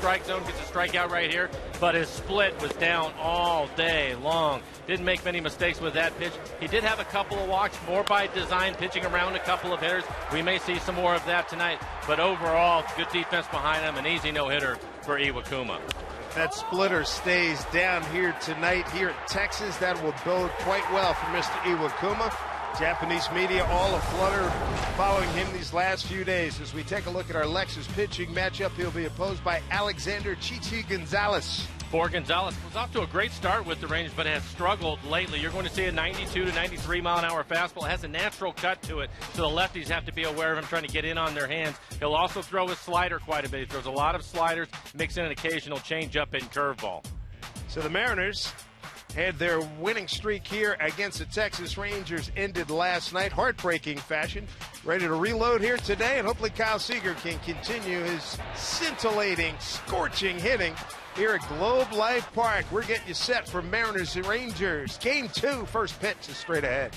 strike zone, gets a strikeout right here, but his split was down all day long. Didn't make many mistakes with that pitch. He did have a couple of walks, more by design, pitching around a couple of hitters. We may see some more of that tonight, but overall, good defense behind him, an easy no-hitter for Iwakuma. That splitter stays down here tonight here in Texas. That will bode quite well for Mr. Iwakuma. Japanese media all aflutter following him these last few days. As we take a look at our Lexus pitching matchup, he'll be opposed by Alexander Chichi Gonzalez. For Gonzalez, was off to a great start with the Rangers, but has struggled lately. You're going to see a 92 to 93 mile-an-hour fastball. It has a natural cut to it, so the lefties have to be aware of him trying to get in on their hands. He'll also throw his slider quite a bit. He throws a lot of sliders, mix in an occasional changeup and curveball. So the Mariners had their winning streak here against the Texas Rangers ended last night, heartbreaking fashion. Ready to reload here today, and hopefully Kyle Seager can continue his scintillating, scorching hitting here at Globe Life Park. We're getting you set for Mariners and Rangers. Game 2, first pitch is straight ahead.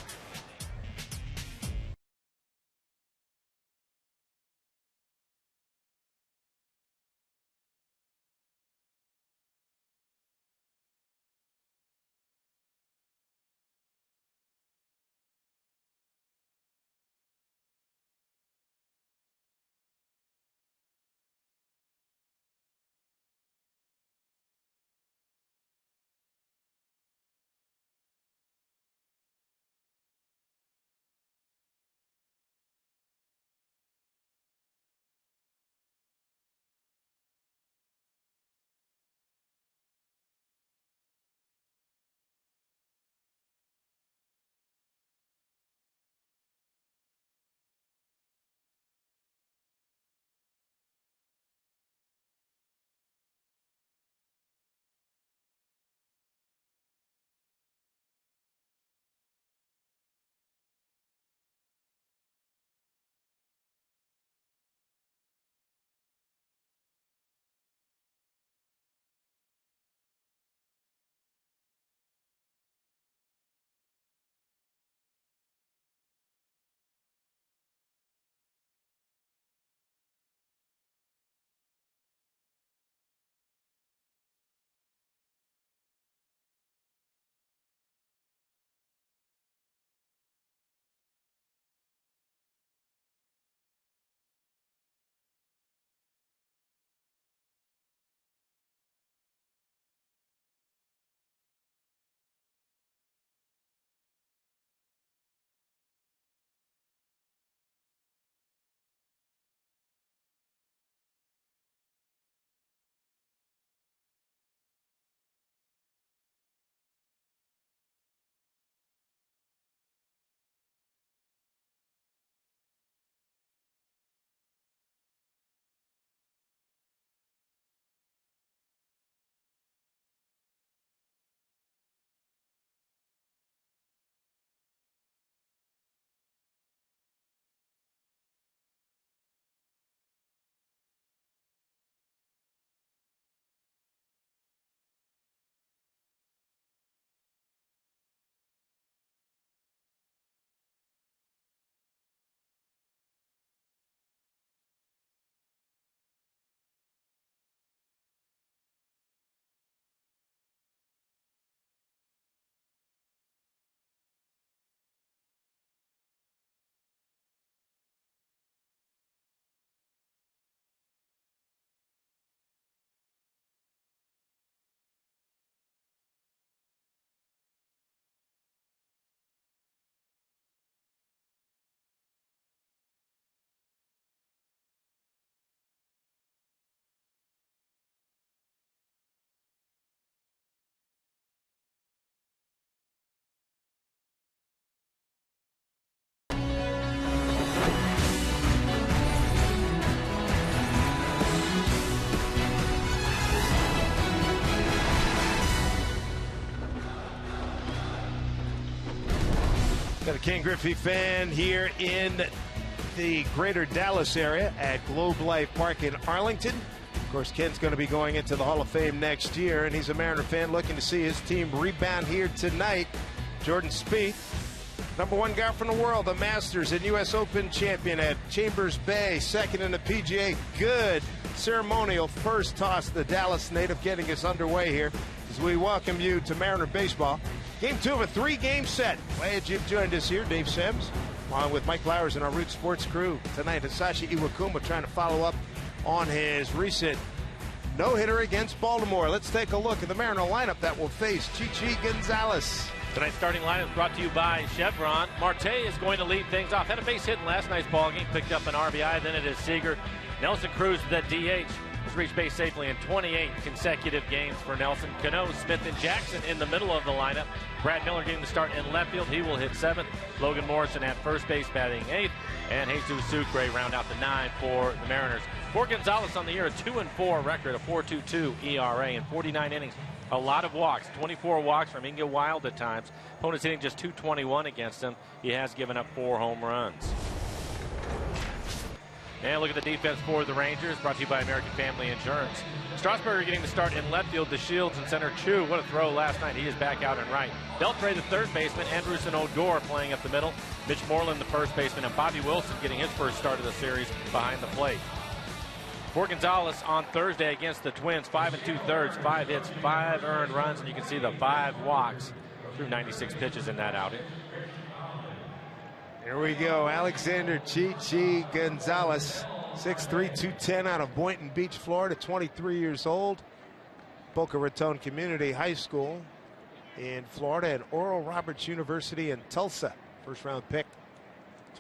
Got a Ken Griffey fan here in the greater Dallas area at Globe Life Park in Arlington. Of course, Ken's going to be going into the Hall of Fame next year, and he's a Mariner fan looking to see his team rebound here tonight. Jordan Spieth, #1 guy from the world, the Masters and U.S. Open champion at Chambers Bay, second in the PGA. Good ceremonial first toss, the Dallas native getting us underway here as we welcome you to Mariner Baseball. Game 2 of a 3-game set. Glad you've joined us here. Dave Sims, along with Mike Flowers and our Root Sports crew. Tonight, Hisashi Iwakuma trying to follow up on his recent no-hitter against Baltimore. Let's take a look at the Mariner lineup that will face Chichi Gonzalez. Tonight's starting lineup is brought to you by Chevron. Marte is going to lead things off. Had a base hit in last night's ballgame, picked up an RBI. Then it is Seager. Nelson Cruz, the DH, has reached base safely in 28 consecutive games for Nelson. Cano, Smith, and Jackson in the middle of the lineup. Brad Miller getting the start in left field. He will hit 7th. Logan Morrison at first base batting 8th. And Jesus Sucre round out the 9 for the Mariners. For Gonzalez on the year, a 2-4 record, a 4.22 ERA in 49 innings. A lot of walks, 24 walks from Inga Wild at times. Opponents hitting just .221 against him. He has given up 4 home runs. And look at the defense for the Rangers, brought to you by American Family Insurance. Strasburger getting the start in left field. The Shields and center Chu. What a throw last night. He is back out in right. Beltre, the third baseman. Andrewson Odor playing up the middle. Mitch Moreland, the first baseman. And Bobby Wilson getting his first start of the series behind the plate. For Gonzalez on Thursday against the Twins, 5 2/3, 5 hits, 5 earned runs, and you can see the 5 walks through 96 pitches in that outing. Here we go, Alexander Chichi Gonzalez, 6'3", 210 out of Boynton Beach, Florida, 23 years old. Boca Raton Community High School in Florida and Oral Roberts University in Tulsa. First round pick,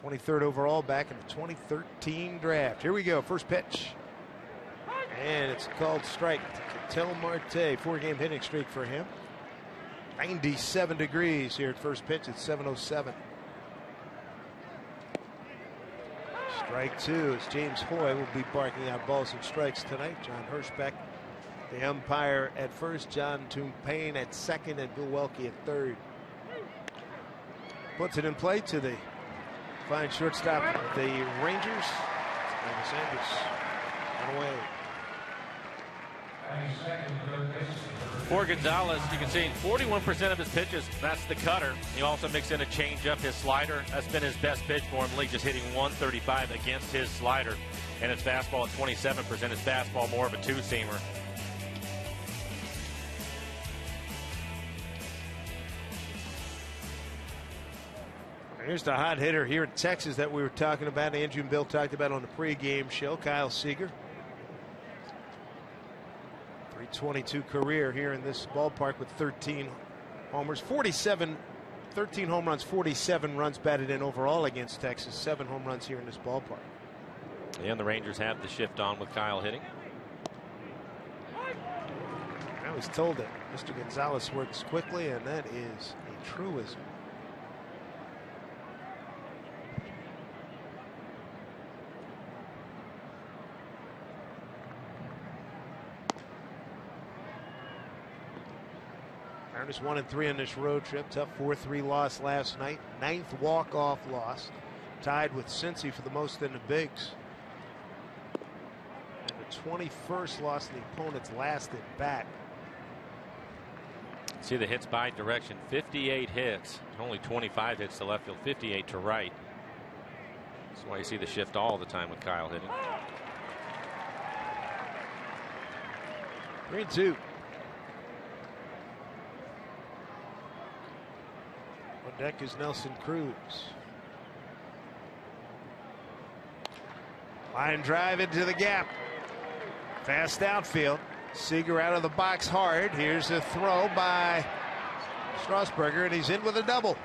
23rd overall back in the 2013 draft. Here we go, first pitch. And it's a called strike to Ketel Marte. 4-game hitting streak for him. 97 degrees here at first pitch at 7:07. Strike 2 as James Hoy will be barking out balls and strikes tonight. John Hirschbeck, the umpire at first. John Tumpane at second, and Bill Welke at third. Puts it in play to the fine shortstop of the Rangers. Sanders on away. For Gonzalez, you can see 41% of his pitches, that's the cutter. He also mixed in a changeup, his slider. That's been his best pitch for him. League just hitting 135 against his slider. And his fastball at 27%. His fastball more of a 2-seamer. Here's the hot hitter here in Texas that we were talking about. Andrew and Bill talked about on the pregame show, Kyle Seager. 322 career here in this ballpark with 13 homers, 13 home runs, 47 runs batted in overall against Texas, 7 home runs here in this ballpark. And the Rangers have the shift on with Kyle hitting. I was told that Mr. Gonzalez works quickly, and that is a truism. Mariners 1-3 on this road trip. Tough 4-3 loss last night. 9th walk-off loss. Tied with Cincy for the most in the bigs. And the 21st loss in the opponent's last at bat. See the hits by direction. 58 hits. Only 25 hits to left field. 58 to right. That's why you see the shift all the time with Kyle hitting. 3-2. On deck is Nelson Cruz. Line drive into the gap. Fast outfield. Seager out of the box hard. Here's a throw by Strasburger, and he's in with a double.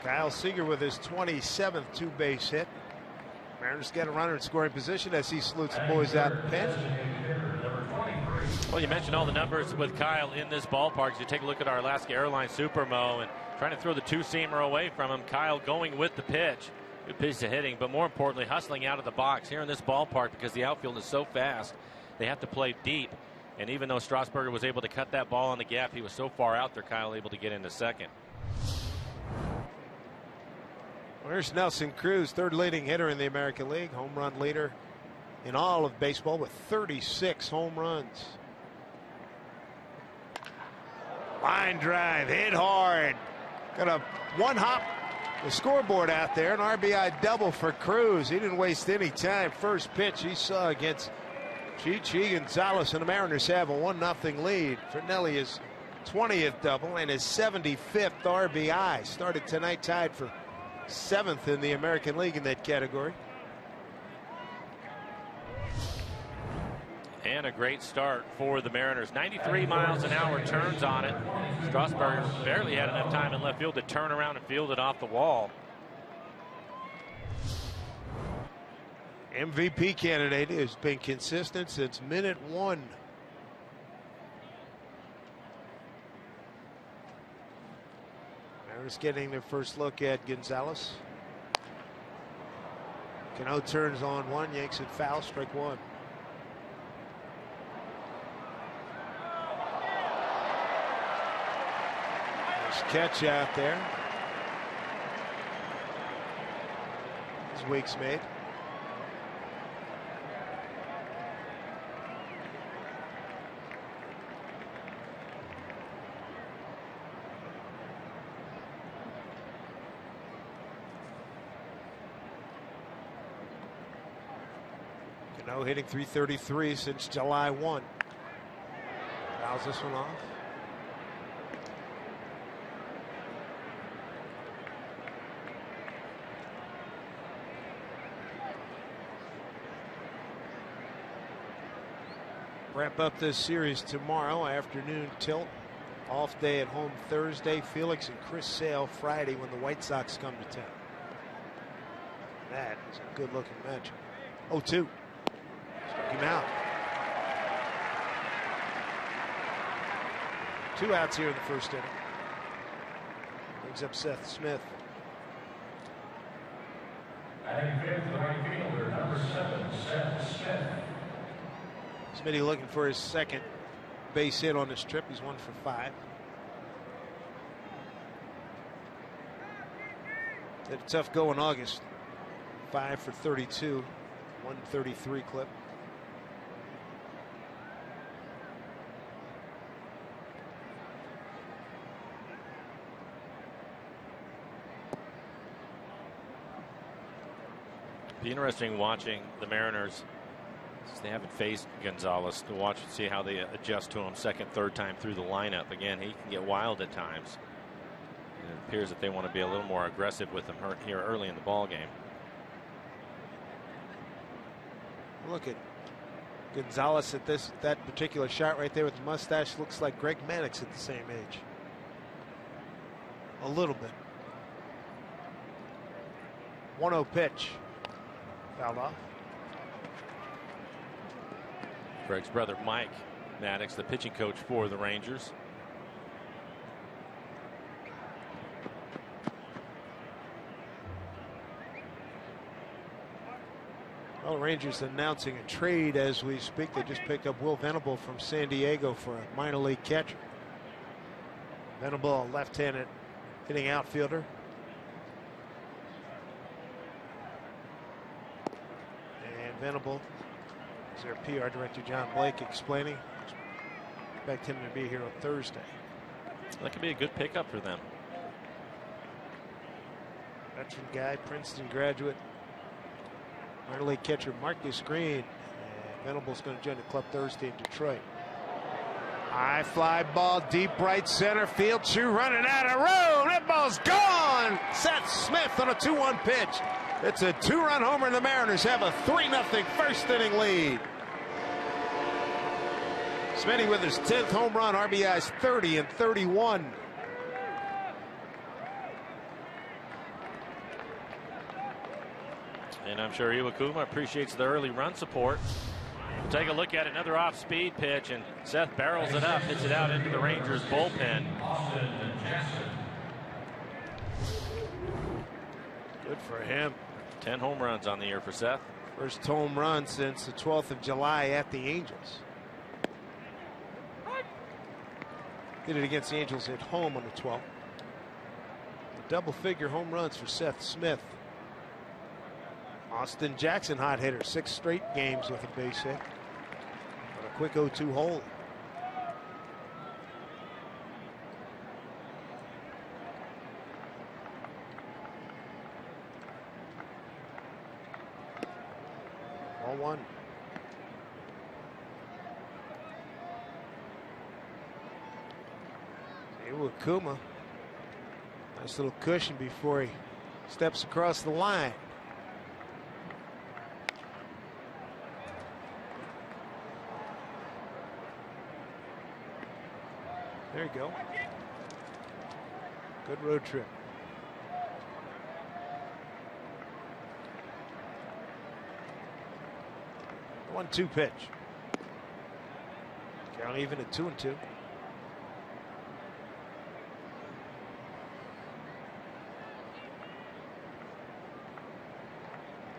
Kyle Seager with his 27th two-base hit. Mariners get a runner in scoring position as he salutes the boys out in the pen. Well, you mentioned all the numbers with Kyle in this ballpark. As you take a look at our Alaska Airlines Supermo and trying to throw the 2-seamer away from him. Kyle going with the pitch. Good piece of hitting, but more importantly, hustling out of the box here in this ballpark because the outfield is so fast. They have to play deep. And even though Strasburger was able to cut that ball on the gap, he was so far out there, Kyle able to get into second. There's Nelson Cruz, third leading hitter in the American League, home run leader in all of baseball with 36 home runs. Line drive, hit hard. Got a one-hop the scoreboard out there, an RBI double for Cruz. He didn't waste any time. First pitch he saw against Chichi Gonzalez and the Mariners have a 1-0 lead for Nelly's 20th double and his 75th RBI. Started tonight tied for 7th in the American League in that category. And a great start for the Mariners. 93 miles an hour turns on it. Strasburg barely had enough time in left field to turn around and field it off the wall. MVP candidate has been consistent since minute 1. Mariners getting their first look at Gonzalez. Cano turns on one, yanks it foul, strike 1. Catch out there. As Weeks made. Cano hitting .333 since July 1. Fouls this one off. Wrap up this series tomorrow afternoon tilt. Off day at home Thursday. Felix and Chris Sale Friday when the White Sox come to town. That is a good looking match. 0-2. Struck him out. 2 outs here in the first inning. Brings up Seth Smith. Batting fifth, the right fielder, number 7, Seth Smith. Smitty looking for his second base hit on this trip. He's 1 for 5. Had a tough go in August. 5 for 32, 133 clip. Be interesting watching the Mariners. They haven't faced Gonzalez, to watch and see how they adjust to him second, third time through the lineup. Again, he can get wild at times. And it appears that they want to be a little more aggressive with him here early in the ball game. Look at Gonzalez at that particular shot right there with the mustache. Looks like Greg Maddux at the same age. A little bit. 1-0 pitch. Fouled off. Greg's brother Mike Maddux, the pitching coach for the Rangers. Well, the Rangers announcing a trade as we speak. They just picked up Will Venable from San Diego for a minor league catcher. Venable, a left-handed hitting outfielder. And Venable, is their PR director John Blake explaining. Expect him to be here on Thursday. That could be a good pickup for them. Veteran guy, Princeton graduate. Minor league catcher Marcus Green. And Venable's going to join the club Thursday in Detroit. High fly ball, deep right center field. Two running out of room. That ball's gone. Seth Smith on a 2-1 pitch. It's a 2-run homer, and the Mariners have a 3-0 first inning lead. Smitty with his 10th home run, RBIs 30 and 31. And I'm sure Iwakuma appreciates the early run support. We'll take a look at another off-speed pitch, and Seth barrels it up, hits it out into the Rangers bullpen. Good for him. 10 home runs on the year for Seth. First home run since the 12th of July at the Angels. Did it against the Angels at home on the 12th. Double-figure home runs for Seth Smith. Austin Jackson, hot hitter, 6 straight games with a base hit. On a quick 0-2 hole. Ball 1. Iwakuma. Nice little cushion before he steps across the line. There you go. Good road trip. One-two pitch. Count even at 2-2.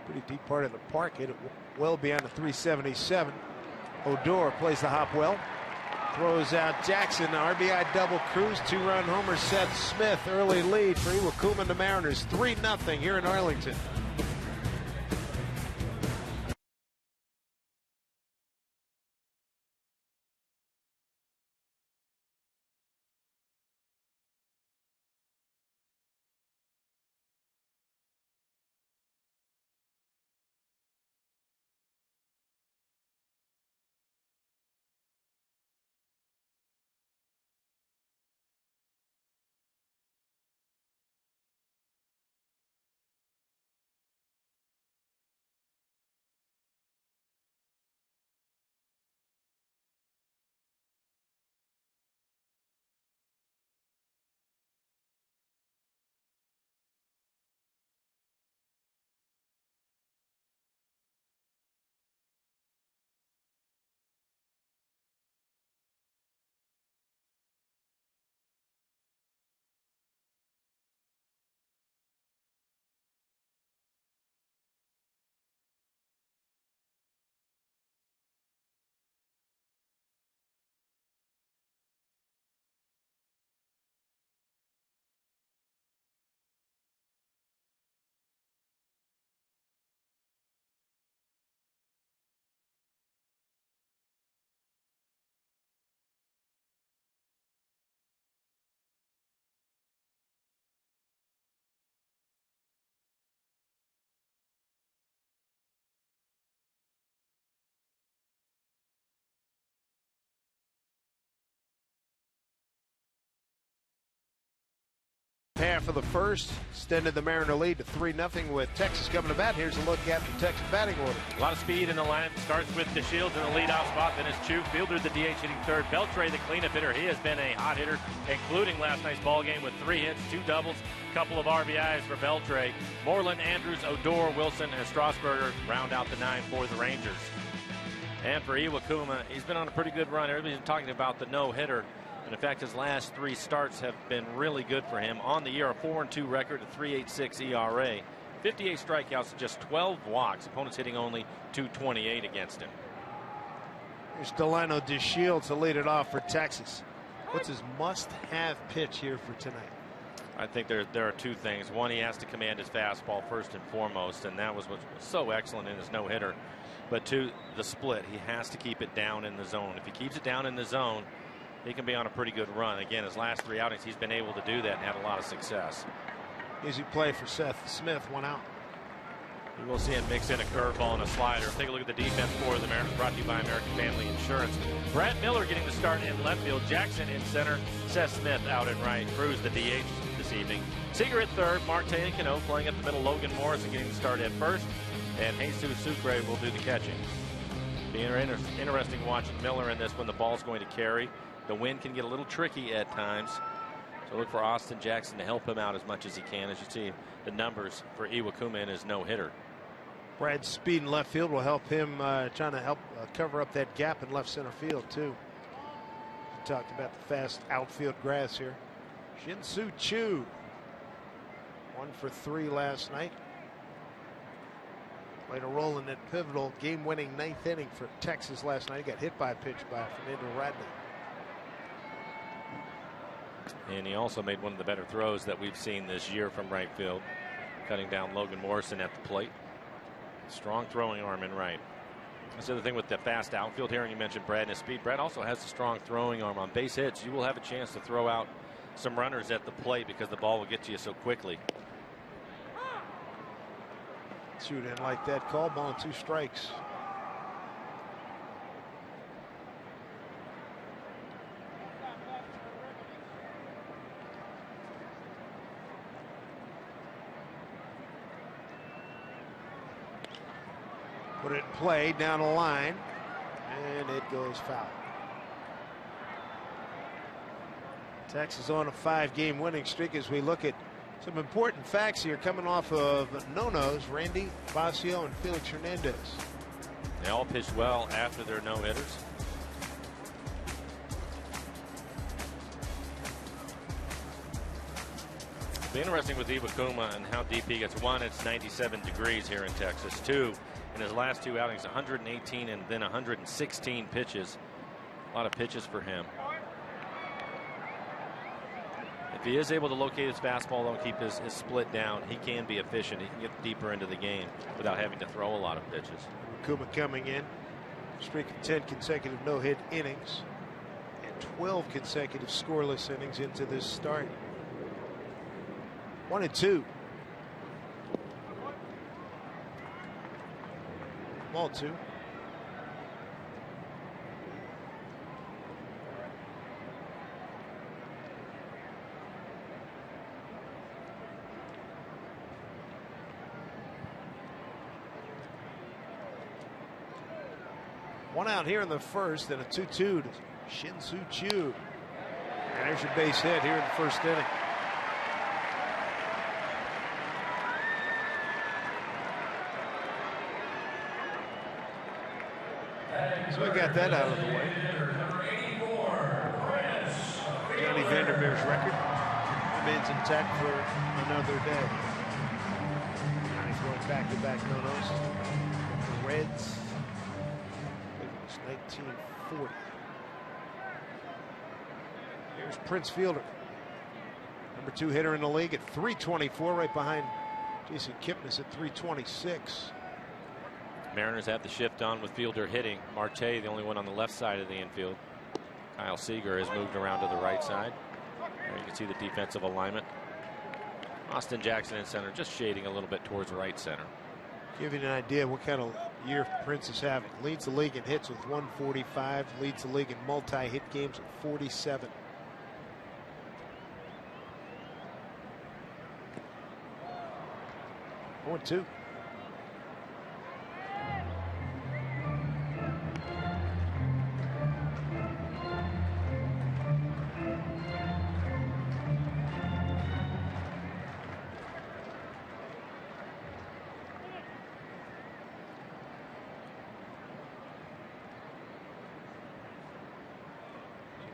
Pretty deep part of the park. Hit it well beyond the 377. Odor plays the hop well. Throws out Jackson. RBI double cruise. 2-run homer. Seth Smith. Early lead for Iwakuma and the Mariners. 3-0 here in Arlington. Half of the first extended the Mariner lead to 3-0 with Texas coming to bat. Here's a look at the Texas batting order. A lot of speed in the lineup. Starts with DeShields in the leadoff spot. Then it's Chu, Fielder, the DH hitting third. Beltre, the cleanup hitter. He has been a hot hitter, including last night's ball game with 3 hits, 2 doubles, couple of RBIs for Beltre. Moreland, Andrews, Odor, Wilson, and Strasburger round out the 9 for the Rangers. And for Iwakuma, he's been on a pretty good run. Everybody's been talking about the no-hitter. And in fact, his last 3 starts have been really good for him. On the year, a 4-2 record, a 3.86 ERA, 58 strikeouts, just 12 walks. Opponents hitting only .228 against him. Here's Delano DeShields to lead it off for Texas. What's his must-have pitch here for tonight? I think there are 2 things. One, he has to command his fastball first and foremost, and that was what was so excellent in his no-hitter. But 2, the split. He has to keep it down in the zone. If he keeps it down in the zone, he can be on a pretty good run. Again, his last 3 outings, he's been able to do that and had a lot of success. Easy play for Seth Smith, 1 out. You will see him mix in a curveball and a slider. Take a look at the defense for the Mariners, brought to you by American Family Insurance. Brad Miller getting the start in left field. Jackson in center. Seth Smith out in right. Cruz the DH this evening. Seager at third. Marte and Cano playing at the middle. Logan Morrison getting the start at first. And Jesus Sucre will do the catching. Be interesting watching Miller in this when the ball's going to carry. The wind can get a little tricky at times. So look for Austin Jackson to help him out as much as he can. As you see the numbers for Iwakuma in his no-hitter. Brad's speed in left field will help him trying to help cover up that gap in left center field too. We talked about the fast outfield grass here. Shin-Soo Choo, 1 for 3 last night. Played a role in that pivotal game-winning 9th inning for Texas last night. He got hit by a pitch by Fernando Radney. And he also made one of the better throws that we've seen this year from right field, cutting down Logan Morrison at the plate. Strong throwing arm in right. That's the other thing with the fast outfield here, and you mentioned Brad and his speed. Brad also has a strong throwing arm. On base hits, you will have a chance to throw out some runners at the plate because the ball will get to you so quickly. Choo didn't like that call. Ball and 2 strikes. Put it in play down the line, and it goes foul. Texas on a 5-game winning streak as we look at some important facts here coming off of no-nos. Randy Bosio and Felix Hernandez. They all pitched well after their no-hitters. It'll be interesting with Iwakuma and how deep he gets. One, it's 97 degrees here in Texas. Two, in his last 2 outings, 118 and then 116 pitches. A lot of pitches for him. If he is able to locate his fastball though and keep his split down, he can be efficient. He can get deeper into the game without having to throw a lot of pitches. Kuma coming in, streak of 10 consecutive no-hit innings and 12 consecutive scoreless innings into this start. 1-2. Ball 2. One out here in the first and a 2-2 to Shin-Soo Choo. And there's your base hit here in the first inning. So we got that out of the way. Johnny Vandermeer's record remains intact for another day. Johnny throwing back-to-back no-nos. The Reds. 1940. Here's Prince Fielder, number 2 hitter in the league at 324, right behind Jason Kipnis at 326. Mariners have the shift on with Fielder hitting. Marte, the only one on the left side of the infield. Kyle Seager has moved around to the right side. There you can see the defensive alignment. Austin Jackson in center, just shading a little bit towards right center. Give you an idea what kind of year Prince is having. Leads the league in hits with 145. Leads the league in multi-hit games at 47. One, two.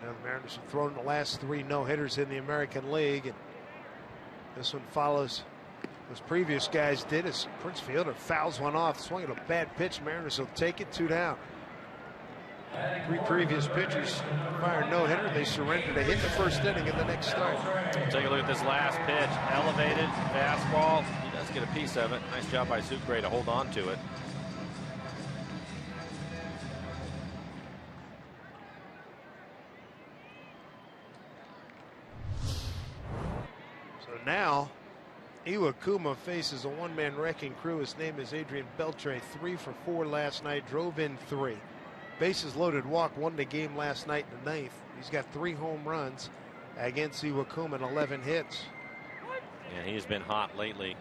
The Mariners have thrown the last 3 no-hitters in the American League, and this one follows those previous guys did as Prince Fielder fouls one off, swinging a bad pitch. Mariners will take it, 2 down. 3 previous pitchers fired no-hitter. They surrendered a hit in the first inning in the next start. Take a look at this last pitch. Elevated fastball. He does get a piece of it. Nice job by Sucre to hold on to it. Now, Iwakuma faces a one-man wrecking crew. His name is Adrian Beltre. 3 for 4 last night. Drove in 3. Bases loaded walk. Won the game last night in the 9th. He's got 3 home runs against Iwakuma and 11 hits. Yeah, he's been hot lately.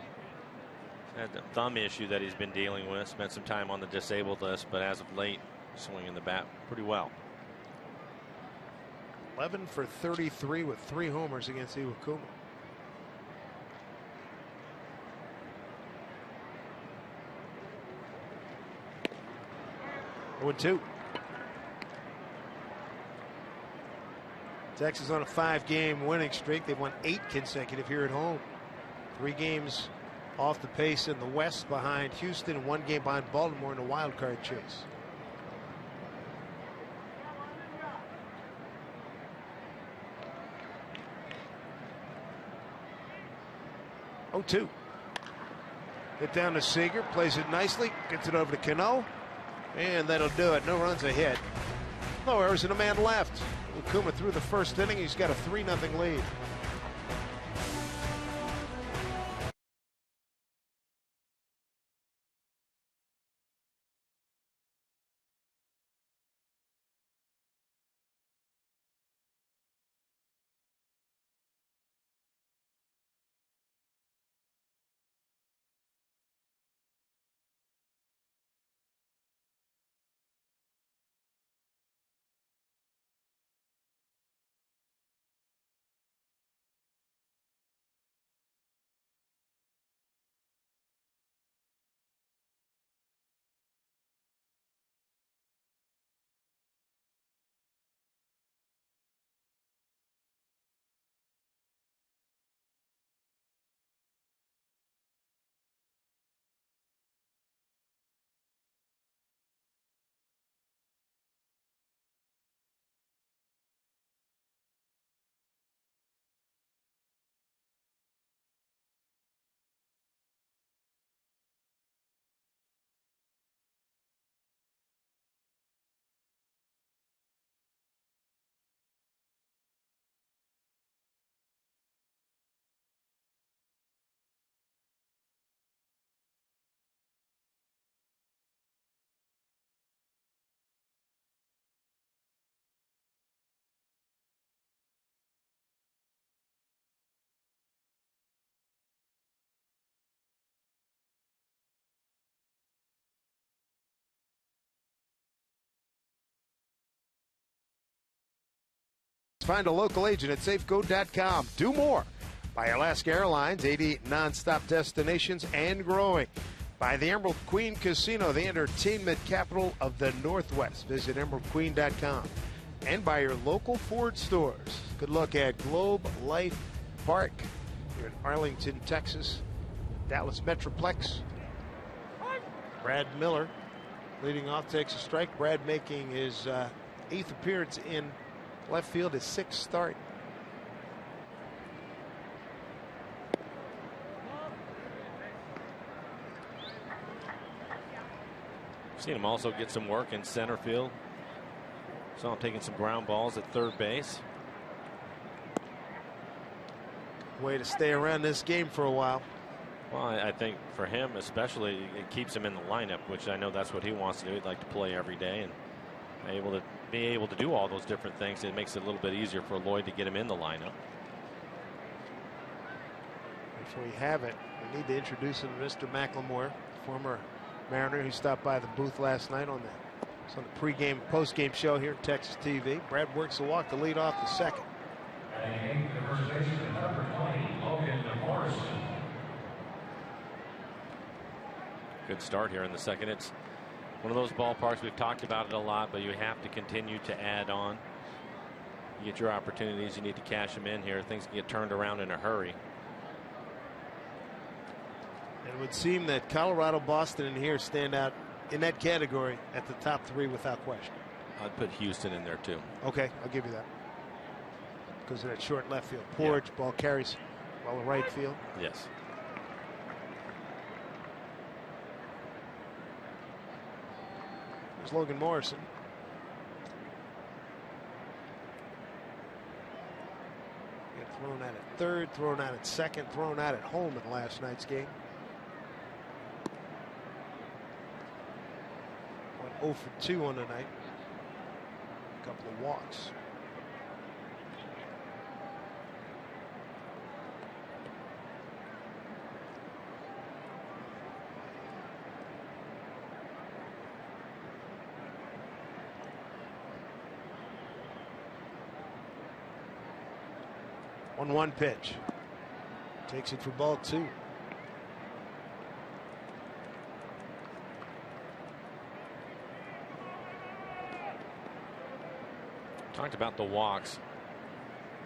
Had the thumb issue that he's been dealing with. Spent some time on the disabled list, but as of late, swinging the bat pretty well. 11 for 33 with 3 homers against Iwakuma. 0-2. Texas on a 5-game winning streak. They've won 8 consecutive here at home. 3 games off the pace in the West behind Houston and 1 game behind Baltimore in a wild card chase. Oh, 2. Hit down to Seager, plays it nicely, gets it over to Cano. And that'll do it. No runs, a hit. No errors and a man left. Iwakuma through the first inning. He's got a 3-0 lead. find a local agent at safeco.com. Do more. By Alaska Airlines, 88 nonstop destinations and growing. By the Emerald Queen Casino, the entertainment capital of the Northwest. Visit emeraldqueen.com. And by your local Ford stores. Good look at Globe Life Park here in Arlington, Texas. Dallas Metroplex. Brad Miller leading off, takes a strike. Brad making his 8th appearance in left field, his 6th start. Seen him also get some work in center field. Saw him taking some ground balls at third base. Way to stay around this game for a while. Well, I think for him especially, it keeps him in the lineup, which I know that's what he wants to do. He'd like to play every day, and be able to do all those different things. It makes it a little bit easier for Lloyd to get him in the lineup. Before you have it, we need to introduce him to Mr. McLemore, former Mariner who stopped by the booth last night on the pregame, postgame show here at Texas TV. Brad works the walk to lead off the second. And the first baseman, number 20, Logan Morrison. Good start here in the second. It's one of those ballparks, we've talked about it a lot, but you have to continue to add on. You get your opportunities, you need to cash them in here. Things can get turned around in a hurry. It would seem that Colorado, Boston, and here stand out in that category at the top 3 without question. I'd put Houston in there too. Okay, I'll give you that. Because of that short left field porch, ball carries well to right field. Yes. There's Logan Morrison. Got thrown out at third, thrown out at second, thrown out at home in last night's game. Went 0 for 2 on the night. A couple of walks. On 1 pitch. Takes it for ball 2. Talked about the walks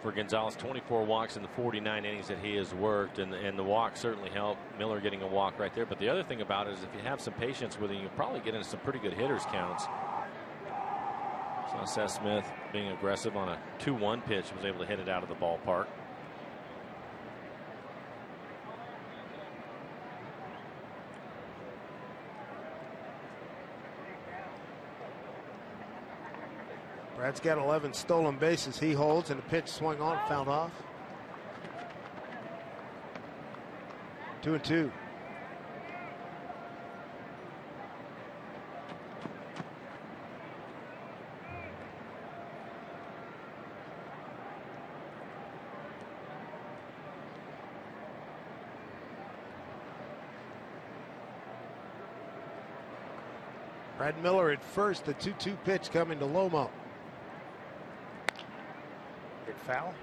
for Gonzalez. 24 walks in the 49 innings that he has worked, and the walk certainly helped. Miller getting a walk right there. But the other thing about it is if you have some patience with him, you'll probably get into some pretty good hitters counts. Saw Seth Smith being aggressive on a 2-1 pitch, was able to hit it out of the ballpark. Brad's got 11 stolen bases. He holds, and the pitch swung on, fouled off. 2-2. Brad Miller at first, the 2-2 pitch coming to Lomo. Hit foul.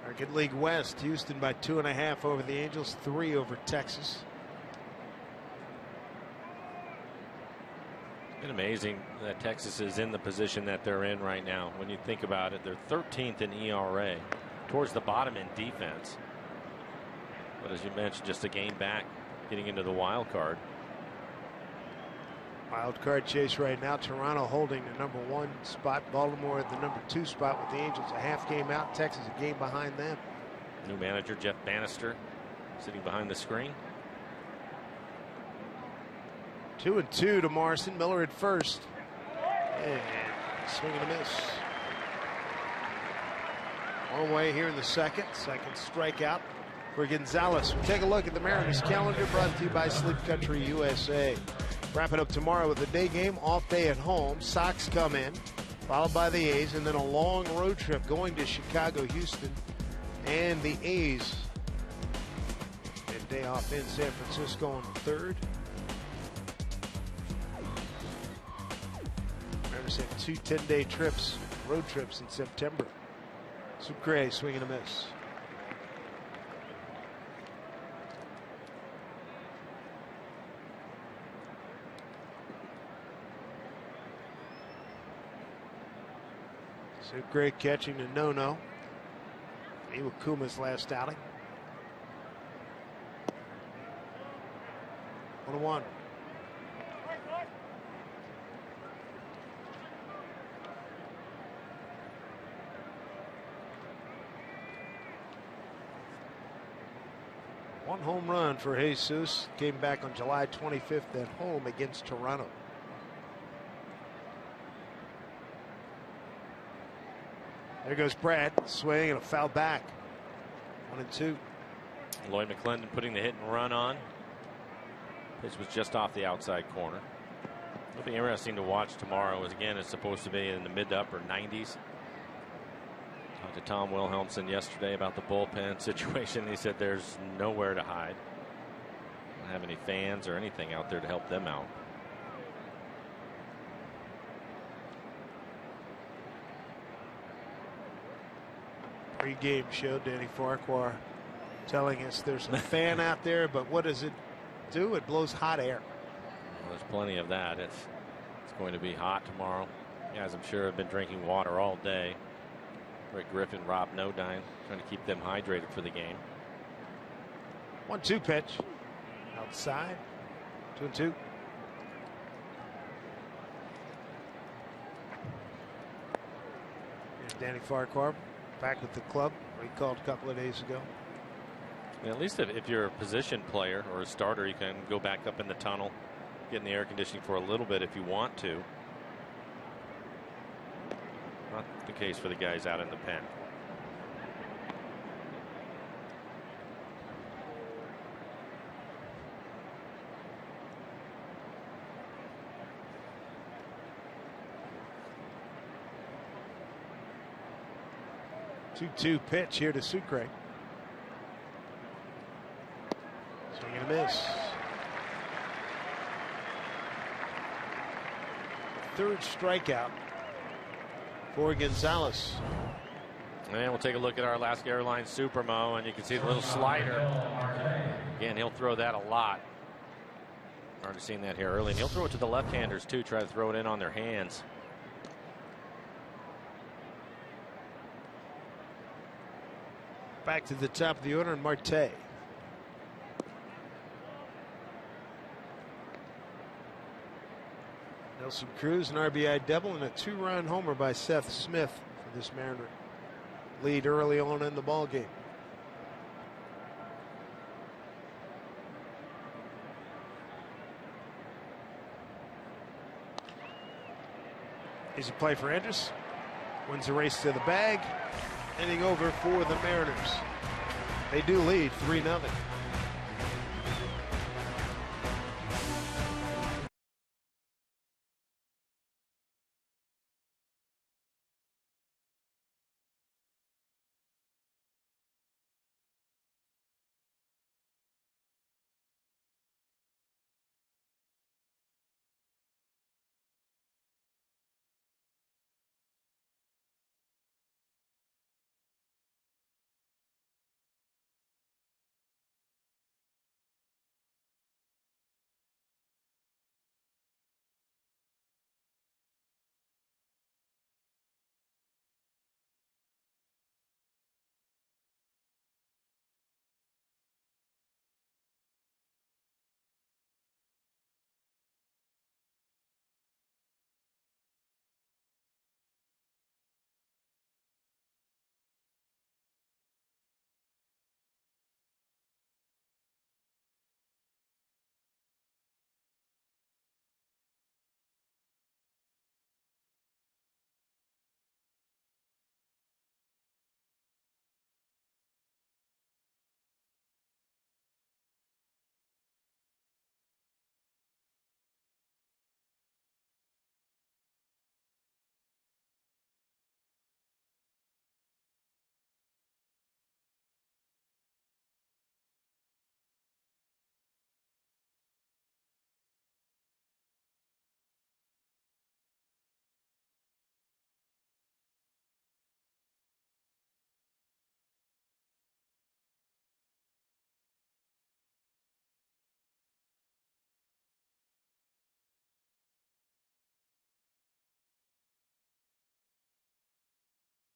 American League West, Houston by 2.5 over the Angels, 3 over Texas. It's been amazing that Texas is in the position that they're in right now. When you think about it, they're 13th in ERA, towards the bottom in defense. But as you mentioned, just a game back, getting into the wild card. Wild card chase right now. Toronto holding the #1 spot. Baltimore at the #2 spot with the Angels a half game out. Texas a game behind them. New manager Jeff Bannister sitting behind the screen. 2-2 to Morrison. Miller at first. And swing and a miss. One way here in the second. Second strikeout for Gonzalez. We'll take a look at the Mariners calendar, brought to you by Sleep Country USA. Wrap it up tomorrow with a day game, off day at home. Sox come in, followed by the A's, and then a long road trip going to Chicago, Houston, and the A's day off in San Francisco on the 3rd. Mariners have 2 10-day trips, road trips in September. Sucre swinging a miss. Sucre catching a no-no. Iwakuma's last outing. 1-1. One home run for Jesus. Came back on July 25th at home against Toronto. There goes Brad, swing and a foul back. 1-2. Lloyd McClendon putting the hit and run on. Pitch was just off the outside corner. It'll be interesting to watch tomorrow, as again it's supposed to be in the mid to upper 90s. Talked to Tom Wilhelmsen yesterday about the bullpen situation. He said there's nowhere to hide. Don't have any fans or anything out there to help them out. Pre-game show, Danny Farquhar telling us there's a fan out there, but what does it do? It blows hot air. Well, there's plenty of that. It's going to be hot tomorrow. Guys, I'm sure have been drinking water all day. Rick Griffin, Rob Nodine, trying to keep them hydrated for the game. 1-2 pitch. Outside. 2-2. Here's Danny Farquhar back with the club. Recalled a couple of days ago. Yeah, at least if you're a position player or a starter, you can go back up in the tunnel, get in the air conditioning for a little bit if you want to. Not the case for the guys out in the pen. Two pitch here to Sucre. Swing and a miss. Third strikeout for Gonzalez. And we'll take a look at our Alaska Airlines Supermo, and you can see the little slider. Again, he'll throw that a lot. Already seen that here early, and he'll throw it to the left-handers too, try to throw it in on their hands. Back to the top of the order, and Marte. Nelson Cruz, an RBI double, and a 2-run homer by Seth Smith for this Mariner lead early on in the ball game. Easy play for Andrus. Wins the race to the bag. Inning over for the Mariners. They do lead 3-0.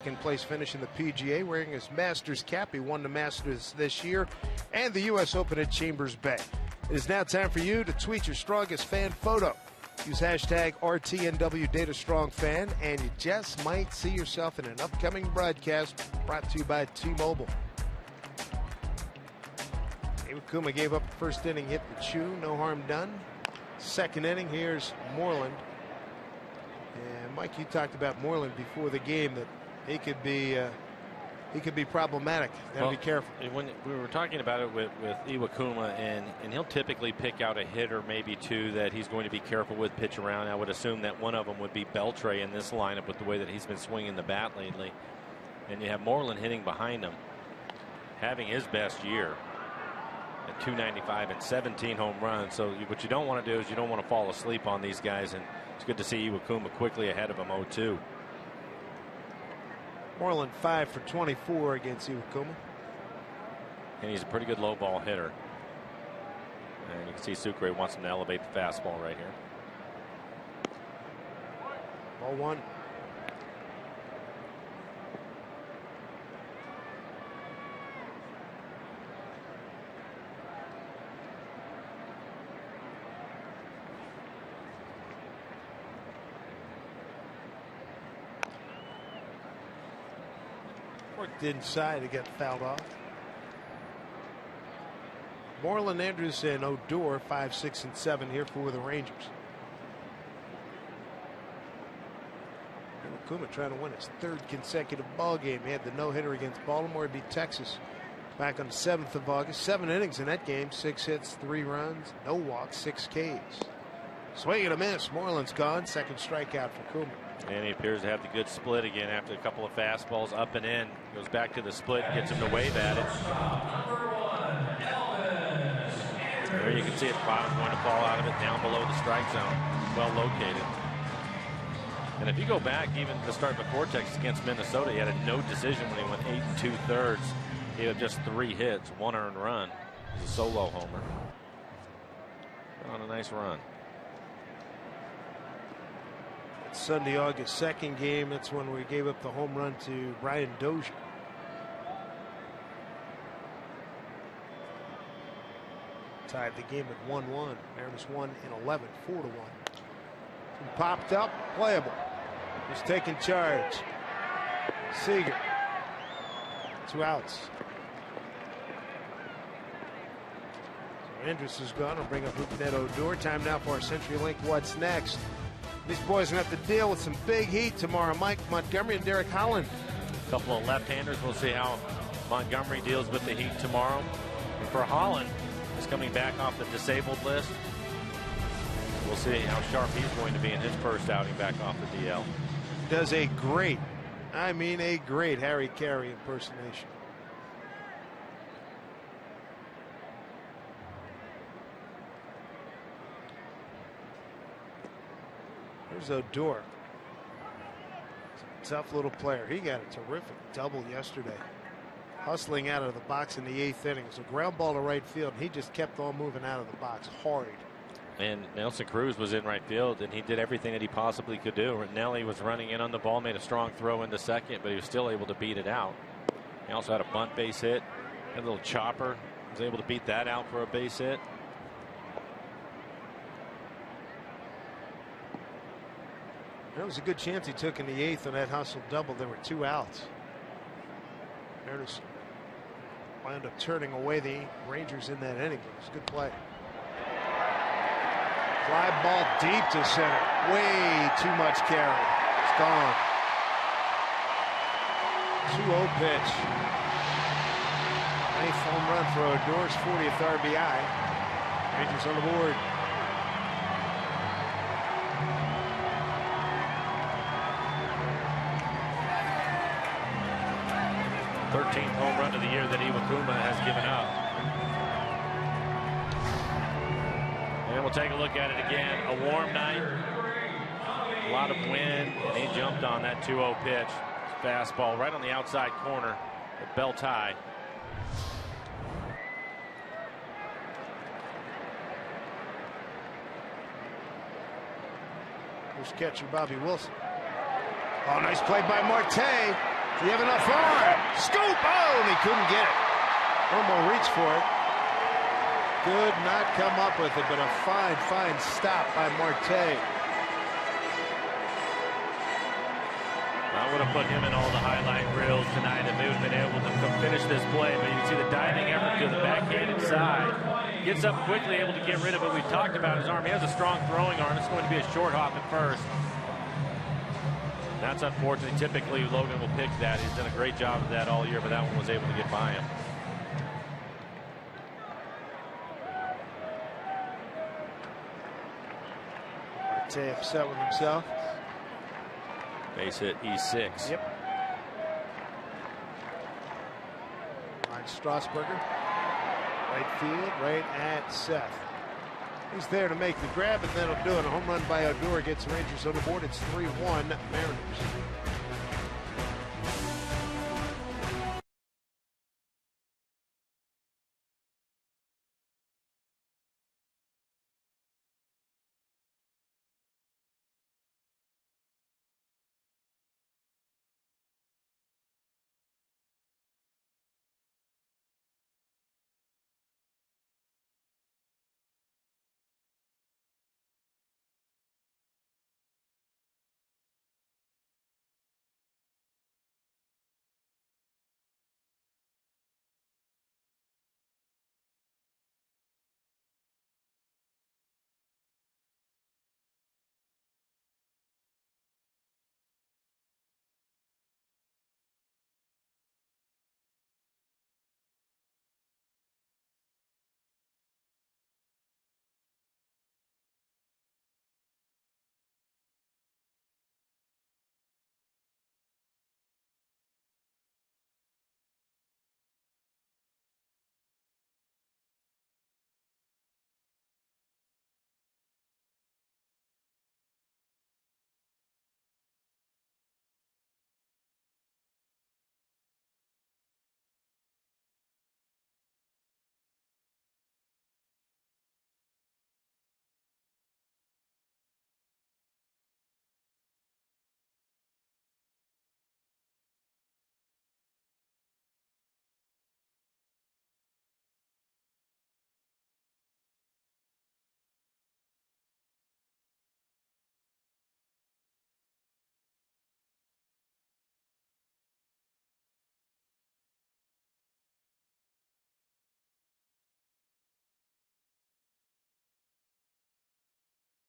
second place finish in the PGA, wearing his Masters cap. He won the Masters this year and the U.S. Open at Chambers Bay. It is now time for you to tweet your strongest fan photo. Use hashtag RTNW DataStrongFan, and you just might see yourself in an upcoming broadcast brought to you by T-Mobile. Iwakuma gave up the first inning, hit the Chu, no harm done. Second inning, here's Moreland. And Mike, you talked about Moreland before the game, that he could be problematic. Gotta be careful. When we were talking about it with Iwakuma, and he'll typically pick out a hit or maybe two that he's going to be careful with, pitch around. I would assume that one of them would be Beltre in this lineup with the way that he's been swinging the bat lately. And you have Moreland hitting behind him, having his best year at 295 and 17 home runs. So what you don't want to do is you don't want to fall asleep on these guys, and it's good to see Iwakuma quickly ahead of him 0-2. Moreland 5 for 24 against Iwakuma. And he's a pretty good low ball hitter. And you can see Sucre wants him to elevate the fastball right here. Ball one. Worked inside to get fouled off. Moreland, Andrews, and Odor 5, 6, and 7 here for the Rangers. Iwakuma trying to win his third consecutive ball game. He had the no-hitter against Baltimore. He beat Texas back on the 7th of August. 7 innings in that game. 6 hits, 3 runs, no walks, 6 Ks. Swing and a miss. Moreland's gone. Second strikeout for Kuma. And he appears to have the good split again after a couple of fastballs up and in. Goes back to the split, gets him to wave at it. There you can see it, bottom going to fall out of it, down below the strike zone. Well located. And if you go back even to the start of Cortex against Minnesota, he had a no decision when he went 8 2/3. He had just 3 hits, 1 earned run. It was a solo homer. On a nice run. Sunday, August 2nd game. That's when we gave up the home run to Brian Dozier. Tied the game at 1-1. Mariners won in 11, 4-1. Popped up, playable. He's taking charge. Seager. 2 outs. So Andrus is gone. I'll bring up Rougned Odor. Time now for our CenturyLink What's Next. These boys are going to have to deal with some big heat tomorrow. Mike Montgomery and Derek Holland. A couple of left-handers. We'll see how Montgomery deals with the heat tomorrow. And for Holland, he's coming back off the disabled list. We'll see how sharp he's going to be in his first outing back off the DL. Does a great, I mean a great Harry Carey impersonation. There's Odor. Tough little player. He got a terrific double yesterday. Hustling out of the box in the 8th inning. It was a ground ball to right field, and he just kept on moving out of the box hard. And Nelson Cruz was in right field, and he did everything that he possibly could do. Nelly was running in on the ball, made a strong throw into second, but he was still able to beat it out. He also had a bunt base hit, had a little chopper, was able to beat that out for a base hit. That was a good chance he took in the 8th on that hustle double. There were 2 outs. Mariners wound up turning away the Rangers in that inning. It was a good play. Fly ball deep to center. Way too much carry. It's gone. 2-0 pitch. Ninth home run for Odor's 40th RBI. Rangers on the board. 13th home run of the year that Iwakuma has given up. And we'll take a look at it again. A warm night, a lot of wind, and he jumped on that 2-0 pitch. Fastball right on the outside corner at belt high. Here's catcher Bobby Wilson. Oh, nice play by Marte. Do you have enough arm? Scoop! Oh, and he couldn't get it. Romo reached for it. Could not come up with it, but a fine, fine stop by Marte. I would have put him in all the highlight reels tonight if they would have been able to finish this play. But you can see the diving effort to the backhanded side. Gets up quickly, able to get rid of it. We talked about his arm. He has a strong throwing arm. It's going to be a short hop at first. That's unfortunate. Typically, Logan will pick that. He's done a great job of that all year, but that one was able to get by him. Marte upset with himself. Base hit, E6. Yep. Ryan Strasburger. Right field, right at Seth. He's there to make the grab, and then he'll do it. A home run by Odor gets Rangers on the board. It's 3-1 Mariners.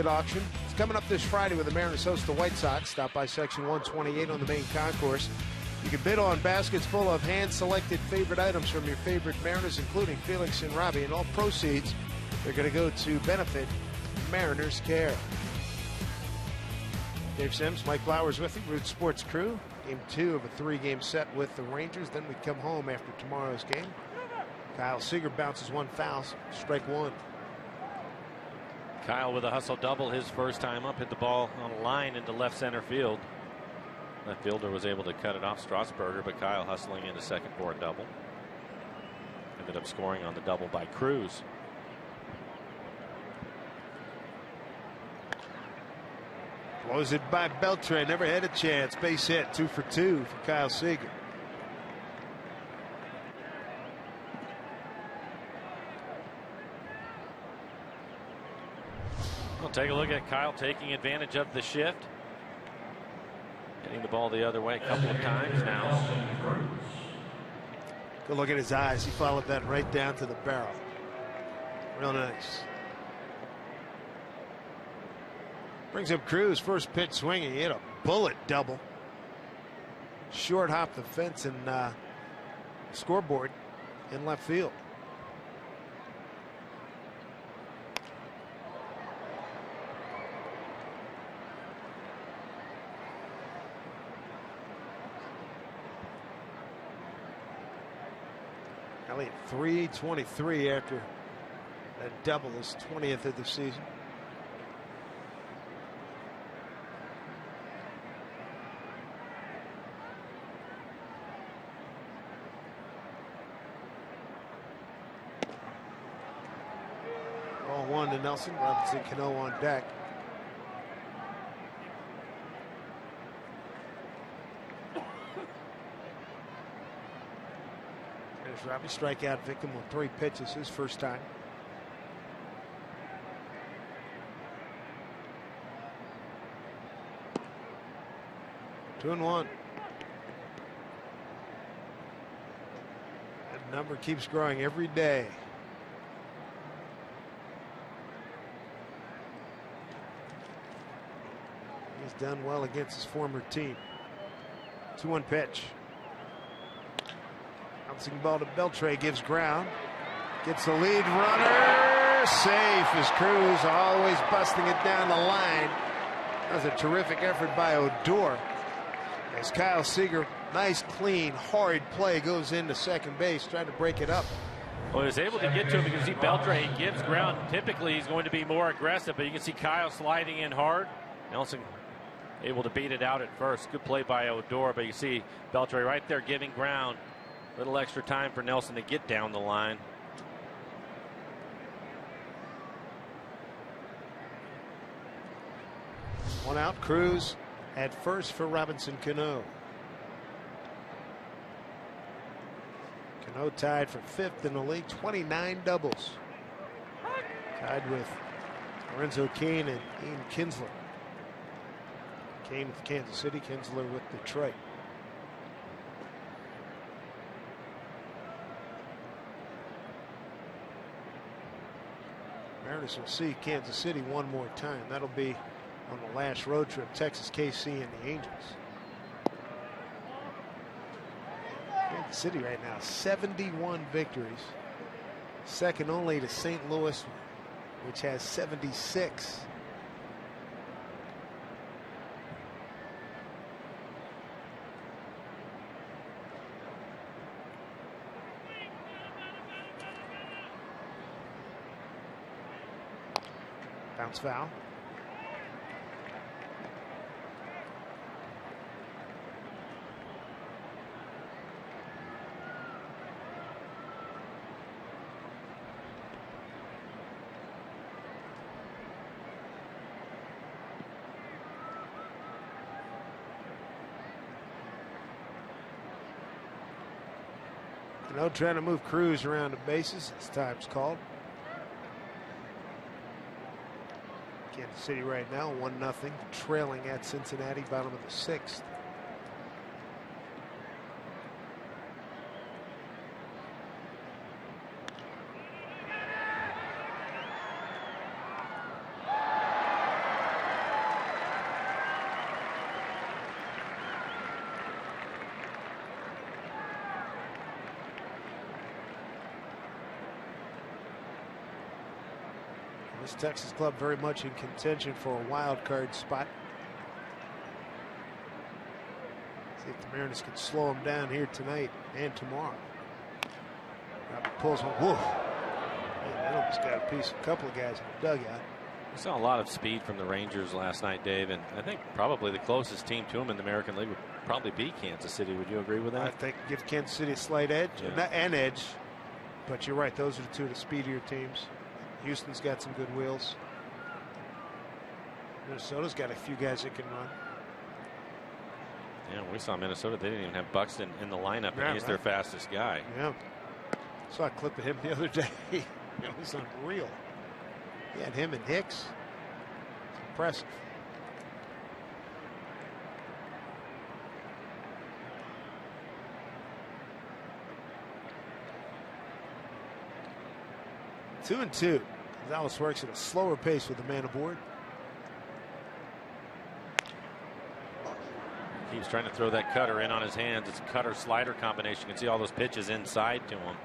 Auction. It's coming up this Friday with the Mariners host the White Sox. Stop by section 128 on the main concourse. You can bid on baskets full of hand-selected favorite items from your favorite Mariners, including Felix and Robbie, and all proceeds are going to go to benefit Mariners Care. Dave Sims, Mike Flowers with you, Root Sports Crew. Game 2 of a 3-game set with the Rangers. Then we come home after tomorrow's game. Kyle Seager bounces one foul, strike one. Kyle with a hustle double his first time up, hit the ball on a line into left center field. Left fielder was able to cut it off Strasburger, but Kyle hustling into second for a double. Ended up scoring on the double by Cruz. Blows it by Beltran, never had a chance. Base hit, 2 for 2 for Kyle Seager. We'll take a look at Kyle taking advantage of the shift. Getting the ball the other way a couple of times now. Good look at his eyes. He followed that right down to the barrel. Real nice. Brings up Cruz. First pitch swinging. He hit a bullet double. Short hop the fence and scoreboard in left field. Elliott 323 after that double, his 20th of the season. Ball one to Nelson. Robinson Cano on deck. Robbie strikeout victim on 3 pitches his first time. Two and one. That number keeps growing every day. He's done well against his former team. 2-1 pitch. Bouncing ball to Beltre, gives ground. Gets the lead runner. Safe as Cruz, always busting it down the line. That was a terrific effort by Odor. As Kyle Seager, nice, clean, hard play, goes into second base, trying to break it up. Well, he was able to get to him because you see Beltre, he gives ground. Typically, he's going to be more aggressive, but you can see Kyle sliding in hard. Nelson able to beat it out at first. Good play by Odor, but you see Beltre right there giving ground. Little extra time for Nelson to get down the line. One out, Cruz at first for Robinson Cano. Cano tied for 5th in the league, 29 doubles. Tied with Lorenzo Cain and Ian Kinsler. Cain with Kansas City, Kinsler with Detroit. Mariners will see Kansas City one more time. That'll be on the last road trip, Texas, KC, and the Angels. Kansas City right now, 71 victories. Second only to St. Louis, which has 76. Bounce foul. Cano trying to move Cruz around the bases as time's called. Kansas City right now 1-0, trailing at Cincinnati, bottom of the 6th. This Texas club very much in contention for a wild card spot. See if the Mariners can slow them down here tonight and tomorrow. Pulls one. Whoa. Man, that almost got a couple of guys in the dugout. We saw a lot of speed from the Rangers last night, Dave, and I think probably the closest team to them in the American League would probably be Kansas City. Would you agree with that? I think give Kansas City a slight edge, an edge. But you're right; those are the two of the speedier teams. Houston's got some good wheels. Minnesota's got a few guys that can run. Yeah, we saw Minnesota. They didn't even have Buxton in the lineup, and he's their fastest guy. Yeah. Saw a clip of him the other day. It was unreal. He had him and Hicks. It's impressive. Two and two. Gonzalez works at a slower pace with the man aboard. He's trying to throw that cutter in on his hands. It's a cutter slider combination. You can see all those pitches inside to him.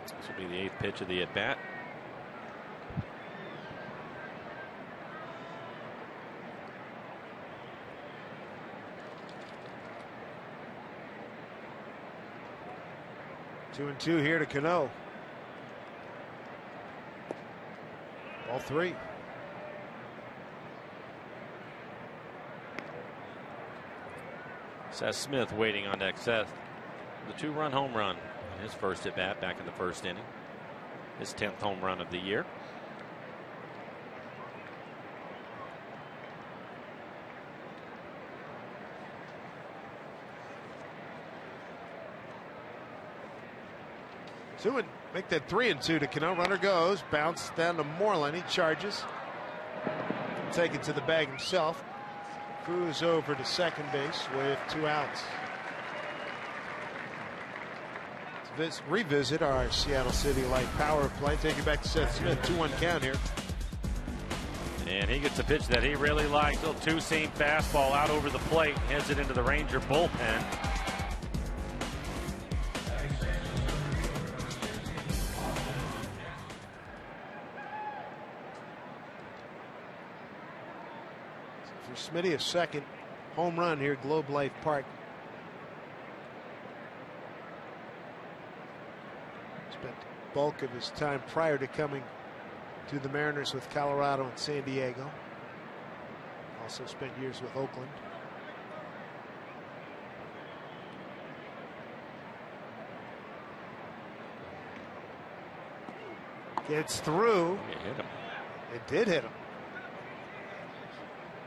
This will be the 8th pitch of the at bat. Two and two here to Cano. Ball 3. Seth Smith waiting on deck. Seth, the 2-run home run in his first at bat back in the first inning. His 10th home run of the year. Make that 3-2 to Cano. Runner goes, bounce down to Moreland. He charges. Take it to the bag himself. Cruz over to second base with 2 outs. Let's revisit our Seattle City Light power play. Take it back to Seth Smith. 2-1 count here. And he gets a pitch that he really likes. Little two-seam fastball out over the plate. Heads it into the Ranger bullpen. For Smitty, a second home run here at Globe Life Park. Spent the bulk of his time prior to coming to the Mariners with Colorado and San Diego. Also spent years with Oakland. Gets through. It hit him. It did hit him.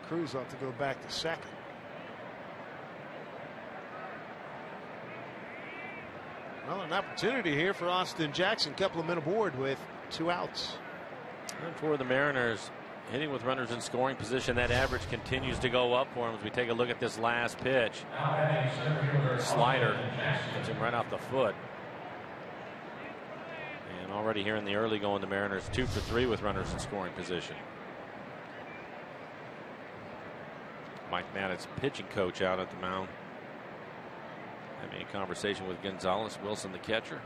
Cruz ought to go back to second. Well, an opportunity here for Austin Jackson. Couple of men aboard with 2 outs. And for the Mariners, hitting with runners in scoring position, that average continues to go up for him as we take a look at this last pitch. Slider hits him right off the foot. And already here in the early going, the Mariners 2 for 3 with runners in scoring position. Mike Maddox, pitching coach, out at the mound, having a conversation with Gonzalez. Wilson, the catcher.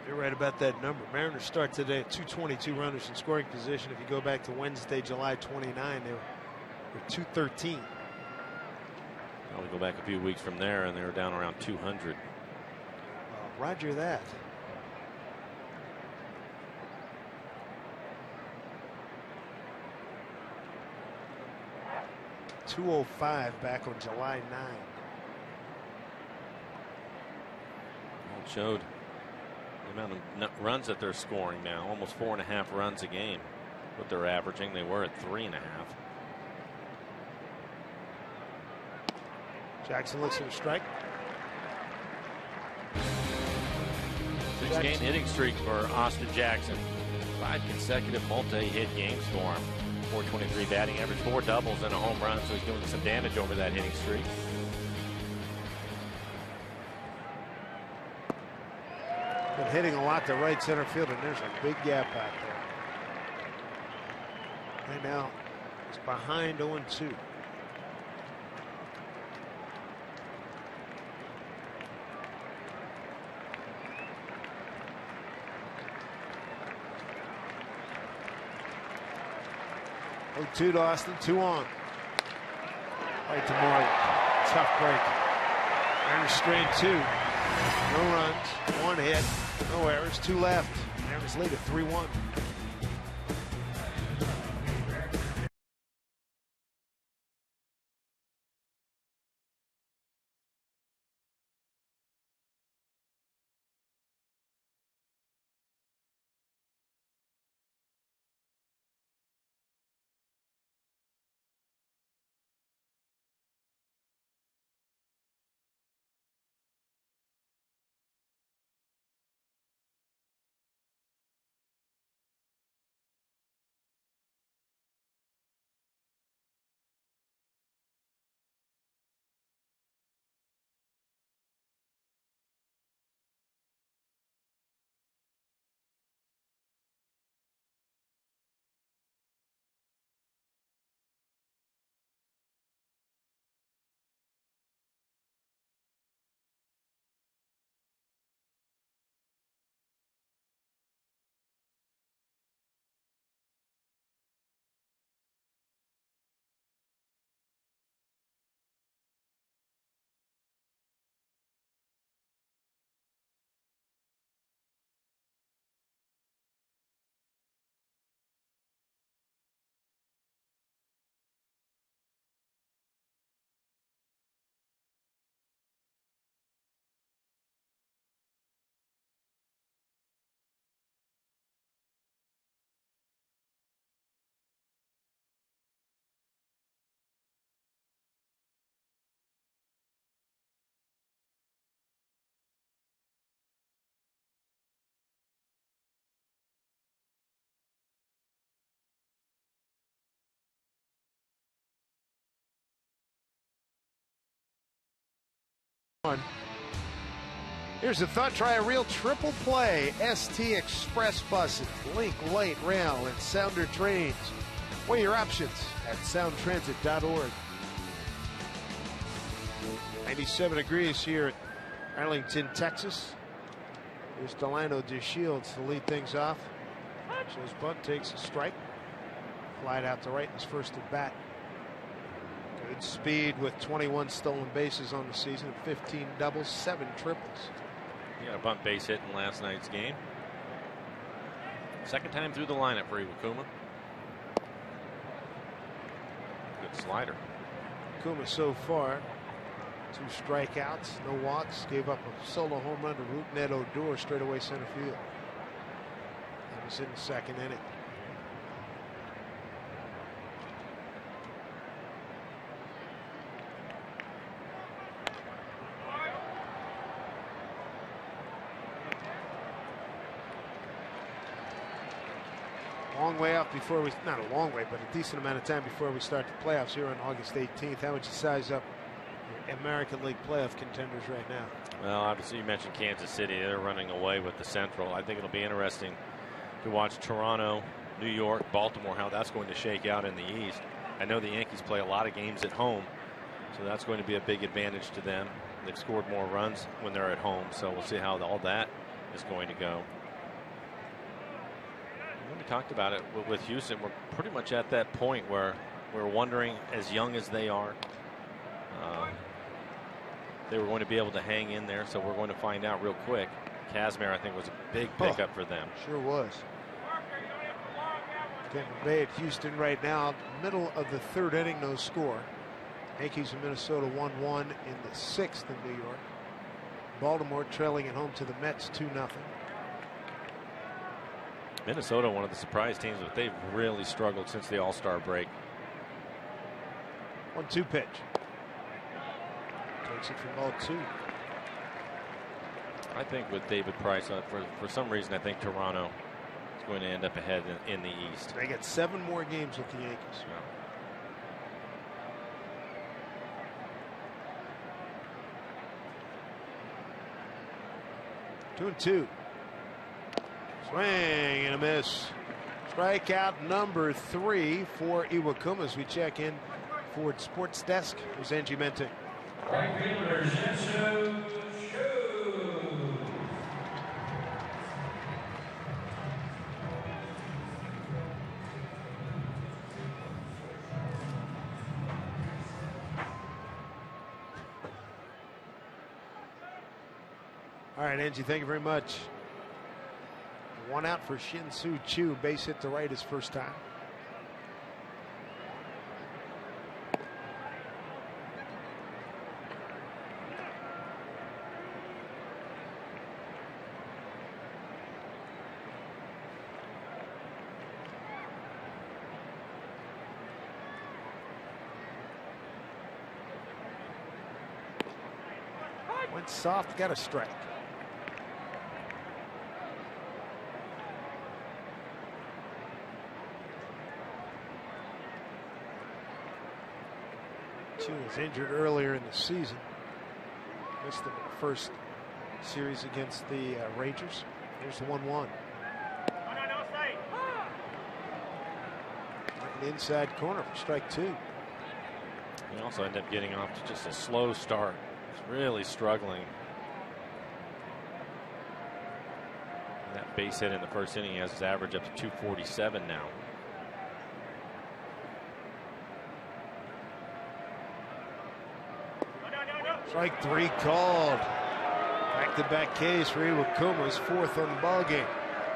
You're right about that number. Mariners start today at 222 runners in scoring position. If you go back to Wednesday, July 29, they were 213. I'll go back a few weeks from there, and they were down around 200. Roger that. .205 back on July 9. Well, it showed the amount of runs that they're scoring now, almost 4.5 runs a game. What they're averaging, they were at 3.5. Jackson looks at a strike. 6-game hitting streak for Austin Jackson. 5 consecutive multi-hit games for him. .423 batting average, 4 doubles and a home run, so he's doing some damage over that hitting streak. Been hitting a lot to right center field, and there's a big gap out there. Right now, it's behind 0-2. Two to Austin, 2 on. Right to Moreland. Tough break. Mariners strain 2. No runs, 1 hit, no errors, 2 left. Mariners lead at 3-1. Here's a thought. Try a real triple play. ST Express buses, Link Light Rail, and Sounder trains. Weigh your options at soundtransit.org. 97 degrees here at Arlington, Texas. Here's Delano DeShields to lead things off. Shows bunt, takes a strike. Flied out to right in his first at bat. Good speed with 21 stolen bases on the season, 15 doubles, 7 triples. He got a bunt base hit in last night's game. Second time through the lineup for Iwakuma. Good slider. Iwakuma so far, 2 strikeouts, no walks, gave up a solo home run to Rougned Odor straight away center field. That was in the second inning. Long way out before we, not a long way, but a decent amount of time before we start the playoffs here on August 18th. How would you size up American League playoff contenders right now? Well, obviously you mentioned Kansas City. They're running away with the Central. I think it'll be interesting to watch Toronto, New York, Baltimore, how that's going to shake out in the East. I know the Yankees play a lot of games at home, so that's going to be a big advantage to them. They've scored more runs when they're at home, so we'll see how all that is going to go. We talked about it with Houston. We're pretty much at that point where we're wondering, as young as they are, they were going to be able to hang in there. So we're going to find out real quick. Kazmir, I think, was a big pickup for them. Sure was. Tampa Bay at Houston right now, middle of the 3rd inning, no score. Yankees in Minnesota 1-1 in the 6th in New York. Baltimore trailing at home to the Mets 2-0. Minnesota, one of the surprise teams, but they've really struggled since the All-Star break. 1-2 pitch. Takes it from 0-2. I think with David Price, for some reason, I think Toronto is going to end up ahead in the East. They get 7 more games with the Yankees. Yeah. 2-2. Swing and a miss. Strikeout number 3 for Iwakuma as we check in Ford Sports Desk. Here's Angie Mente. Right fielder, Shinsu Shu. All right, Angie, thank you very much. 1 out for Shin-Soo Choo. Base hit to right his first time. Went soft, got a strike. Chu was injured earlier in the season. Missed the first series against the Rangers. Here's the 1-1. Right in the inside corner for strike 2. He also ended up getting off to just a slow start. He's really struggling. And that base hit in the first inning has his average up to 247 now. Strike 3 called. Back-to-back Ks for Iwakuma's 4th on the ball game.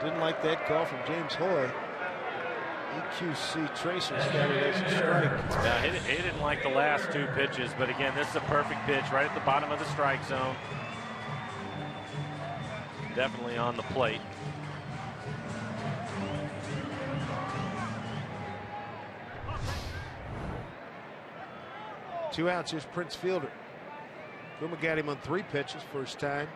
Didn't like that call from James Hoy. EQC Tracers got it as a strike. Yeah, he didn't like the last 2 pitches, but again, this is a perfect pitch right at the bottom of the strike zone. Definitely on the plate. Two outs. Here's Prince Fielder. Kuma got him on 3 pitches first time.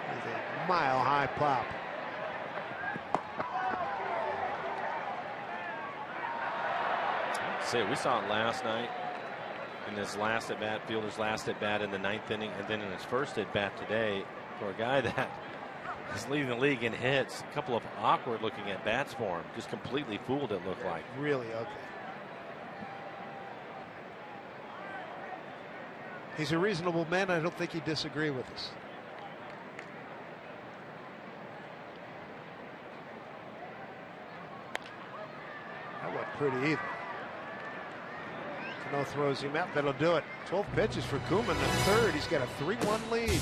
With a mile-high pop. say, we saw it last night in his last at bat, Fielder's last at bat in the 9th inning, and then in his first at bat today for a guy that is leading the league in hits. A couple of awkward looking at bats for him. Just completely fooled, it looked like. Really ugly. He's a reasonable man. I don't think he'd disagree with us. That wasn't pretty either. Cano throws him out. That'll do it. 12 pitches for Koeman. The third. He's got a 3-1 lead.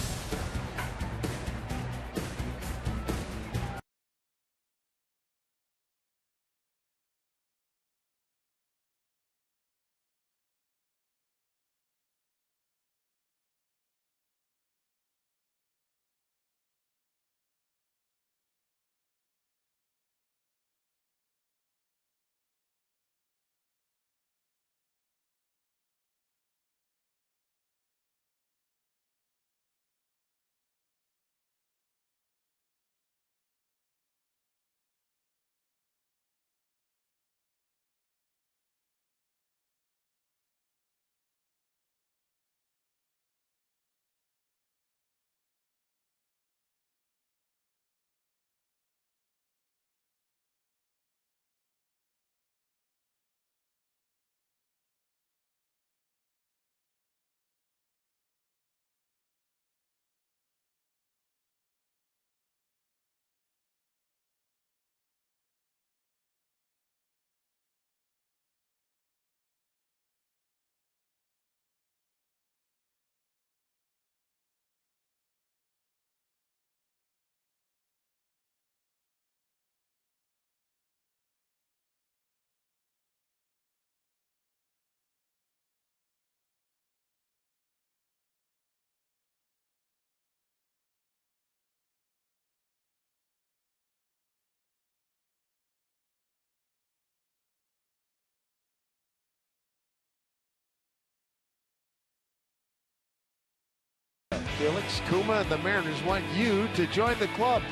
Felix Kuma and the Mariners want you to join the club.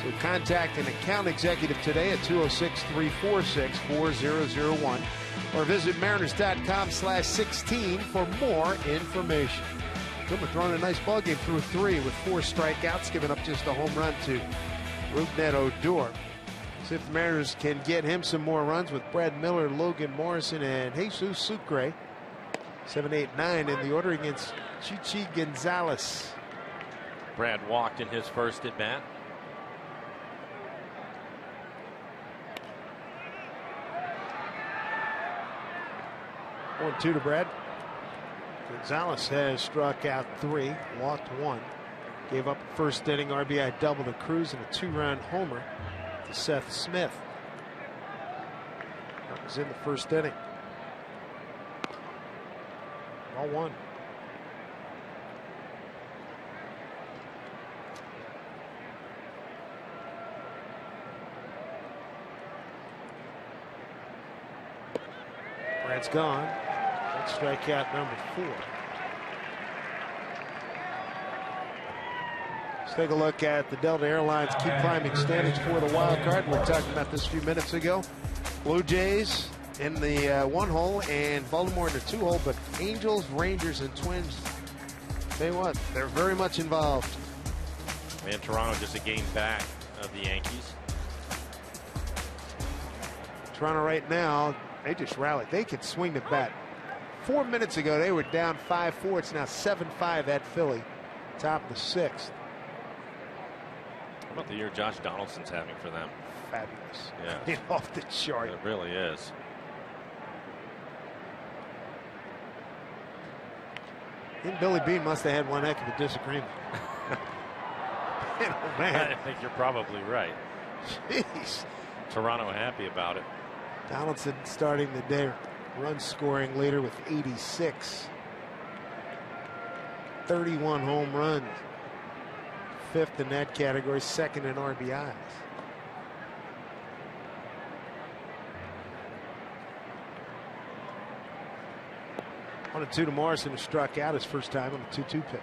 So contact an account executive today at 206-346-4001 or visit mariners.com/16 for more information. Kuma throwing a nice ball game through 3 with 4 strikeouts, giving up just a home run to Rougned Odor. See if the Mariners can get him some more runs with Brad Miller, Logan Morrison, and Jesus Sucre. 7, 8, 9 in the order against Chichi Gonzalez. Brad walked in his first at bat. One, 2 to Brad. Gonzalez has struck out 3, walked 1, gave up a first inning RBI double to Cruz and a 2-run homer to Seth Smith. That was in the first inning. All 1. Brad's gone. That's strikeout number 4. Let's take a look at the Delta Airlines keep climbing standings for the wild card. We were talking about this a few minutes ago. Blue Jays in the 1 hole and Baltimore in the 2 hole, but Angels, Rangers, and Twins, tell you what, they're very much involved. And Toronto just a game back of the Yankees. Toronto right now, they just rallied. They can swing the bat. 4 minutes ago, they were down 5-4. It's now 7-5 at Philly, top of the 6th. How about the year Josh Donaldson's having for them? Fabulous. Yeah. Off the chart. It really is. He and Billy Beane must have had one heck of a disagreement. Oh, man. I think you're probably right. Jeez. Toronto happy about it. Donaldson starting the day run scoring leader with 86. 31 home runs. 5th in that category, 2nd in RBIs. On a 2 to Morrison, who struck out his first time on a 2-2 pitch.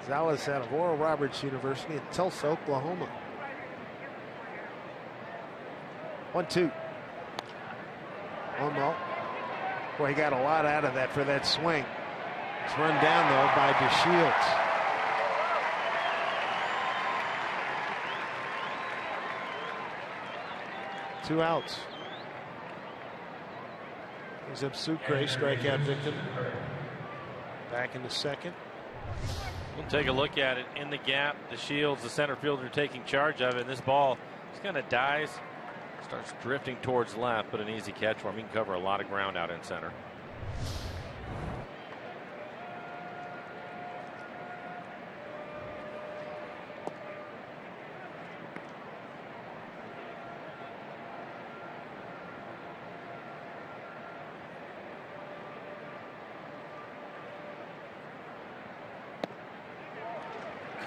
Gonzalez out of Oral Roberts University in Tulsa, Oklahoma. 1-2. 1-0. Boy, he got a lot out of that for that swing. It's run down, though, by DeShields. Two outs. Brings up Sucre, strikeout victim. Back in the second. We'll take a look at it in the gap. DeShields, the center fielder, taking charge of it. And this ball just kind of dies, starts drifting towards left, but an easy catch for him. He can cover a lot of ground out in center.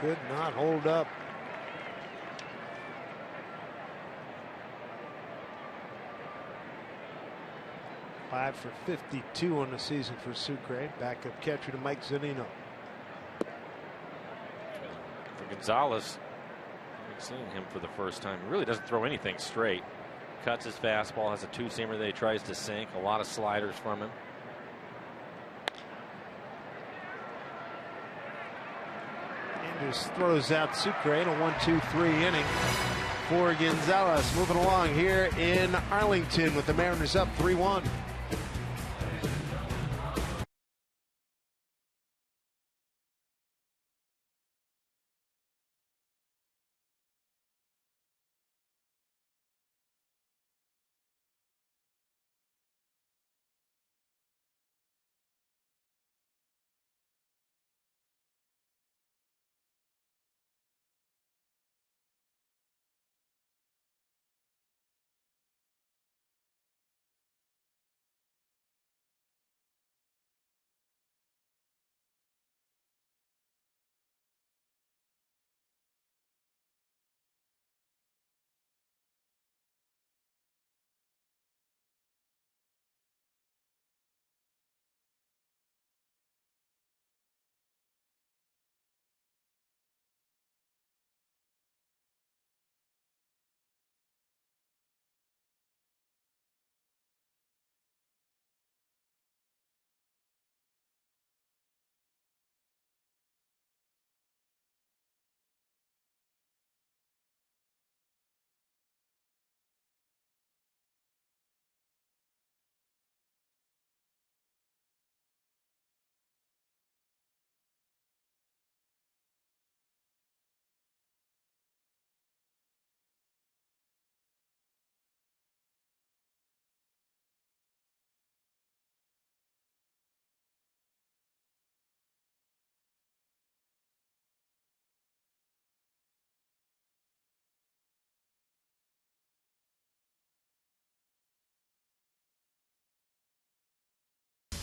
Could not hold up. Five for 52 on the season for Sucre. Backup catcher to Mike Zunino. For Gonzalez, seeing him for the first time, he really doesn't throw anything straight. Cuts his fastball, has a two-seamer that he tries to sink. A lot of sliders from him. Just throws out Sucre in a 1-2-3 inning for Gonzalez. Moving along here in Arlington with the Mariners up 3-1.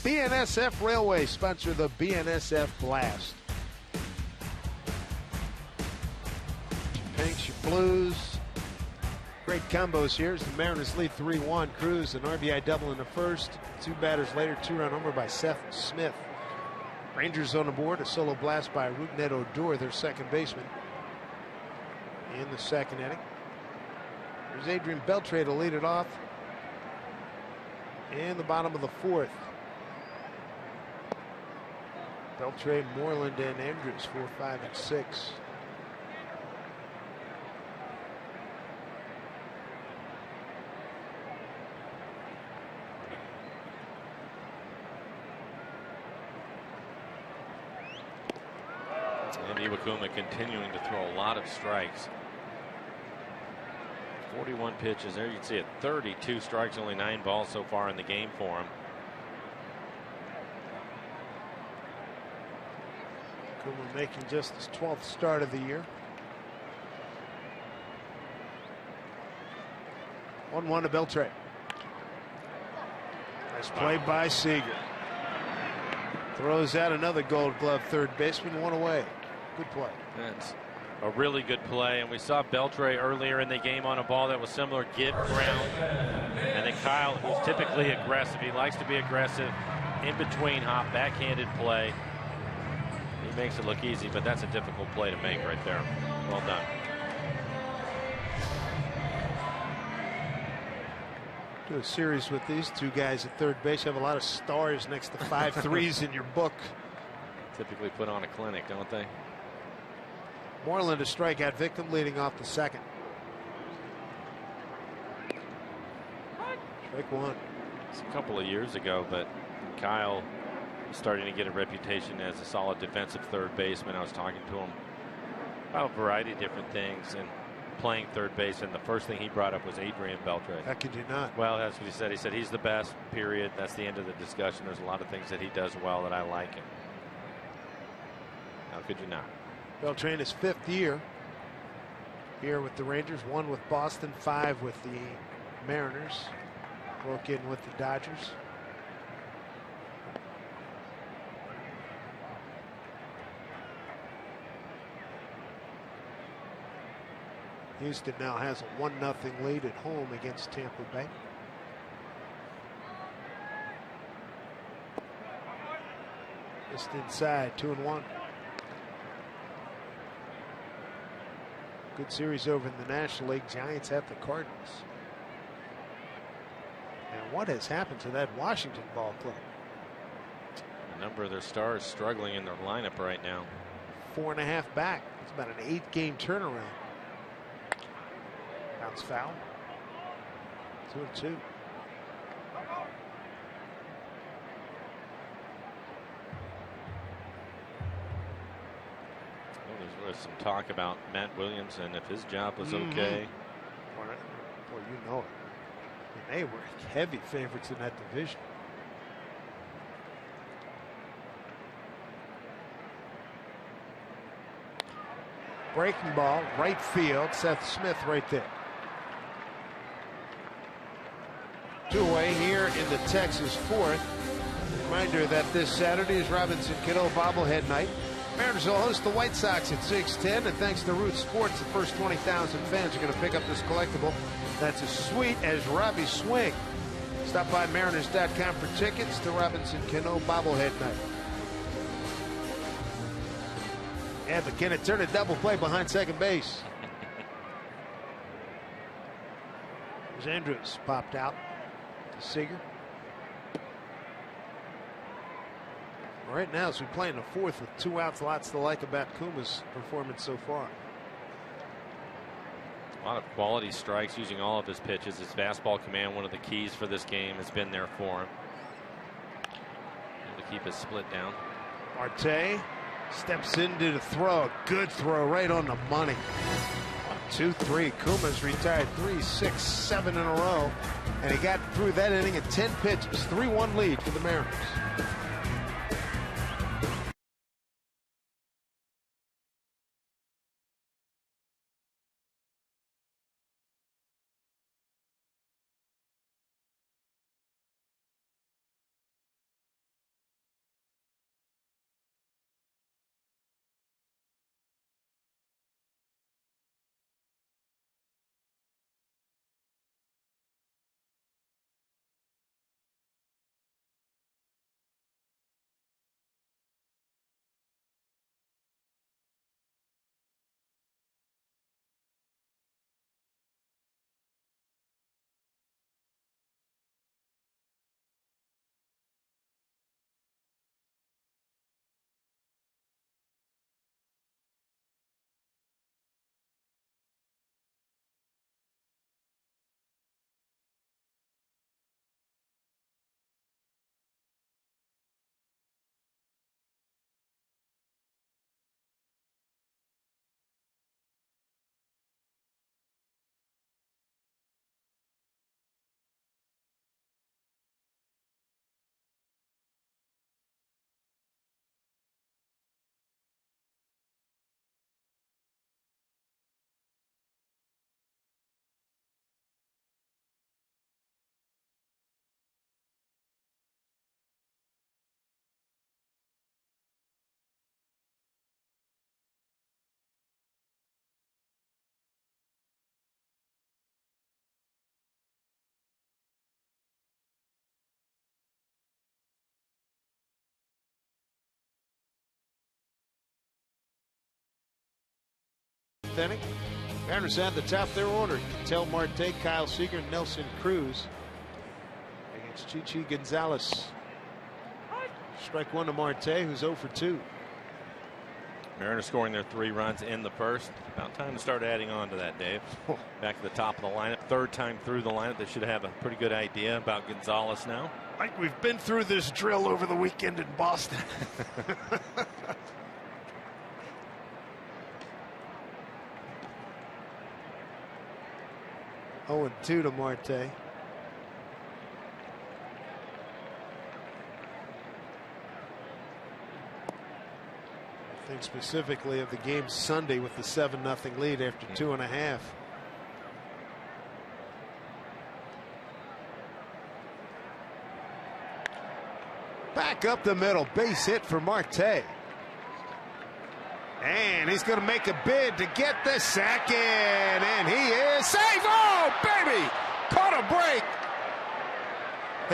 BNSF Railway sponsor the BNSF Blast. Your pinks, your blues. Great combos here as the Mariners lead 3-1. Cruz, an RBI double in the first. Two batters later, two-run homer by Seth Smith. Rangers on the board, a solo blast by Rougned Odor, their second baseman, in the second inning. There's Adrian Beltre to lead it off in the bottom of the fourth. Beltre, Moreland, and Andrews, 4, 5, and 6. And Iwakuma continuing to throw a lot of strikes. 41 pitches there. You can see it, 32 strikes, only 9 balls so far in the game for him. Kuma making just his 12th start of the year. 1-1 to Beltre. Nice play by Seager. Throws out another Gold Glove third baseman, one away. Good play. That's a really good play, and we saw Beltre earlier in the game on a ball that was similar, get ground. And then Kyle, who's typically aggressive, he likes to be aggressive, in between hop, backhanded play. He makes it look easy, but that's a difficult play to make right there. Well done. Do a series with these two guys at third base. You have a lot of stars next to 5 threes in your book. Typically put on a clinic, don't they? Moreland, a strikeout victim, leading off the second. Strike one. It's a couple of years ago, but Kyle was starting to get a reputation as a solid defensive third baseman. I was talking to him about a variety of different things and playing third base, and the first thing he brought up was Adrian Beltre. How could you not? Well, that's what he said. He said he's the best, period. That's the end of the discussion. There's a lot of things that he does well that I like him. How could you not? Beltran his 5th year here with the Rangers, 1 with Boston, 5 with the Mariners, broke in with the Dodgers. Houston now has a 1-0 lead at home against Tampa Bay. Just inside, 2-1. Good series over in the National League. Giants at the Cardinals. And what has happened to that Washington ball club? A number of their stars struggling in their lineup right now. 4.5 back. It's about an 8-game turnaround. Bounce foul. 2-2. There's some talk about Matt Williams and if his job was okay. Boy, you know it. And they were heavy favorites in that division. Breaking ball, right field. Seth Smith right there. 2 away here in the Texas 4th. Reminder that this Saturday is Robinson Cano bobblehead night. Mariners will host the White Sox at 6:10, and thanks to Root Sports, the first 20,000 fans are going to pick up this collectible. That's as sweet as Robbie Swing. Stop by Mariners.com for tickets to Robinson Cano bobblehead night. And McKinnon turned a double play behind second base. As Andrews popped out to Seager. Right now, as we play in the 4th with 2 outs, lots to like about Kuma's performance so far. A lot of quality strikes using all of his pitches. His fastball command, one of the keys for this game, has been there for him. Able to keep his split down. Marte steps into the throw. A good throw right on the money. 2-3. Kuma's retired 3, 6, 7 in a row. And he got through that inning at 10 pitches. 3-1 lead for the Mariners. 7th inning. Mariners at the top of their order. Ketel Marte, Kyle Seager, Nelson Cruz against Chichi Gonzalez. Strike one to Marte, who's 0 for 2. Mariners scoring their 3 runs in the first. About time to start adding on to that, Dave. Back to the top of the lineup. 3rd time through the lineup. They should have a pretty good idea about Gonzalez now. Like we've been through this drill over the weekend in Boston. 0-2 to Marte. Think specifically of the game Sunday with the 7-0 lead after 2.5. Back up the middle, base hit for Marte. And he's going to make a bid to get the second, and he is safe. Oh, baby! Caught a break.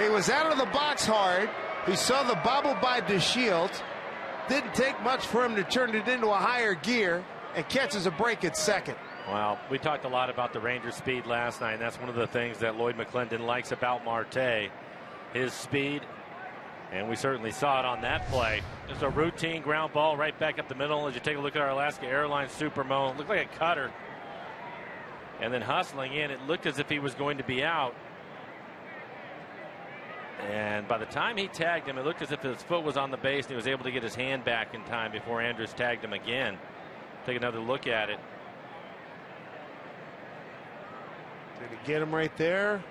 He was out of the box hard. He saw the bobble by DeShields. Didn't take much for him to turn it into a higher gear, and catches a break at second. Well, we talked a lot about the Rangers' speed last night, and that's one of the things that Lloyd McClendon likes about Marte, his speed, and we certainly saw it on that play. Just a routine ground ball right back up the middle. As you take a look at our Alaska Airlines Supermo, it looked like a cutter, and then hustling in, it looked as if he was going to be out. And by the time he tagged him, it looked as if his foot was on the base and he was able to get his hand back in time before Andrus tagged him again. Take another look at it. Did he get him right there?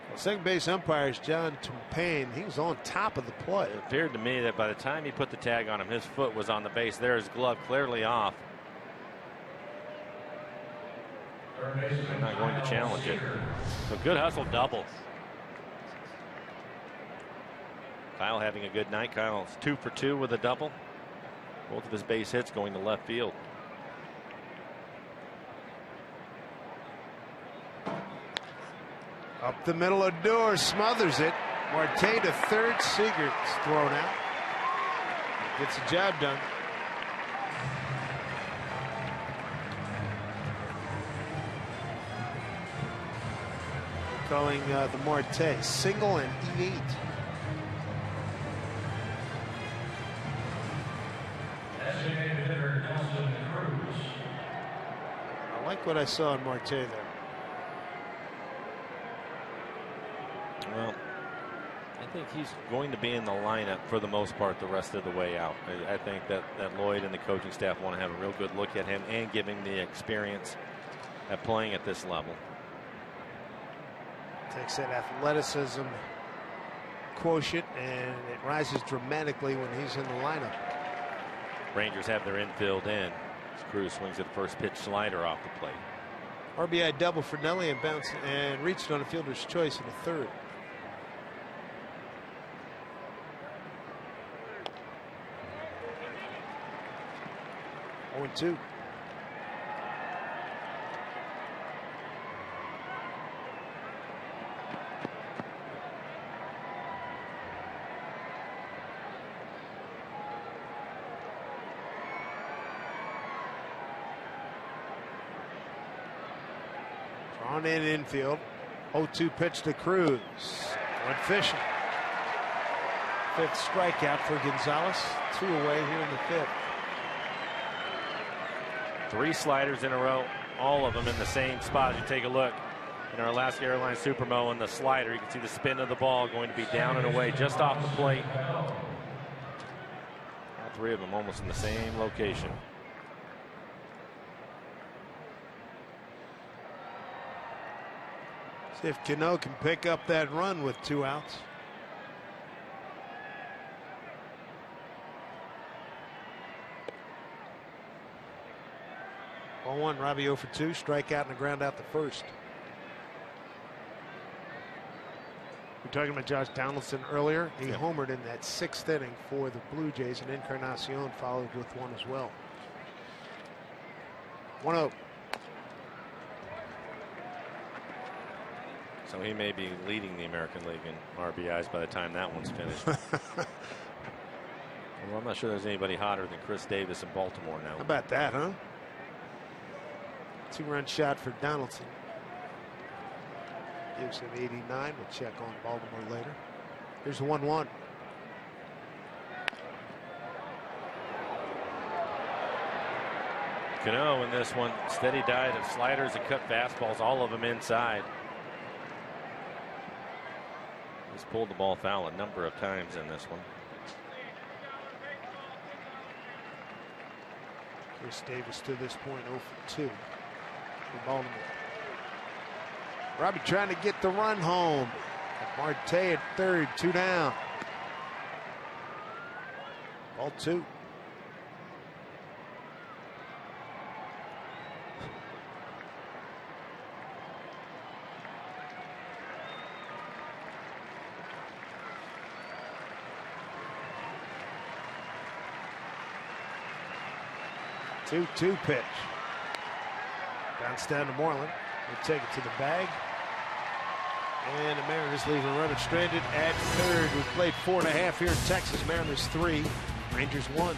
Well, second base umpire is John Tumpain. He was on top of the play. It appeared to me that by the time he put the tag on him, his foot was on the base. There, his glove clearly off. I'm not going to challenge it. So good hustle double. Kyle having a good night. Kyle's 2 for 2 with a double. Both of his base hits going to left field. Up the middle of Doors, smothers it. Marte to third. Seager's thrown out. Gets the job done. Calling the Marte single and E8. I like what I saw in Marte there. Well, I think he's going to be in the lineup for the most part the rest of the way out. I think that Lloyd and the coaching staff want to have a real good look at him and give him the experience at playing at this level. Takes that athleticism quotient and it rises dramatically when he's in the lineup. Rangers have their infield in. Cruz swings at the first pitch slider off the plate. RBI double for Nelly and bounced and reached on a fielder's choice in the third. Oh, 2. On in infield. 0-2 pitch to Cruz. Went fishing. 5th strikeout for Gonzalez. 2 away here in the 5th. 3 sliders in a row, all of them in the same spot. As you take a look in our Alaska Airlines Supermo and the slider, you can see the spin of the ball going to be down and away just off the plate. All 3 of them almost in the same location. See if Cano can pick up that run with 2 outs. Ball 1, Robbie 0 for 2, strikeout and a ground out the first. We were talking about Josh Donaldson earlier. He homered in that 6th inning for the Blue Jays, and Encarnacion followed with 1 as well. 1-0. So he may be leading the American League in RBIs by the time that one's finished. Well, I'm not sure there's anybody hotter than Chris Davis in Baltimore now. How about that, huh? 2-run shot for Donaldson. Gives him 89. We'll check on Baltimore later. Here's the 1-1. Cano in this one, steady diet of sliders and cut fastballs, all of them inside. He's pulled the ball foul a number of times in this one. Chris Davis to this point 0 for 2 for Baltimore. Robbie trying to get the run home. Marte at third, 2 down. Ball 2. Two pitch. Bounce down to Moreland. He'll take it to the bag. And the Mariners leave a runner stranded at third. We played 4.5 here in Texas. Mariners 3, Rangers 1.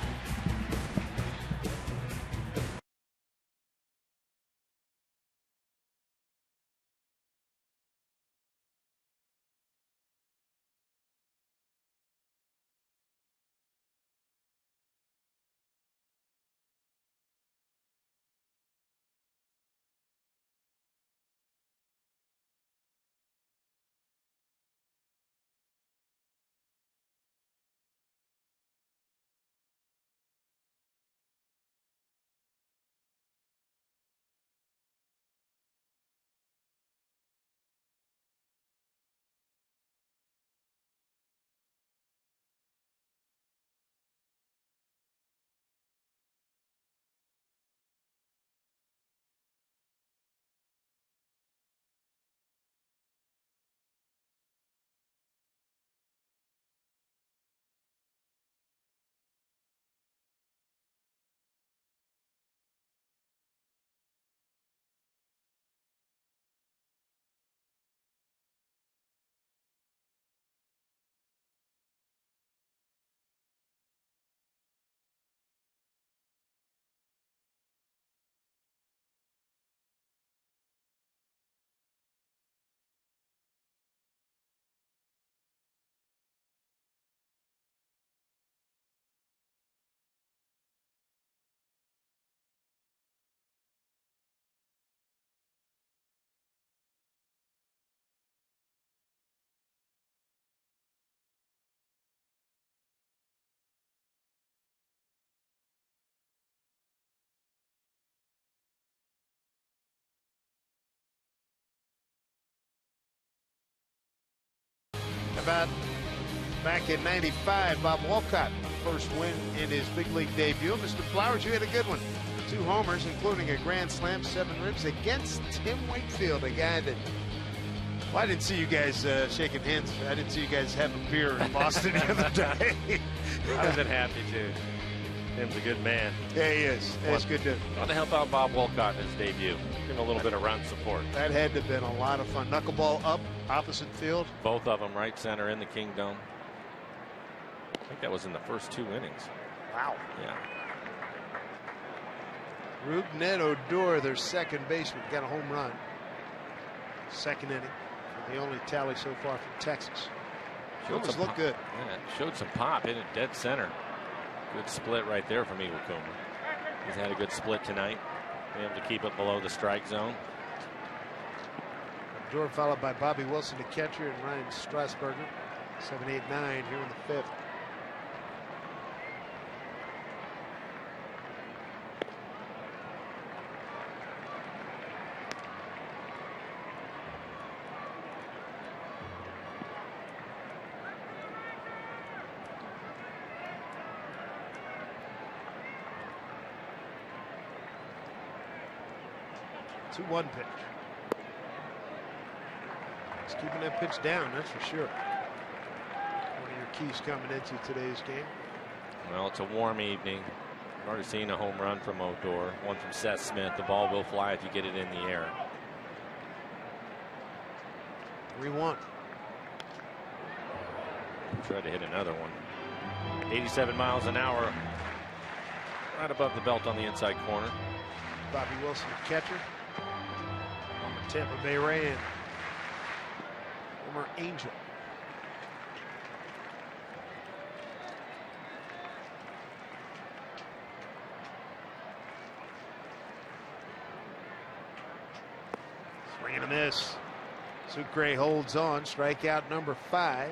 About back in '95, Bob Walcott, first win in his big league debut. Mr. Flowers, you had a good one. 2 homers, including a grand slam, 7 ribs against Tim Wakefield, a guy that. Well, I didn't see you guys shaking hands. I didn't see you guys have a beer in Boston the other day. I was happy to. Tim's a good man. Yeah, he is. That's good to. Want to help out Bob Walcott in his debut. Give him a little bit of run support. That had to have been a lot of fun. Knuckleball up, opposite field. Both of them right center in the Kingdom. I think that was in the first 2 innings. Wow. Yeah. Rougned Odor, their second baseman, got a home run. Second inning. The only tally so far from Texas. Pumas look good. Yeah, showed some pop in it dead center. Good split right there from Eagle Coomer. He's had a good split tonight. Been able to keep it below the strike zone. Odor followed by Bobby Wilson, the catcher, and Ryan Strasburger. 7, 8, 9 here in the 5th. Two 1 pitch. He's keeping that pitch down, that's for sure. One of your keys coming into today's game. Well, it's a warm evening. I've already seen a home run from Odor. One from Seth Smith. The ball will fly if you get it in the air. 3-1. Tried to hit another one. 87 miles an hour. Right above the belt on the inside corner. Bobby Wilson, the catcher. Tampa Bay Ray, former Angel. Swing and a miss. Sucre holds on. Strikeout number 5.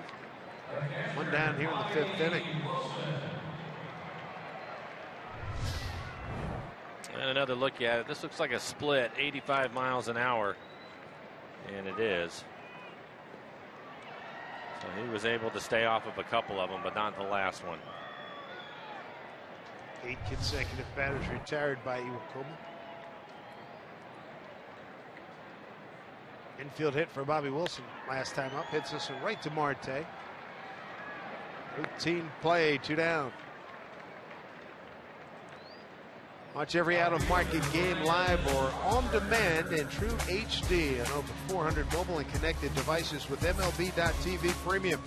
One down here in the 5th inning. And another look at it. This looks like a split, 85 miles an hour. And it is. So he was able to stay off of a couple of them, but not the last one. 8 consecutive batters retired by Iwakuma. Infield hit for Bobby Wilson last time up. Hits this one right to Marte. Routine play, 2 down. Watch every out-of-market game live or on demand in true HD on over 400 mobile and connected devices with MLB.TV Premium.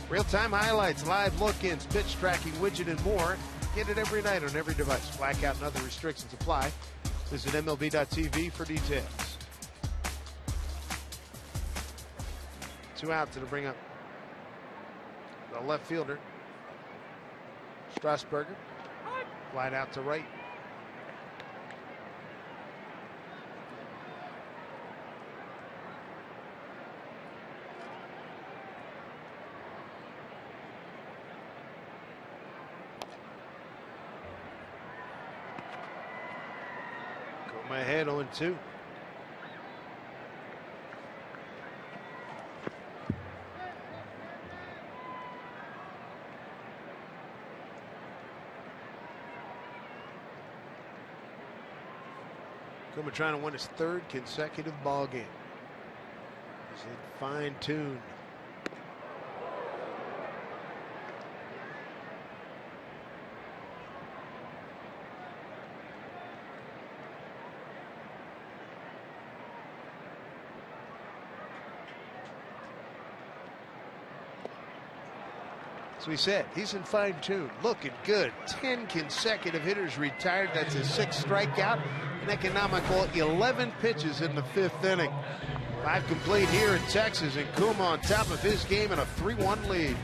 Real-time highlights, live look-ins, pitch tracking widget, and more. Get it every night on every device. Blackout and other restrictions apply. Visit MLB.TV for details. 2 out to bring up the left fielder. Strasburger. Flied out to right. Go ahead, 0-2. Kuma trying to win his 3rd consecutive ball game. He's in fine tune. So he said he's in fine tune, looking good. 10 consecutive hitters retired. That's his 6th strikeout. An economical 11 pitches in the 5th inning. 5 complete here in Texas, and Kuma on top of his game in a 3-1 lead.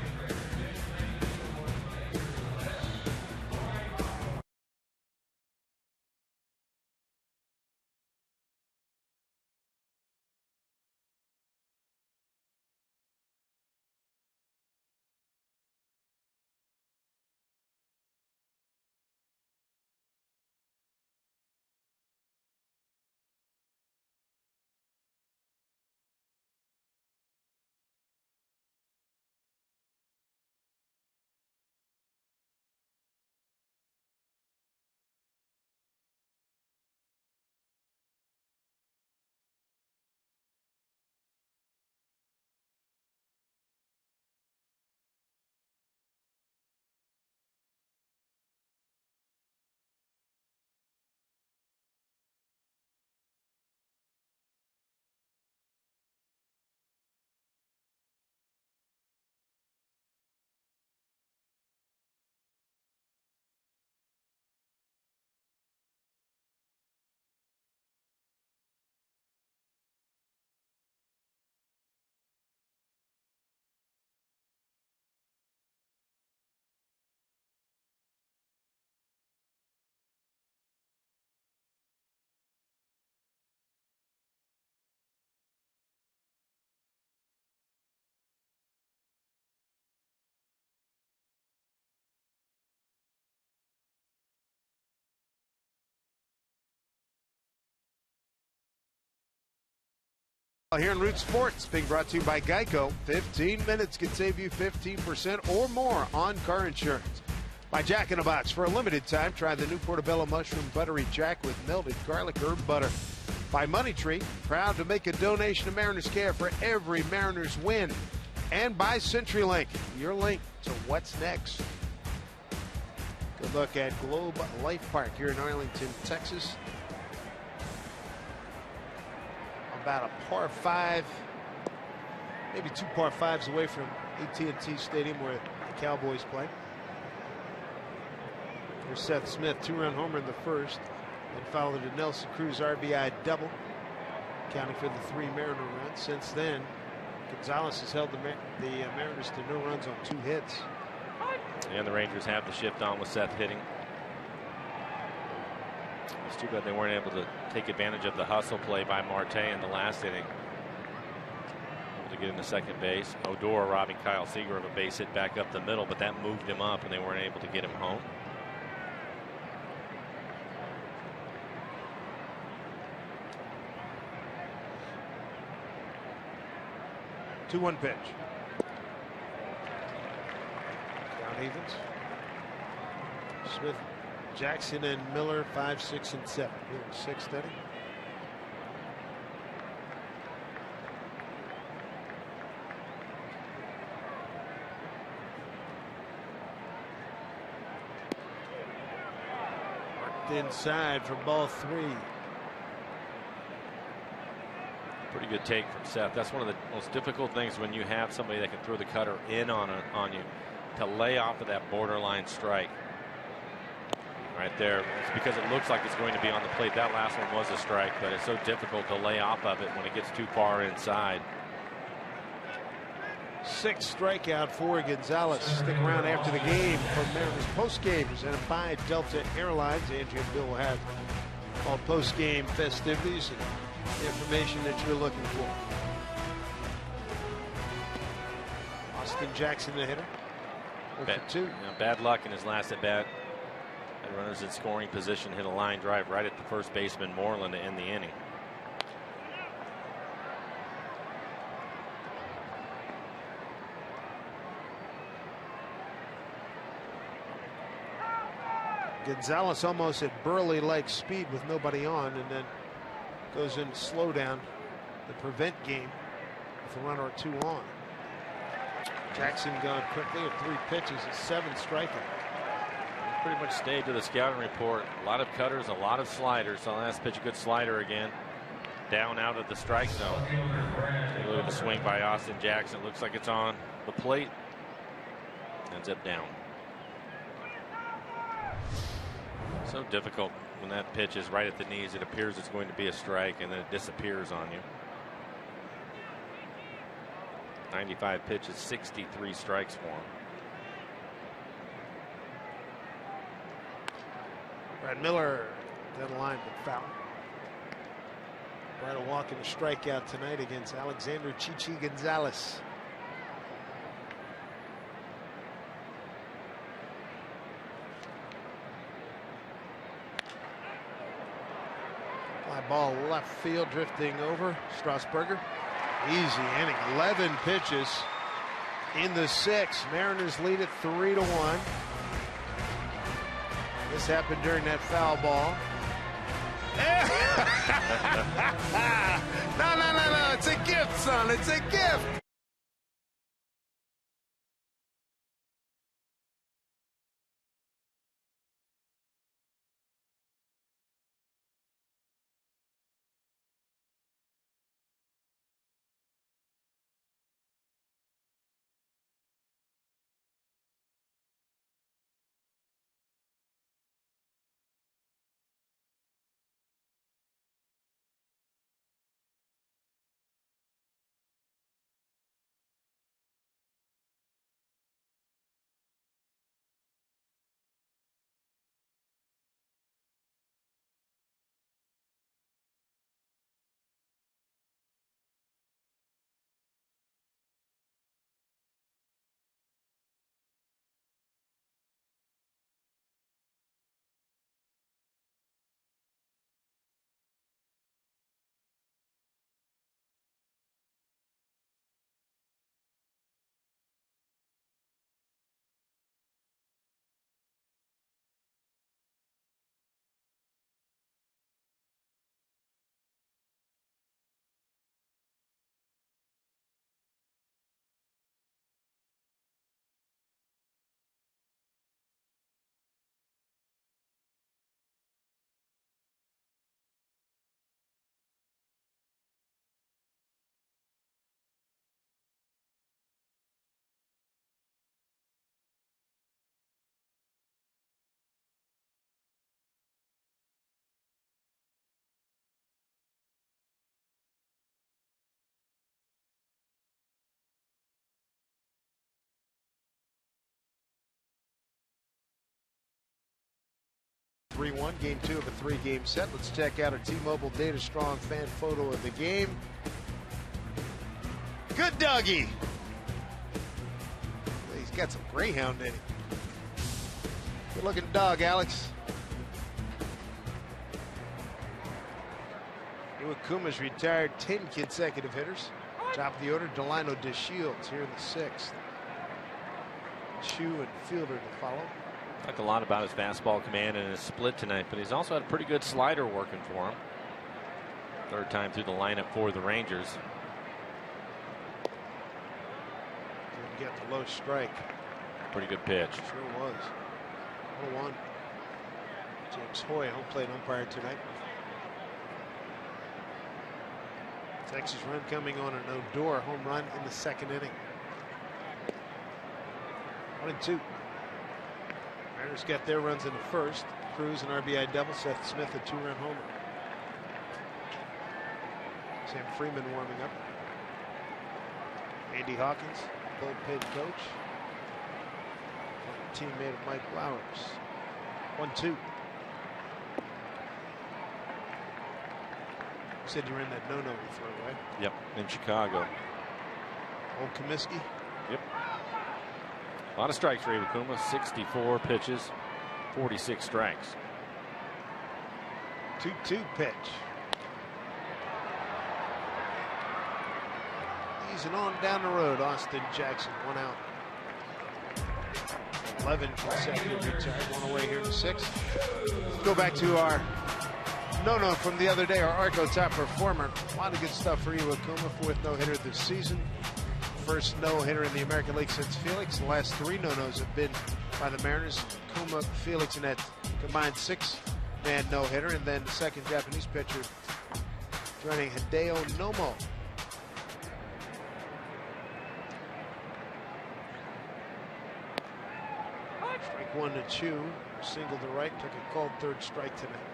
Here in Root Sports, being brought to you by Geico. 15 minutes can save you 15% or more on car insurance. By Jack in the Box. For a limited time, try the new Portobello Mushroom Buttery Jack with melted garlic herb butter. By Money Tree, proud to make a donation to Mariners Care for every Mariners win. And by CenturyLink, your link to what's next. Good look at Globe Life Park here in Arlington, Texas. About a par 5, maybe 2 par 5s away from AT&T Stadium where the Cowboys play. Here's Seth Smith, 2-run homer in the 1st, and followed a Nelson Cruz RBI double. accounting for the 3 Mariner runs. Since then, Gonzalez has held the Mariners to no runs on 2 hits. And the Rangers have the shift on with Seth hitting. It's too bad they weren't able to take advantage of the hustle play by Marte in the last inning. Able to get into second base. Odor robbing Kyle Seager of a base hit back up the middle, but that moved him up and they weren't able to get him home. Two-one pitch. Down evens. Smith, Jackson, and Miller 5, 6, and 7 here in 6th inning. Marked inside for ball 3. Pretty good take from Seth. That's one of the most difficult things when you have somebody that can throw the cutter in on you, to lay off of that borderline strike. Right there. It's because it looks like it's going to be on the plate. That last one was a strike, but it's so difficult to lay off of it when it gets too far inside. 6th strikeout for Gonzalez. Stick around after the game for Mariners postgame presented by Delta Airlines. Andrew and Bill will have all postgame festivities and the information that you're looking for. Austin Jackson, the hitter. Bad luck in his last at bat. And runners in scoring position hit a line drive right at the first baseman Moreland to end the inning. Gonzalez almost at Burley-like speed with nobody on, and then goes in slow down the prevent game with a runner or 2 on. Jackson going quickly at 3 pitches, a 7th strikeout. Pretty much stayed to the scouting report. A lot of cutters, a lot of sliders. So last pitch, a good slider again. Down out of the strike zone. A little bit of a swing by Austin Jackson. Looks like it's on the plate. Ends up down. So difficult when that pitch is right at the knees. It appears it's going to be a strike and then it disappears on you. 95 pitches, 63 strikes for him. Brad Miller down the line but foul. Brad will walk in a strikeout tonight against Alexander Chichi Gonzalez. Fly ball left field drifting over. Strasburger. Easy inning. 11 pitches in the 6th. Mariners lead it 3-1. This happened during that foul ball. No. It's a gift, son. It's a gift. 3-1, game 2 of a 3-game set. Let's check out our T-Mobile Data Strong fan photo of the game. Good doggy. He's got some greyhound in him. Good looking dog, Alex. Iwakuma's retired 10 consecutive hitters. Top of the order, Delino DeShields here in the 6th. Chu and Fielder to follow. Talked a lot about his fastball command and his split tonight, but he's also had a pretty good slider working for him. Third time through the lineup for the Rangers. Didn't get the low strike. Pretty good pitch. Sure was. 0-1. James Hoy, home plate umpire tonight. Texas run coming on an Odor home run in the 2nd inning. 1-2. Mariners get their runs in the 1st. Cruz an RBI double. Seth Smith a 2-run homer. Sam Freeman warming up. Andy Hawkins, bullpen coach. Teammate of Mike Flowers. 1-2. Said you were in that no-no throw, right? Yep, in Chicago. Old Comiskey. Yep. A lot of strikes for Iwakuma. 64 pitches, 46 strikes. 2-2 pitch. Easing on down the road. Austin Jackson, 1 out. 11 consecutive retired. 1 away here in the 6th. Let's go back to our no from the other day, our Arco top performer. A lot of good stuff for Iwakuma. 4th no-hitter this season. First no-hitter in the American League since Felix. The last 3 no-nos have been by the Mariners. Kuma, Felix, and that combined 6-man no-hitter. And then the second Japanese pitcher joining Hideo Nomo. Strike 1 to Chu. Single to right. Took a called 3rd strike tonight.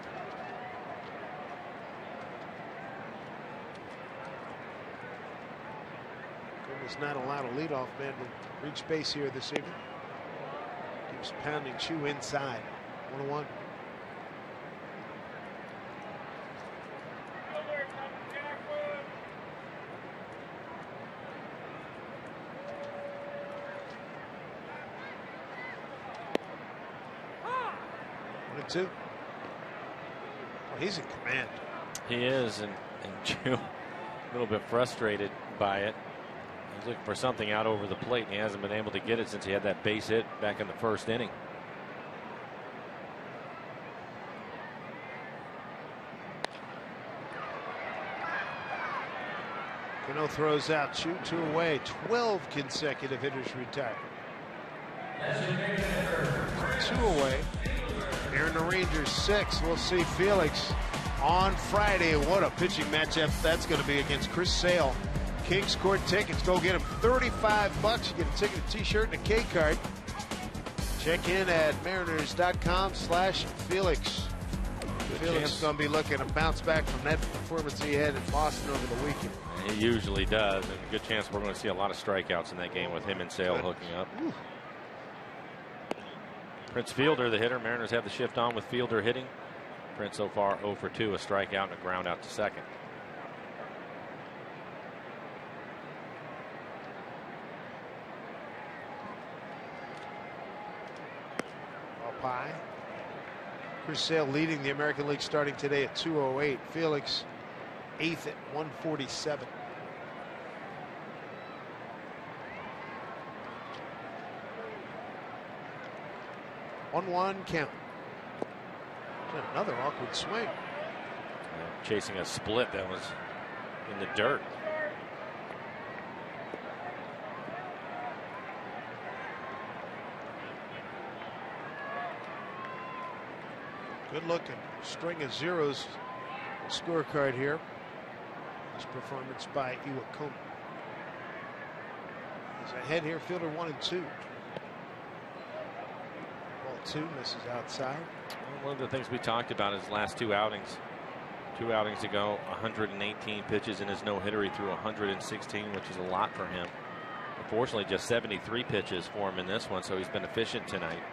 Is not allowed a leadoff man to reach base here this evening. Keeps pounding Chu inside. 1-1. Two. Well, he's in command. He is, and Chu a little bit frustrated by it. He's looking for something out over the plate, and he hasn't been able to get it since he had that base hit back in the 1st inning. Cano throws out Chu, 2 away. 12 consecutive hitters retired. 2 away. Here in the Rangers 6, we'll see Felix on Friday. What a pitching matchup that's going to be against Chris Sale. Kings Court tickets. Go get them. $35. You get a ticket, a t-shirt, and a K card. Check in at mariners.com/Felix. Felix is going to be looking to bounce back from that performance he had in Boston over the weekend. He usually does, and a good chance we're going to see a lot of strikeouts in that game with him and Sale hooking up. Ooh. Prince Fielder, the hitter. Mariners have the shift on with Fielder hitting. Prince so far 0 for 2, a strikeout and a ground out to second. Up high. Chris Sale leading the American League starting today at 208. Felix 8th at 147. One count. Another awkward swing. Chasing a split that was in the dirt. Good looking string of zeros scorecard here. This performance by Iwakuma. He's ahead here, fielder 1 and 2. Ball 2 misses outside. One of the things we talked about his last 2 outings. 2 outings ago, 118 pitches in his no-hitter. He threw 116, which is a lot for him. Unfortunately, just 73 pitches for him in this one, so he's been efficient tonight.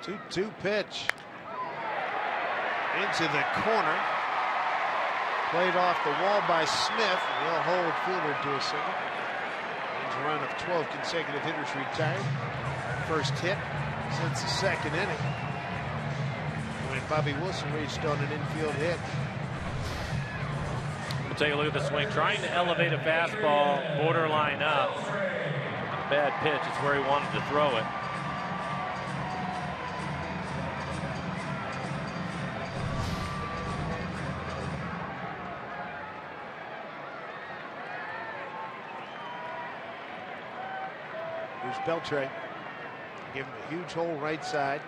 2-2 pitch. Into the corner. Played off the wall by Smith. He'll hold fielder to a single. His run of 12 consecutive hitters retired. First hit since the second inning, when Bobby Wilson reached on an infield hit. We'll take a look at the swing. Trying to elevate a fastball, borderline up. Not a bad pitch. It's where he wanted to throw it. Here's Beltre. Give him a huge hole right side.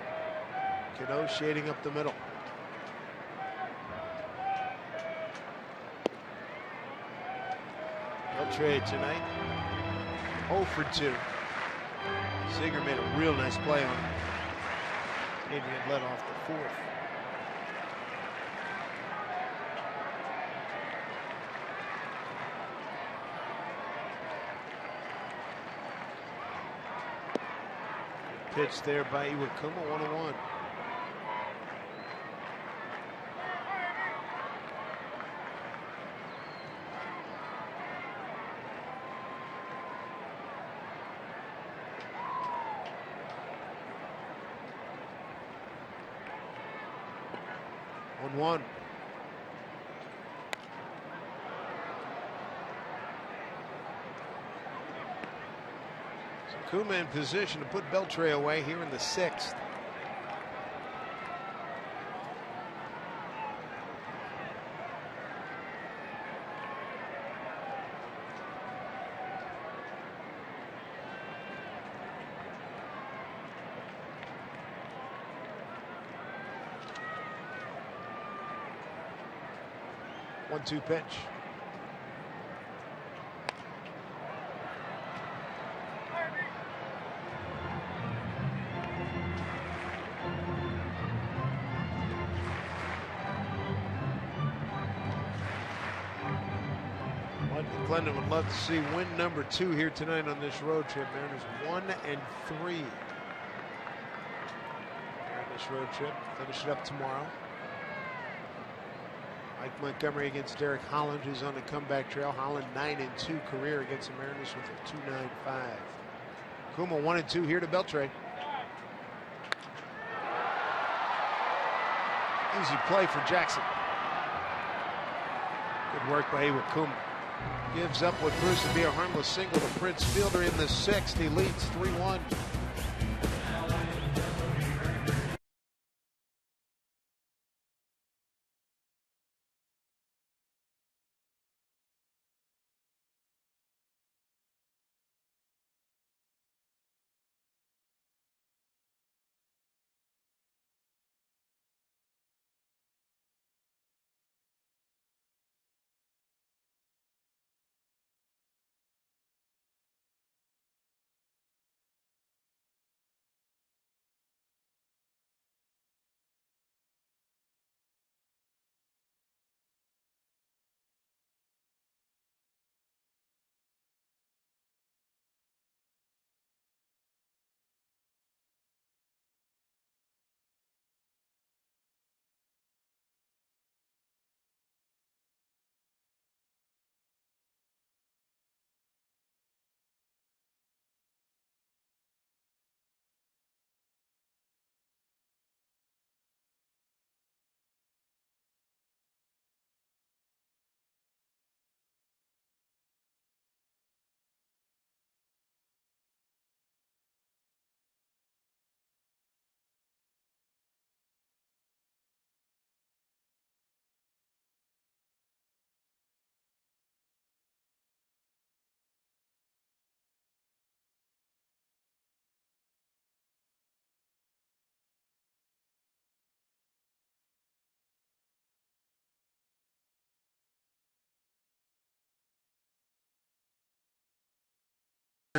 Cano shading up the middle. Beltre tonight 0 for 2. Seager made a real nice play on him. Maybe had led off the 4th. Pitch there by Iwakuma, 1-1. Kuma in position to put Beltre away here in the 6th. One-two pitch. Glendon would love to see win number 2 here tonight on this road trip. Mariners 1-3 on this road trip. Finish it up tomorrow. Mike Montgomery against Derek Holland, who's on the comeback trail. Holland 9-2 career against the Mariners with a 2.95. Kuma 1-2 here to Beltre. Easy play for Jackson. Good work by Iwakuma. Gives up what proves to be a harmless single to Prince Fielder in the 6th. He leads 3-1.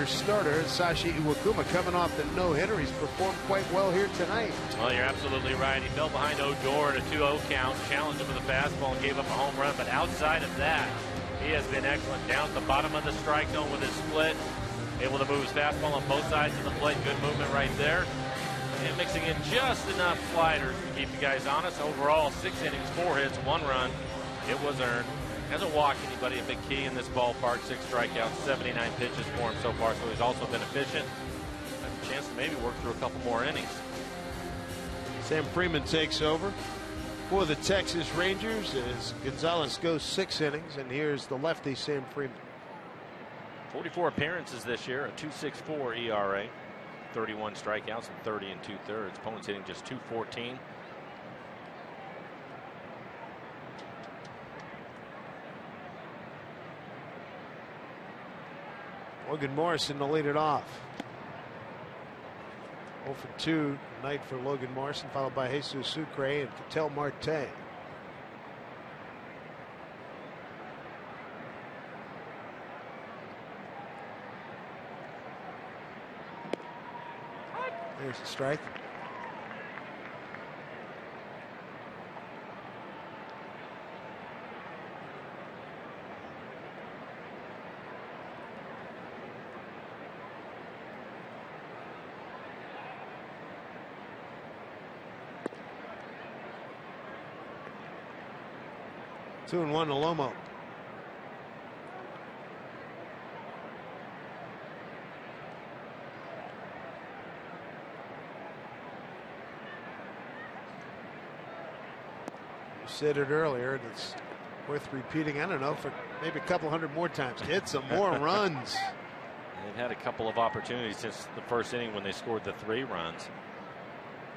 Starter Sashi Iwakuma coming off the no-hitter. He's performed quite well here tonight. Well, you're absolutely right. He fell behind Odor at a 2-0 count, challenged him with a fastball and gave up a home run. But outside of that, he has been excellent. Down at the bottom of the strike zone with his split, able to move his fastball on both sides of the plate. Good movement right there. And mixing in just enough sliders to keep the guys honest. Overall, 6 innings, 4 hits, 1 run. It was earned. Hasn't walked anybody, a big key in this ballpark. 6 strikeouts, 79 pitches for him so far, so he's also been efficient. Has a chance to maybe work through a couple more innings. Sam Freeman takes over for the Texas Rangers as Gonzalez goes 6 innings, and here's the lefty Sam Freeman. 44 appearances this year, a 2.64 ERA, 31 strikeouts and 30 2/3. Opponents hitting just .214. Logan Morrison to lead it off. 0 for 2 tonight for Logan Morrison, followed by Jesus Sucre and Ketel Marte. There's the strike. Two and 1 to Lomo. You said it earlier, and it's worth repeating. I don't know, for maybe a couple hundred more times. Get some more runs. They've had a couple of opportunities since the first inning when they scored the 3 runs.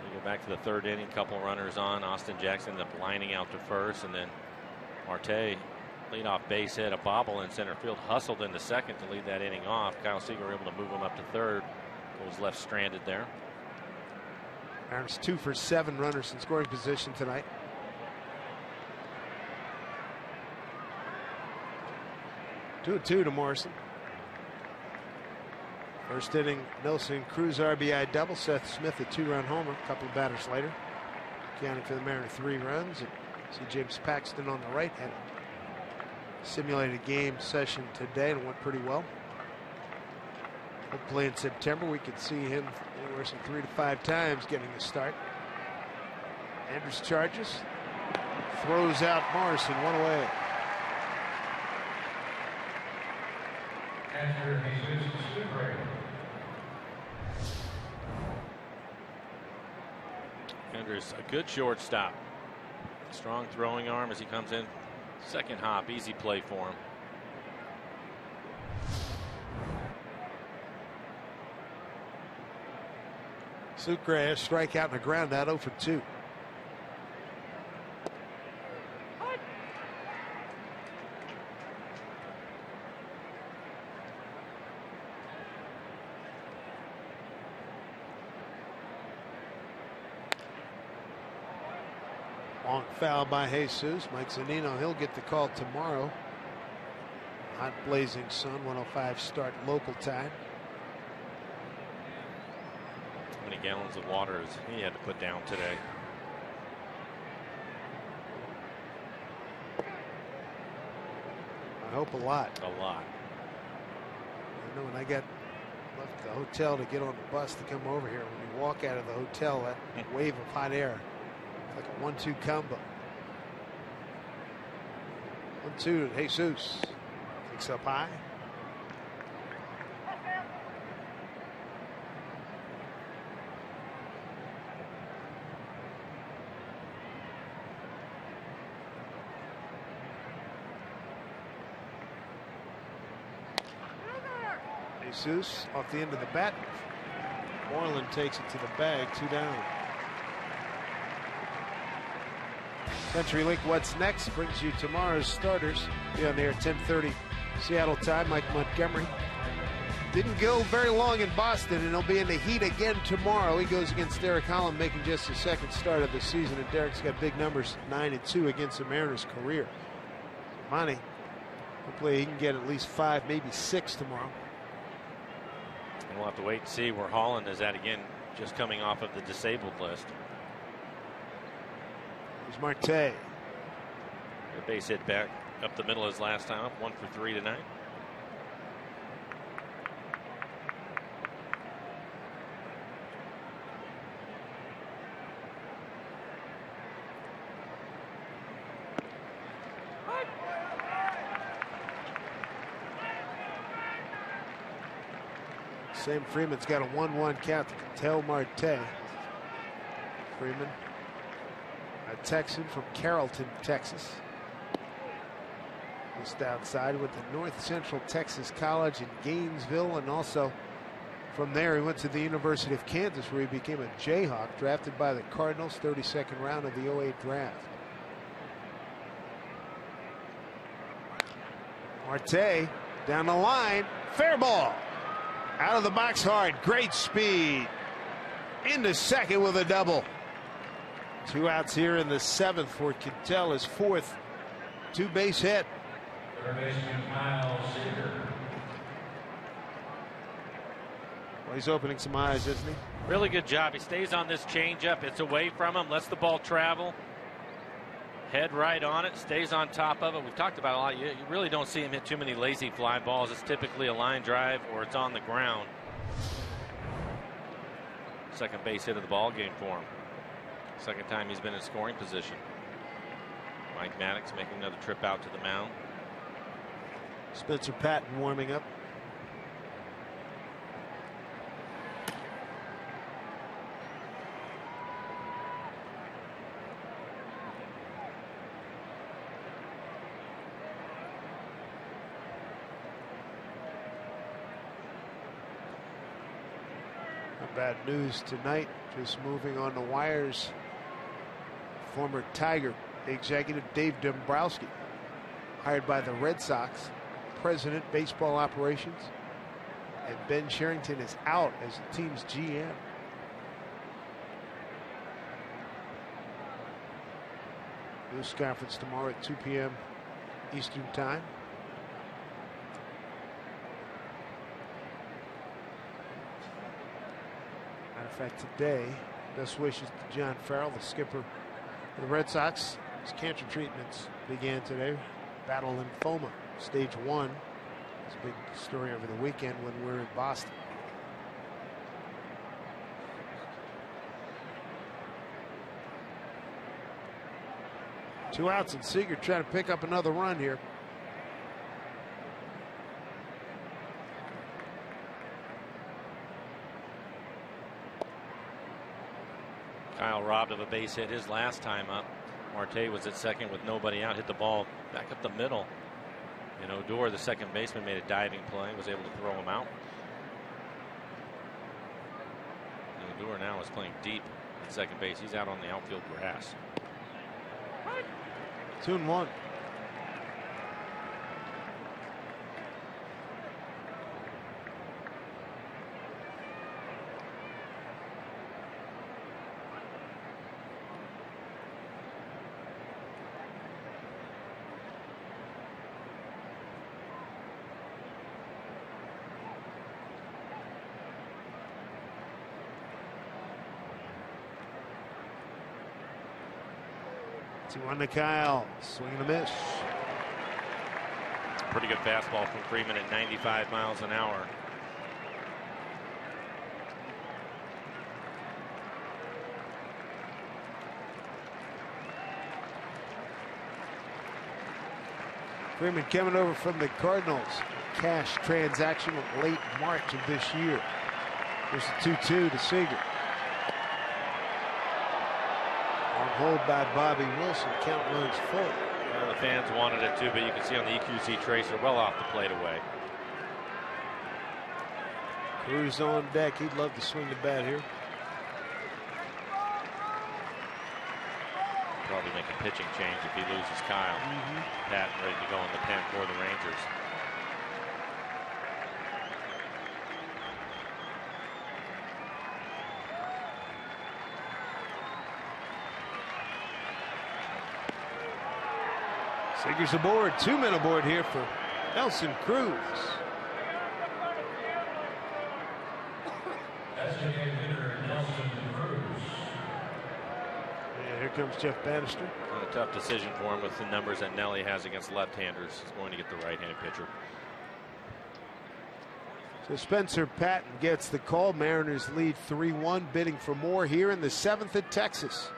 You go back to the 3rd inning, couple runners on. Austin Jackson ended up lining out to first, and then Marte, leadoff base hit, a bobble in center field, hustled into second to lead that inning off. Kyle Seager able to move him up to 3rd. Was left stranded there. Mariners 2 for 7 runners in scoring position tonight. Two and 2 to Morrison. First inning, Nelson Cruz RBI double. Seth Smith a 2-run homer. A couple of batters later, counting for the Mariners 3 runs. And see James Paxton on the right, had a simulated game session today and went pretty well. Hopefully in September we could see him anywhere from 3 to 5 times getting a start. Andrews charges, throws out Morrison, 1 away. Catcher Jesus Sucre. Andrews, a good shortstop. Strong throwing arm as he comes in. Second hop, easy play for him. Sucre, a strikeout and a ground out, 0 for 2. Long foul by Jesus. Mike Zunino, he'll get the call tomorrow. Hot blazing sun, 105 start local time. How many gallons of water has he had to put down today? I hope a lot. A lot. I know when I left the hotel to get on the bus to come over here, when you walk out of the hotel, that wave of hot air, like a 1-2 combo. 1-2 to Jesus. Kicks up high. Jesus off the end of the bat. Moreland takes it to the bag, 2 down. CenturyLink What's Next brings you tomorrow's starters. Be on there at 10:30 Seattle time. Mike Montgomery didn't go very long in Boston, and he'll be in the heat again tomorrow. He goes against Derek Holland, making just his 2nd start of the season, and Derek's got big numbers, 9-2 against the Mariners' career. Monty, hopefully he can get at least 5, maybe 6 tomorrow. We'll have to wait and see where Holland is at again, just coming off of the disabled list. Here's Marte. The base hit back up the middle his last time, 1 for 3 tonight. Sam Freeman's got a 1-1 count to Ketel Marte. Freeman, a Texan from Carrollton, Texas. Just outside went to North Central Texas College in Gainesville, and also from there he went to the University of Kansas, where he became a Jayhawk, drafted by the Cardinals, 32nd round of the '08 draft. Marte down the line, fair ball. Out of the box hard, great speed. Into second with a double. 2 outs here in the 7th for Ketel, his 4th 2-base hit. Third baseman Miles Seager. Well, he's opening some eyes, isn't he? Really good job. He stays on this changeup. It's away from him, lets the ball travel. Head right on it, stays on top of it. We've talked about it a lot. You really don't see him hit too many lazy fly balls. It's typically a line drive or it's on the ground. Second base hit of the ball game for him. Second time he's been in scoring position. Mike Maddox making another trip out to the mound. Spencer Patton warming up. Bad news tonight, just moving on the wires. Former Tiger executive Dave Dombrowski, hired by the Red Sox, president baseball operations, and Ben Sherrington is out as the team's GM. News conference tomorrow at 2 p.m. Eastern Time. Matter of fact, today, best wishes to John Farrell, the skipper of the Red Sox. His cancer treatments began today. Battle lymphoma, stage 1. It's a big story over the weekend when we were in Boston. Two outs, and Seager trying to pick up another run here. Kyle robbed of a base hit his last time up. Marte was at second with nobody out, hit the ball back up the middle. And Odor, the second baseman, made a diving play, was able to throw him out. And Odor now is playing deep at second base. He's out on the outfield grass. 2-1. Two-1 to Kyle. Swing and a miss. Pretty good fastball from Freeman at 95 miles an hour. Freeman coming over from the Cardinals. Cash transaction late March of this year. There's a 2-2 to Seager. On hold by Bobby Wilson. Count runs full. Well, the fans wanted it too, but you can see on the EQC tracer well off the plate away. Cruz on deck. He'd love to swing the bat here. Probably make a pitching change if he loses Kyle. Patton ready to go in the pen for the Rangers. Seager's aboard. 2 men aboard here for Nelson Cruz. Designated hitter Nelson Cruz. And here comes Jeff Bannister. A tough decision for him with the numbers that Nelly has against left-handers. He's going to get the right-handed pitcher. So Spencer Patton gets the call. Mariners lead 3-1, bidding for more here in the 7th at Texas.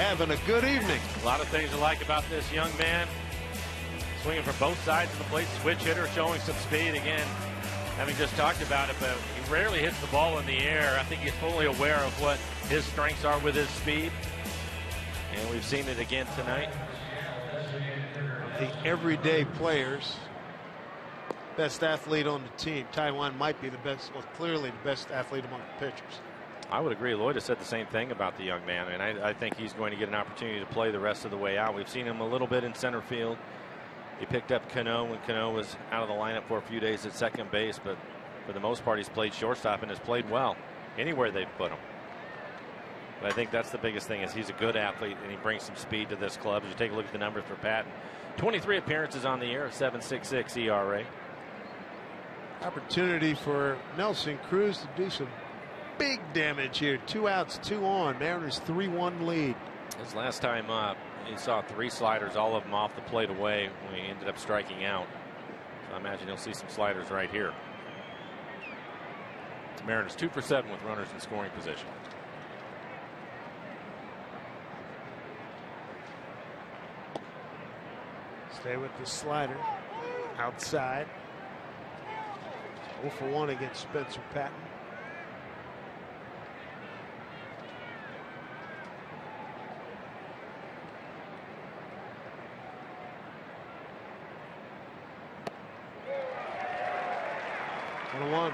having a good evening. A lot of things I like about this young man. Swinging from both sides of the plate, switch hitter, showing some speed again. Having just talked about it, but he rarely hits the ball in the air. I think he's fully aware of what his strengths are with his speed. And we've seen it again tonight. The everyday players, best athlete on the team. Taiwan might be the best, well, clearly the best athlete among the pitchers. I would agree. Lloyd has said the same thing about the young man, and I think he's going to get an opportunity to play the rest of the way out. We've seen him a little bit in center field. He picked up Cano when Cano was out of the lineup for a few days at second base, but for the most part, he's played shortstop and has played well anywhere they've put him. But I think that's the biggest thing, is he's a good athlete and he brings some speed to this club. As you take a look at the numbers for Patton, 23 appearances on the year, 7.66 ERA. Opportunity for Nelson Cruz to do some big damage here. 2 outs, 2 on. Mariners 3-1 lead. His last time up, he saw 3 sliders, all of them off the plate away when he ended up striking out. So I imagine he'll see some sliders right here. Mariners 2 for 7 with runners in scoring position. Stay with the slider outside. 0 for 1 against Spencer Patton. One.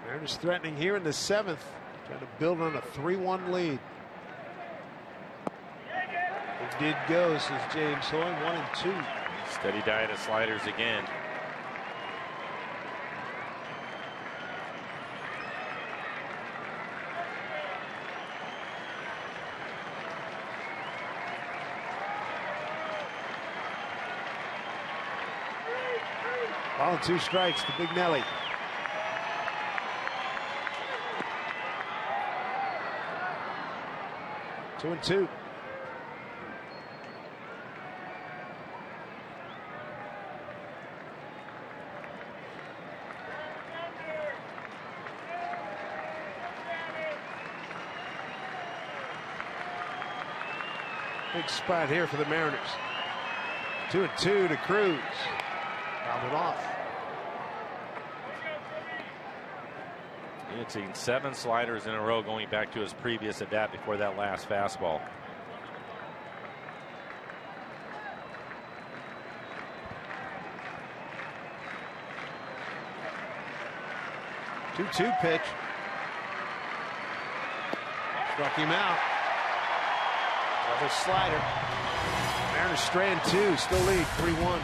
Mariners threatening here in the 7th, trying to build on a 3-1 lead. It did go, says James Hoy, 1 and 2. Steady diet of sliders again. Ball and 2 strikes to Big Nelly. Two and 2. Big spot here for the Mariners. 2 and 2 to Cruz. Fouled it off. He had seen 7 sliders in a row going back to his previous at bat before that last fastball. 2-2 pitch. Struck him out. Another slider. Mariners strand 2, still lead 3-1.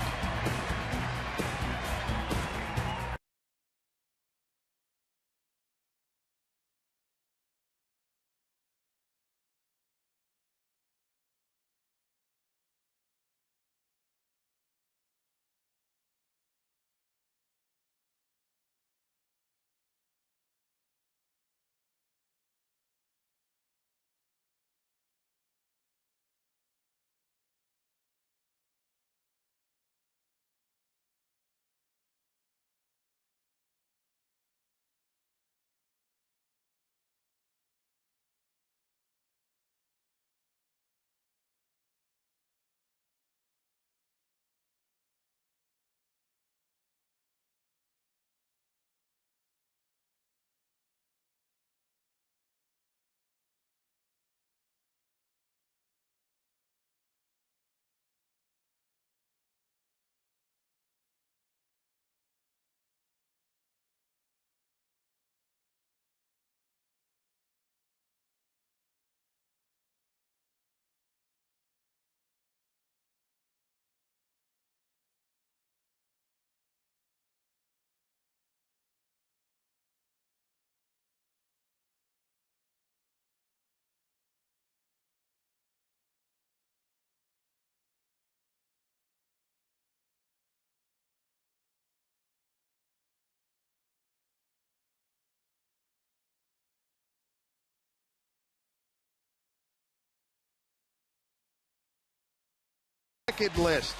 bucket list.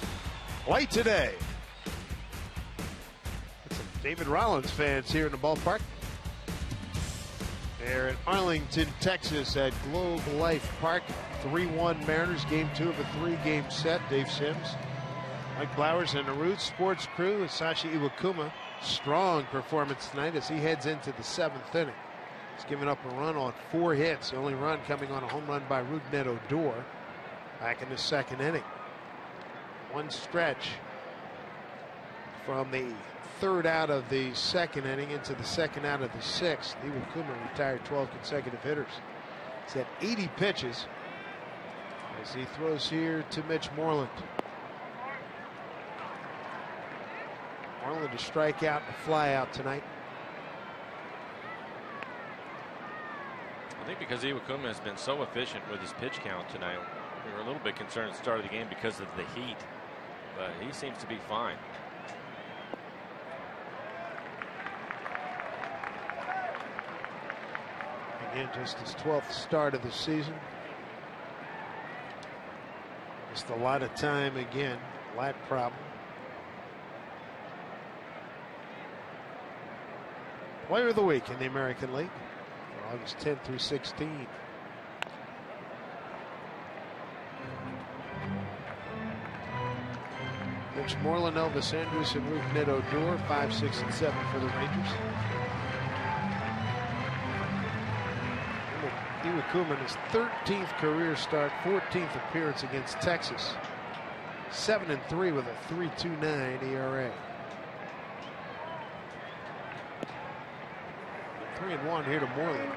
Play today. Some David Rollins fans here in the ballpark. They're at Arlington, Texas at Globe Life Park. 3-1 Mariners, game 2 of a 3-game set. Dave Sims, Mike Blowers, and the Root Sports crew. Sashi Iwakuma, strong performance tonight as he heads into the 7th inning. He's given up a run on 4 hits. The only run coming on a home run by Rougned Odor back in the 2nd inning. One stretch from the 3rd out of the 2nd inning into the 2nd out of the 6th. Iwakuma retired 12 consecutive hitters. He's had 80 pitches as he throws here to Mitch Moreland. Moreland to strike out and fly out tonight. I think because Iwakuma has been so efficient with his pitch count tonight, we were a little bit concerned at the start of the game because of the heat, but he seems to be fine. Again, just his 12th start of the season. Just a lot of time again. Lat problem. Player of the week in the American League for August 10th through 16. Mitch Moreland, Elvis Andrus, and Rougned Odor, 5, 6, and 7 for the Rangers. Iwakuma in his 13th career start, 14th appearance against Texas. 7-3 with a 3.29 ERA. 3-1 here to Moreland.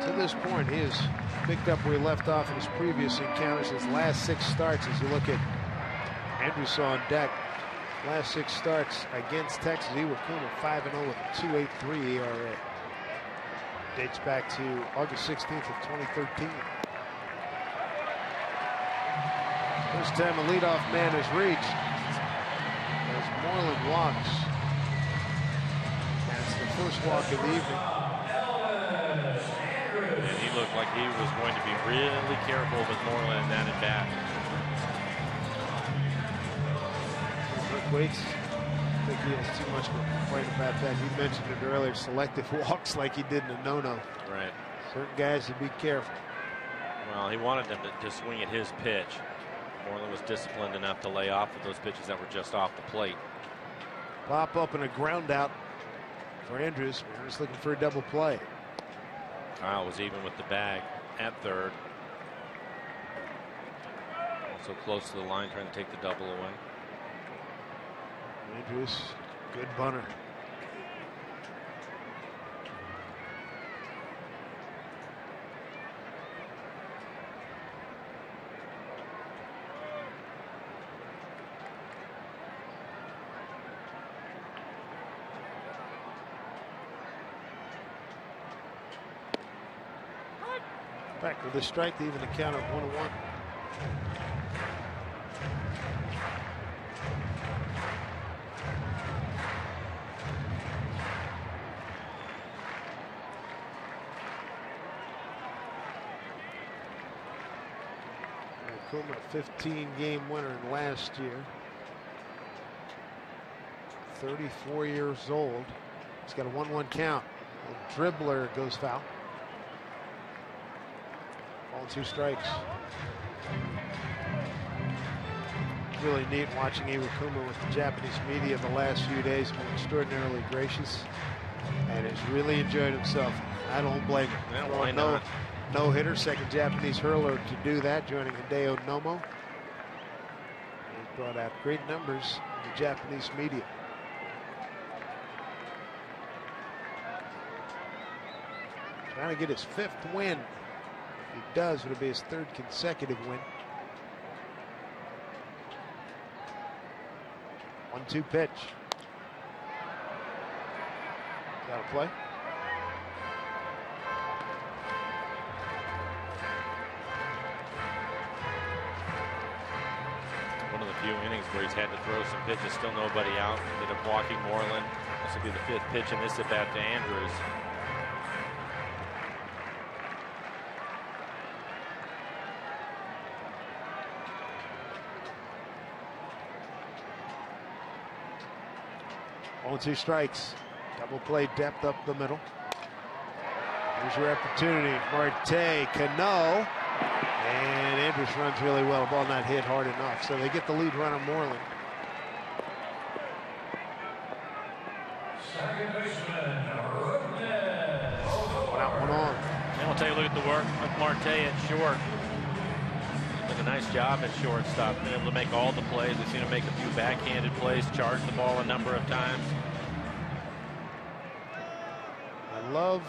To this point, he has picked up where he left off in his previous encounters. His last 6 starts, as you look at Andrus on deck, last 6 starts against Texas, Iwakuma 5-0 with a 2.83 ERA. Dates back to August 16th of 2013. First time a leadoff man is reached as Moreland walks. That's the first walk of the evening. And he looked like he was going to be really careful with Moreland in that at bat. Rick Waits, I think he has too much to complain about that. He mentioned it earlier, selective walks like he did in the no-no. Right. Certain guys to be careful. Well, he wanted them to swing at his pitch. Moreland was disciplined enough to lay off with those pitches that were just off the plate. Pop up and a ground out for Andrus. Mariners looking for a double play. Kyle was even with the bag at third. Also close to the line, trying to take the double away. Andrus, good bunter. Back with the strike to even the count of 1-1. Iwakuma, 15-game winner in last year. 34 years old. He's got a 1-1 count. A dribbler goes foul. Ball 2 strikes. Really neat watching Iwakuma with the Japanese media the last few days. Been extraordinarily gracious and has really enjoyed himself. I don't blame him. Yeah, why not? No hitter, second Japanese hurler to do that, joining Hideo Nomo. He's brought out great numbers in the Japanese media. Trying to get his 5th win. If he does, it'll be his 3rd consecutive win. 1-2 pitch. Got a play. One of the few innings where he's had to throw some pitches, still nobody out. Ended up walking Moreland. This will be the 5th pitch in this at bat to Andrus. 0-2 strikes. Double play depth up the middle. Here's your opportunity. Marte, Cano. And Andrus runs really well. Ball not hit hard enough. So they get the lead runner, Moreland. Second baseman, One out, one on. And I'll take a look at the work of Marte at short. Doing a nice job at shortstop. Been able to make all the plays. We've seen him make a few backhanded plays, charge the ball a number of times. I love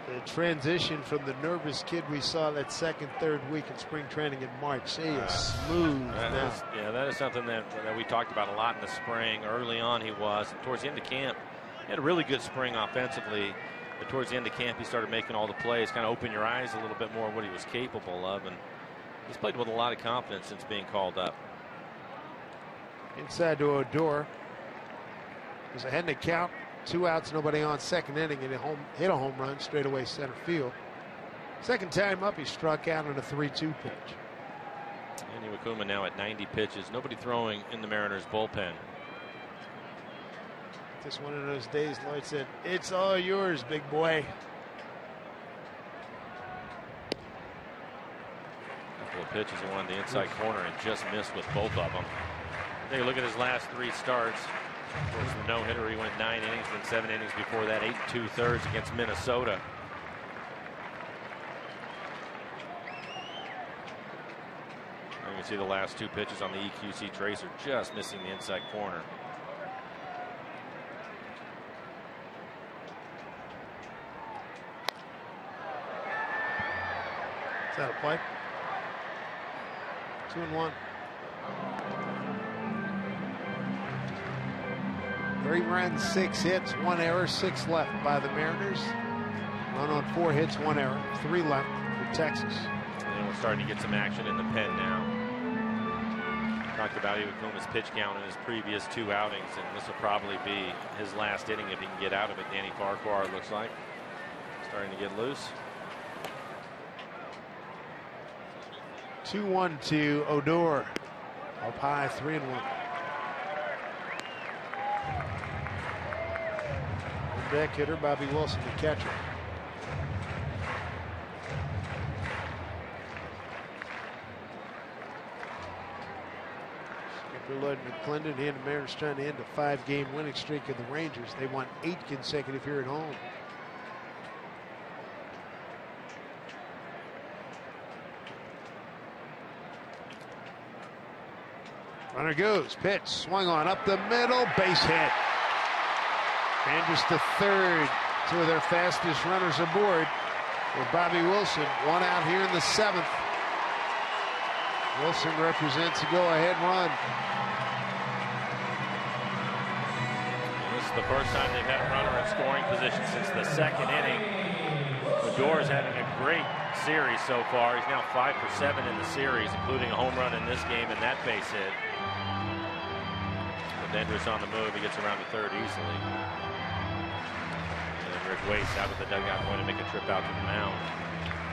the transition from the nervous kid we saw that second, third week in spring training in March. He is smooth now. That is something that we talked about a lot in the spring. Early on he was. Towards the end of camp, he had a really good spring offensively. But towards the end of camp, he started making all the plays, kind of open your eyes a little bit more what he was capable of. And he's played with a lot of confidence since being called up. Inside to Odor. There's a head in the count. 2 outs, nobody on, second inning, and hit a home run straight away center field. Second time up, he struck out on a 3-2 pitch. Andy Wakuma now at 90 pitches. Nobody throwing in the Mariners bullpen. Just one of those days, Lloyd said, "It's all yours, big boy." Couple of pitches, he wanted the inside corner and just missed with both of them. Take a look at his last 3 starts. Of course, the no-hitter, he went 9 innings, then 7 innings before that, 8 2/3 against Minnesota. You can see the last 2 pitches on the EQC tracer just missing the inside corner. Is that a play? 2-1. 3 runs, 6 hits, 1 error, 6 left by the Mariners. Run on 4 hits, 1 error, 3 left for Texas. And we're starting to get some action in the pen now. Talked about Iwakuma's pitch count in his previous 2 outings, and this will probably be his last inning if he can get out of it. Danny Farquhar, it looks like, starting to get loose. 2-1 to Odor. Up high, 3-1. Deck hitter Bobby Wilson, the catcher. Skipper Lloyd McClendon, he and the Mariners trying to end a 5-game winning streak of the Rangers. They won 8 consecutive here at home. Runner goes, pitch, swung on up the middle, base hit. Andrus to third, 2 of their fastest runners aboard for Bobby Wilson. 1 out here in the 7th. Wilson represents a go-ahead run. And this is the first time they've had a runner in scoring position since the 2nd inning. Odor is having a great series so far. He's now 5 for 7 in the series, including a home run in this game and that base hit. With Andrus on the move, he gets around to third easily. Rick Wace out of the dugout going to make a trip out to the mound.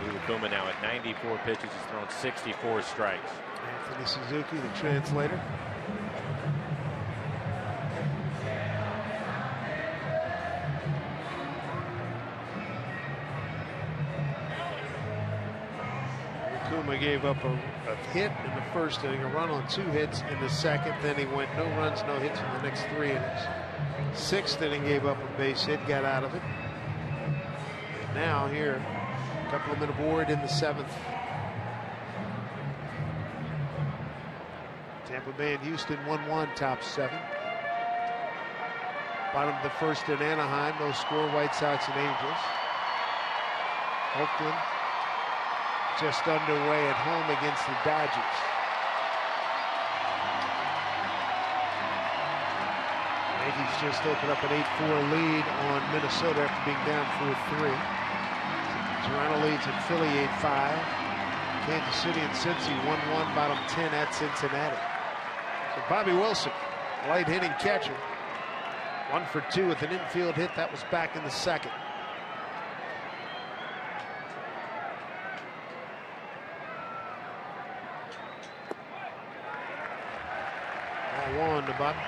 Iwakuma now at 94 pitches. He's thrown 64 strikes. Anthony Suzuki, the translator. Iwakuma gave up a hit in the first inning, a run on 2 hits in the second. Then he went no runs, no hits in the next 3 innings. 6th inning, gave up a base hit, got out of it. Now here, a couple of men aboard in the 7th. Tampa Bay and Houston 1-1, top 7. Bottom of the 1st in Anaheim, no score, White Sox and Angels. Oakland just underway at home against the Dodgers. Yankees just opened up an 8-4 lead on Minnesota after being down 4-3. Toronto leads at Philly 8-5. Kansas City and Cincy 1-1, bottom 10 at Cincinnati. So Bobby Wilson, light hitting catcher, 1 for 2 with an infield hit. That was back in the 2nd. Ball 1 to Bobby.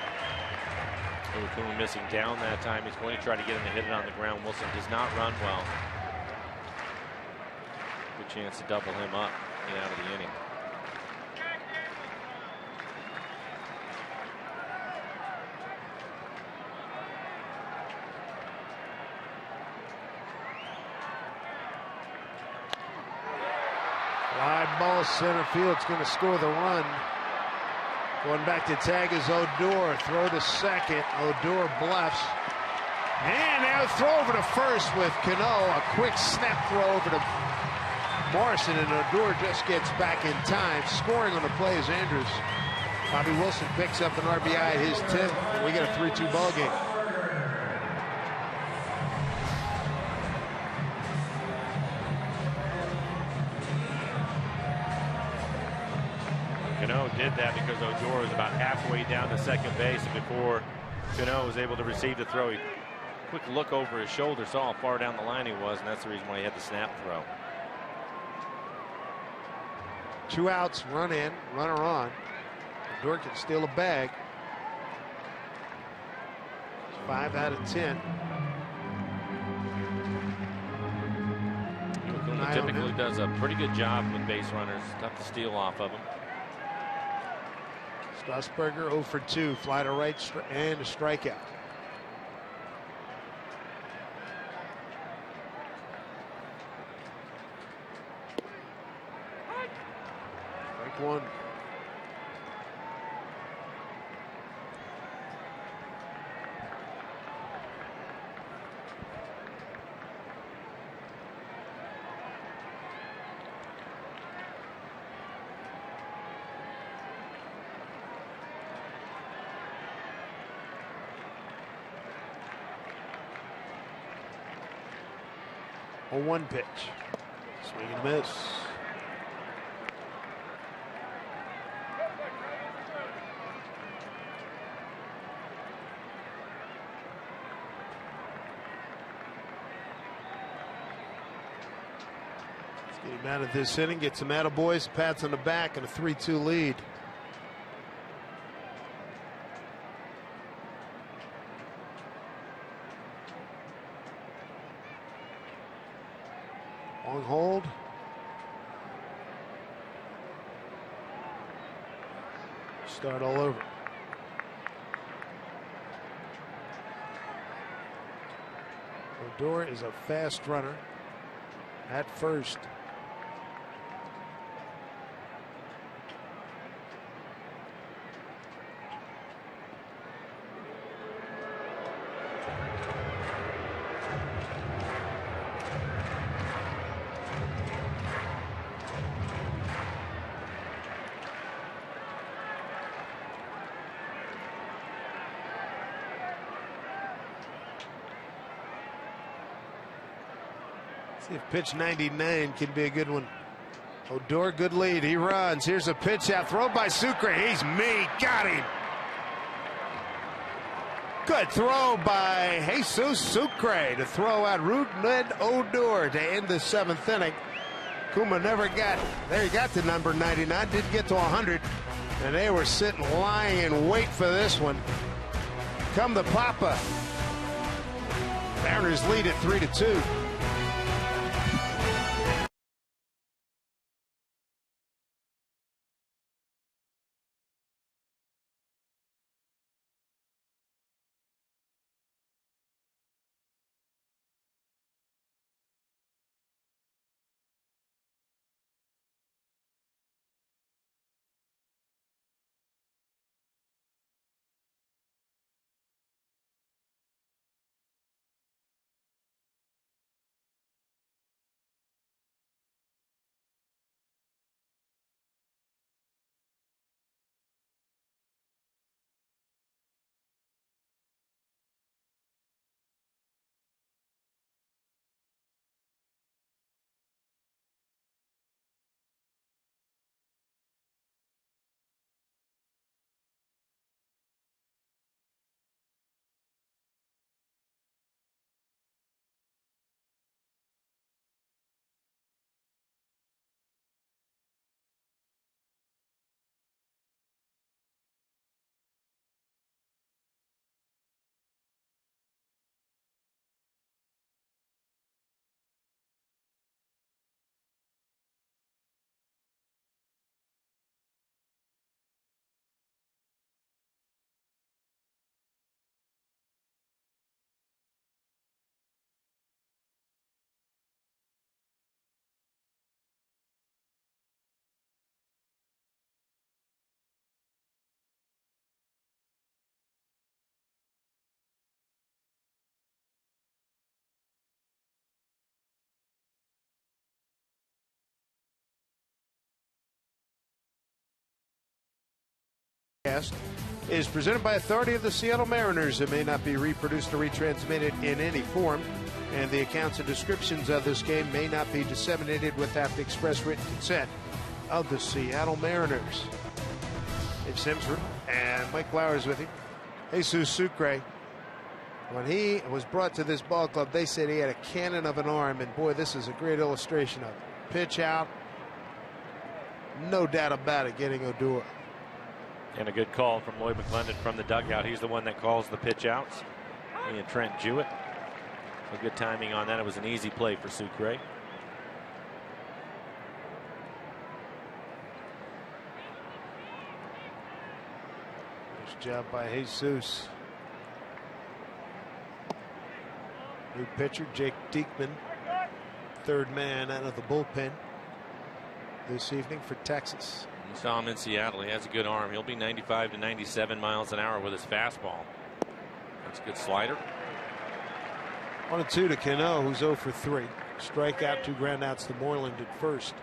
Iwakuma missing down that time. He's going to try to get him to hit it on the ground. Wilson does not run well. Good chance to double him up, get out of the inning. Fly ball center field. It's going to score the run. Going back to tag is Odor. Throw to second. Odor bluffs. And now throw over to first with Cano. A quick snap throw over to Morrison, and Odor just gets back in time. Scoring on the play is Andrews. Bobby Wilson picks up an RBI, his 10th. And we get a 3-2 ball game. Cano did that because Odor was about halfway down to second base, and before Cano was able to receive the throw, he quick look over his shoulder, saw how far down the line he was, and that's the reason why he had the snap throw. 2 outs, run in, runner on. Odor can steal a bag. 5 out of 10. Iwakuma typically does a pretty good job with base runners. Tough to steal off of him. Strasburger 0 for 2, fly to right and a strikeout. Strike 1. A 1 pitch. Swing and a miss. Let's get him out of this inning. Get some attaboys, pats on the back, and a 3-2 lead. Long hold. Start all over. Odor is a fast runner at first. See if pitch 99 can be a good one. Odor, good lead. He runs. Here's a pitch out. Throw by Sucre. He's me. Got him. Good throw by Jesus Sucre to throw out Rougned Odor to end the 7th inning. Kuma never got there. He got to number 99. Didn't get to 100. And they were sitting, lying in wait for this one. Come the Papa. Mariners lead at 3-2. broadcast is presented by authority of the Seattle Mariners. It may not be reproduced or retransmitted in any form, and the accounts and descriptions of this game may not be disseminated without the express written consent of the Seattle Mariners. Dave Sims and Mike Flowers with you. Jesus Sucre, when he was brought to this ball club, they said he had a cannon of an arm, and boy, this is a great illustration of it. Pitch out, no doubt about it, getting Odor. And a good call from Lloyd McClendon from the dugout. He's the one that calls the pitch outs. He and Trent Jewett. So good timing on that. It was an easy play for Sucre. Nice job by Jesus. New pitcher, Jake Diekman, third man out of the bullpen this evening for Texas. You saw him in Seattle. He has a good arm. He'll be 95 to 97 miles an hour with his fastball. That's a good slider. 1-2 to Cano, who's 0 for 3. Strikeout, 2 groundouts to Moreland at first.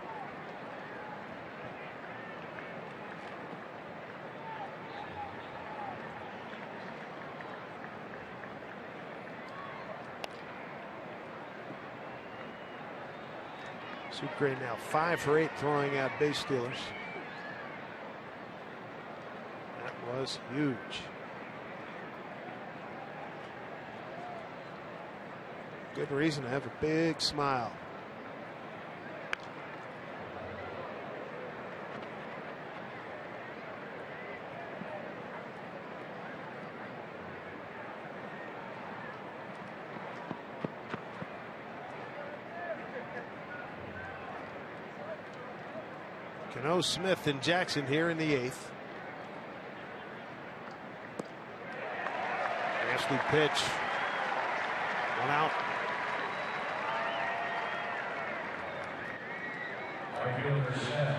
Sucre now 5 for 8 throwing out base stealers. That was huge. Good reason to have a big smile. Cano, Smith, and Jackson here in the 8th. Nasty pitch. 1 out.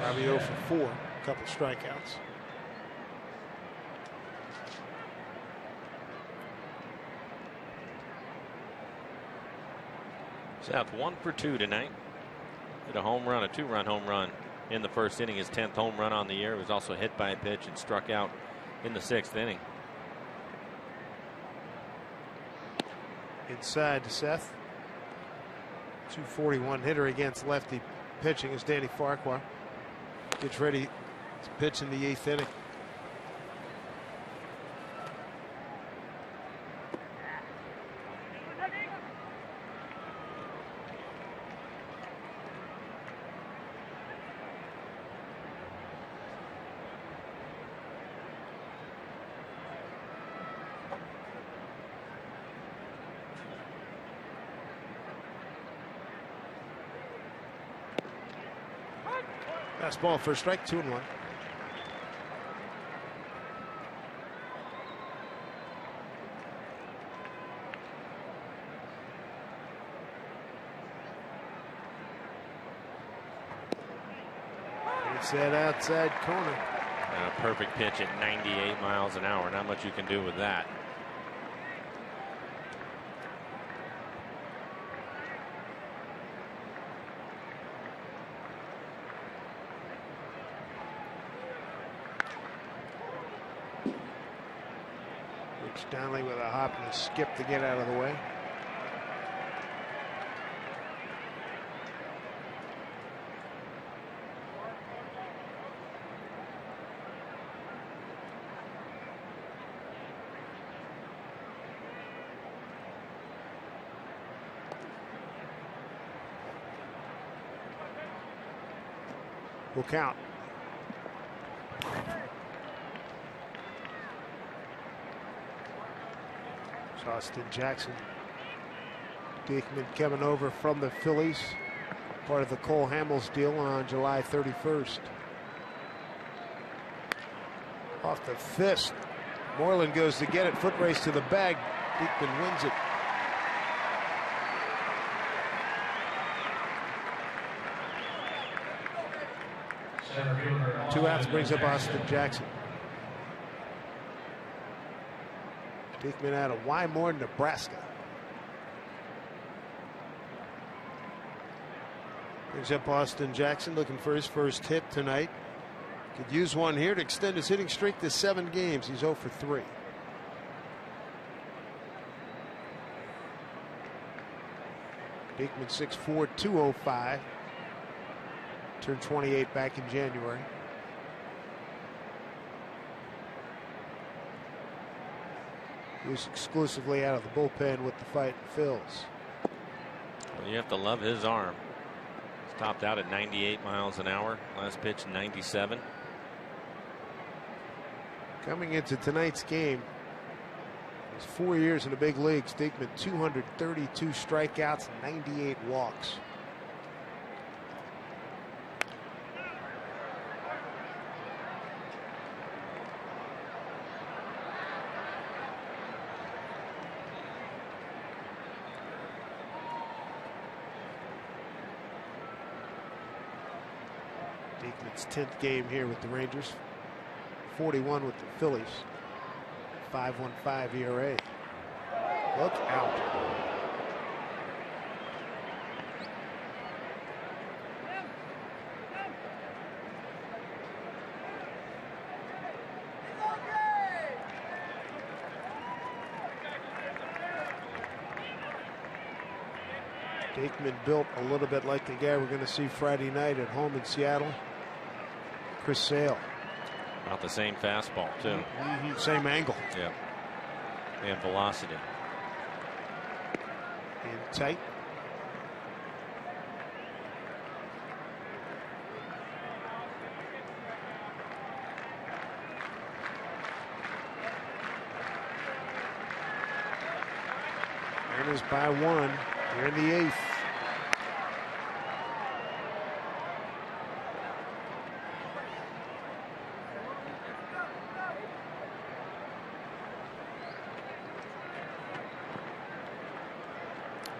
Probably 0 for 4. A couple strikeouts. South 1 for 2 tonight. Hit a home run, a 2-run home run in the first inning. His 10th home run on the year. He was also hit by a pitch and struck out in the 6th inning. Inside to Seth. 241 hitter against lefty pitching is Danny Farquhar. Gets ready to pitch in the 8th inning. Fastball for a strike, 2-1. It's that outside corner. And a perfect pitch at 98 miles an hour. Not much you can do with that. Downley with a hop and a skip to get out of the way. Will count. Austin Jackson. Diekman coming over from the Phillies, part of the Cole Hamels deal on July 31st. Off the fist. Moreland goes to get it. Foot race to the bag. Diekman wins it. Two outs brings up Austin Jackson. Diekman out of Wymore, Nebraska. Brings up Austin Jackson looking for his first hit tonight. Could use one here to extend his hitting streak to 7 games. He's 0 for 3. Beekman 6'4", 205. Turned 28 back in January. He was exclusively out of the bullpen with the fight in Phillies. Well, you have to love his arm. He's topped out at 98 miles an hour. Last pitch 97. Coming into tonight's game, his 4 years in the big leagues, Beekman 232 strikeouts, 98 walks. Beekman's 10th game here with the Rangers. 41 with the Phillies. 5.15 ERA. Look out. Beekman built a little bit like the guy we're going to see Friday night at home in Seattle. Chris Sale. About the same fastball, too. Same angle. Yeah. And velocity. And tight. Mariners by 1. Here in the 8th.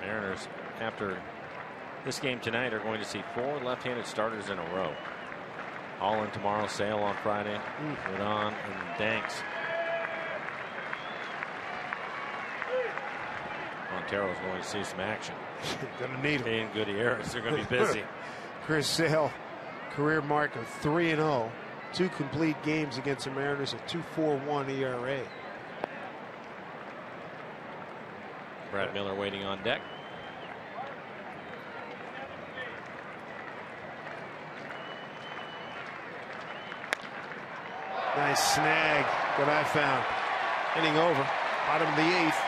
Mariners, after this game tonight, are going to see 4 left-handed starters in a row. Holland tomorrow, Sale on Friday, Rodon, and Danks. Montero's going to see some action. Gonna need him. And Gutierrez, they're going to be busy. Chris Sale, career mark of 3-0. 2 complete games against the Mariners, a 2.41 ERA. Brad Miller waiting on deck. Nice snag that I found. Inning over. Bottom of the 8th.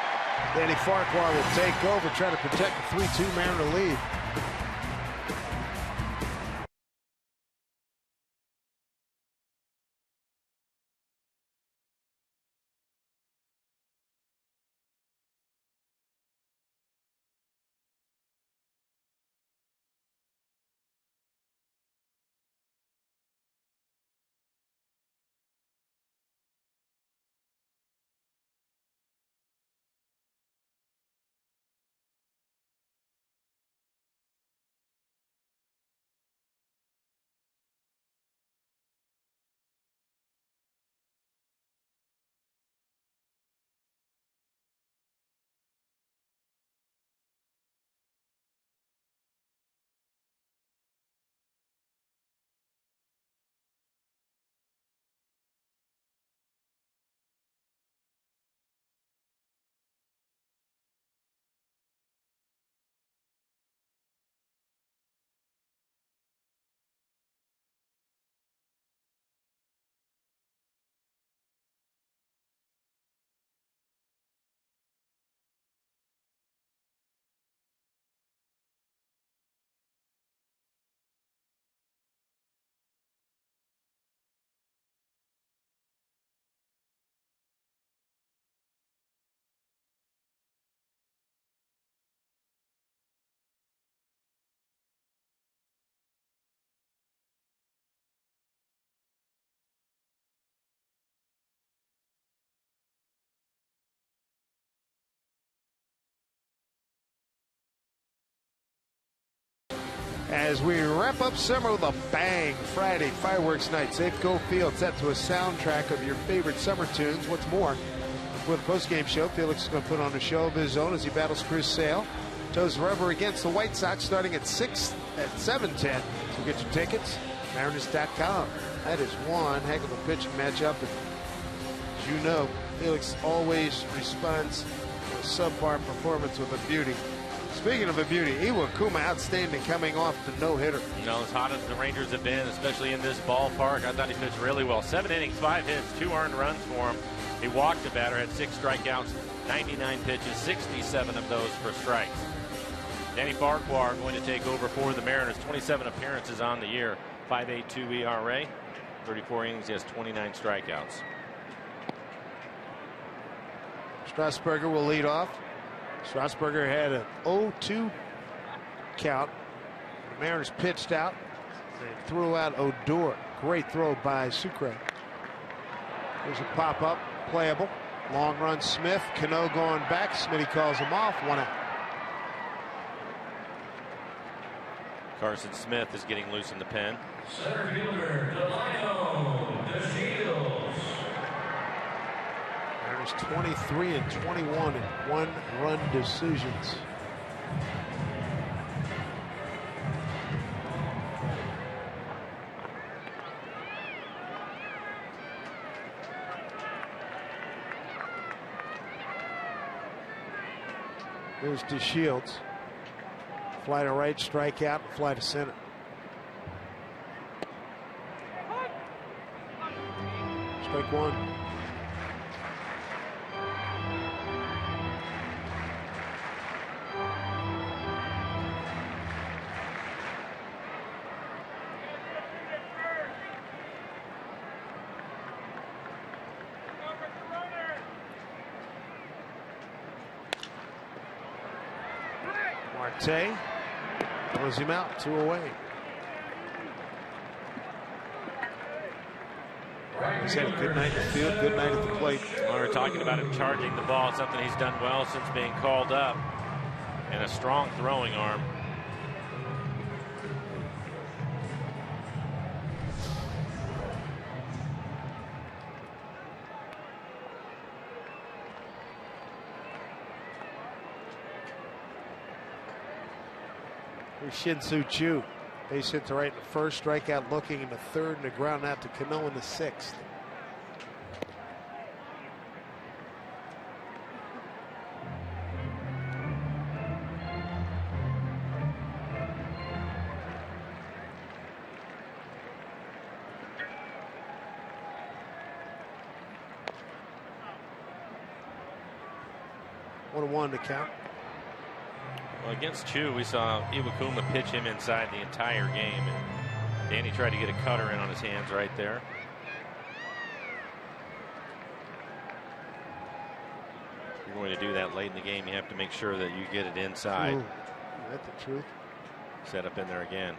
Danny Farquhar will take over, try to protect the 3-2 Mariner lead. As we wrap up summer with a bang Friday fireworks night. Safeco Field set to a soundtrack of your favorite summer tunes. What's more, for the postgame show, Felix is going to put on a show of his own as he battles Chris Sale. Toes rubber against the White Sox starting at 7:10. So get your tickets Mariners.com. That is one heck of a pitching matchup. As you know, Felix always responds to a subpar performance with a beauty. Speaking of a beauty, Iwakuma outstanding coming off the no-hitter. You know, as hot as the Rangers have been, especially in this ballpark, I thought he pitched really well. 7 innings, 5 hits, 2 earned runs for him. He walked the batter, had 6 strikeouts, 99 pitches, 67 of those for strikes. Danny Farquhar going to take over for the Mariners. 27 appearances on the year, 5.82 ERA, 34 innings, he has 29 strikeouts. Strasburger will lead off. Strasburger had an 0-2 count. The Mariners pitched out. They threw out Odor. Great throw by Sucre. There's a pop-up, playable. Long run Smith. Cano going back. Smitty calls him off. 1 out. Carson Smith is getting loose in the pen. Center fielder, Delino DeShields. Mariners 23 and 21 in 1-run decisions. Here's DeShields. Fly to right, strike out, fly to center. Strike 1. Marte throws him out, 2 away. He's had a good night in the field, good night at the plate. Well, we were talking about him charging the ball, something he's done well since being called up, and a strong throwing arm. Here's Shin-Soo Choo. Base hit to right in the first, strikeout looking in the third, and the ground out to Cano in the 6th. One to count. Well, against Chu, we saw Iwakuma pitch him inside the entire game, and Danny tried to get a cutter in on his hands right there. If you're going to do that late in the game, you have to make sure that you get it inside. Ooh, that's the truth. Set up in there again.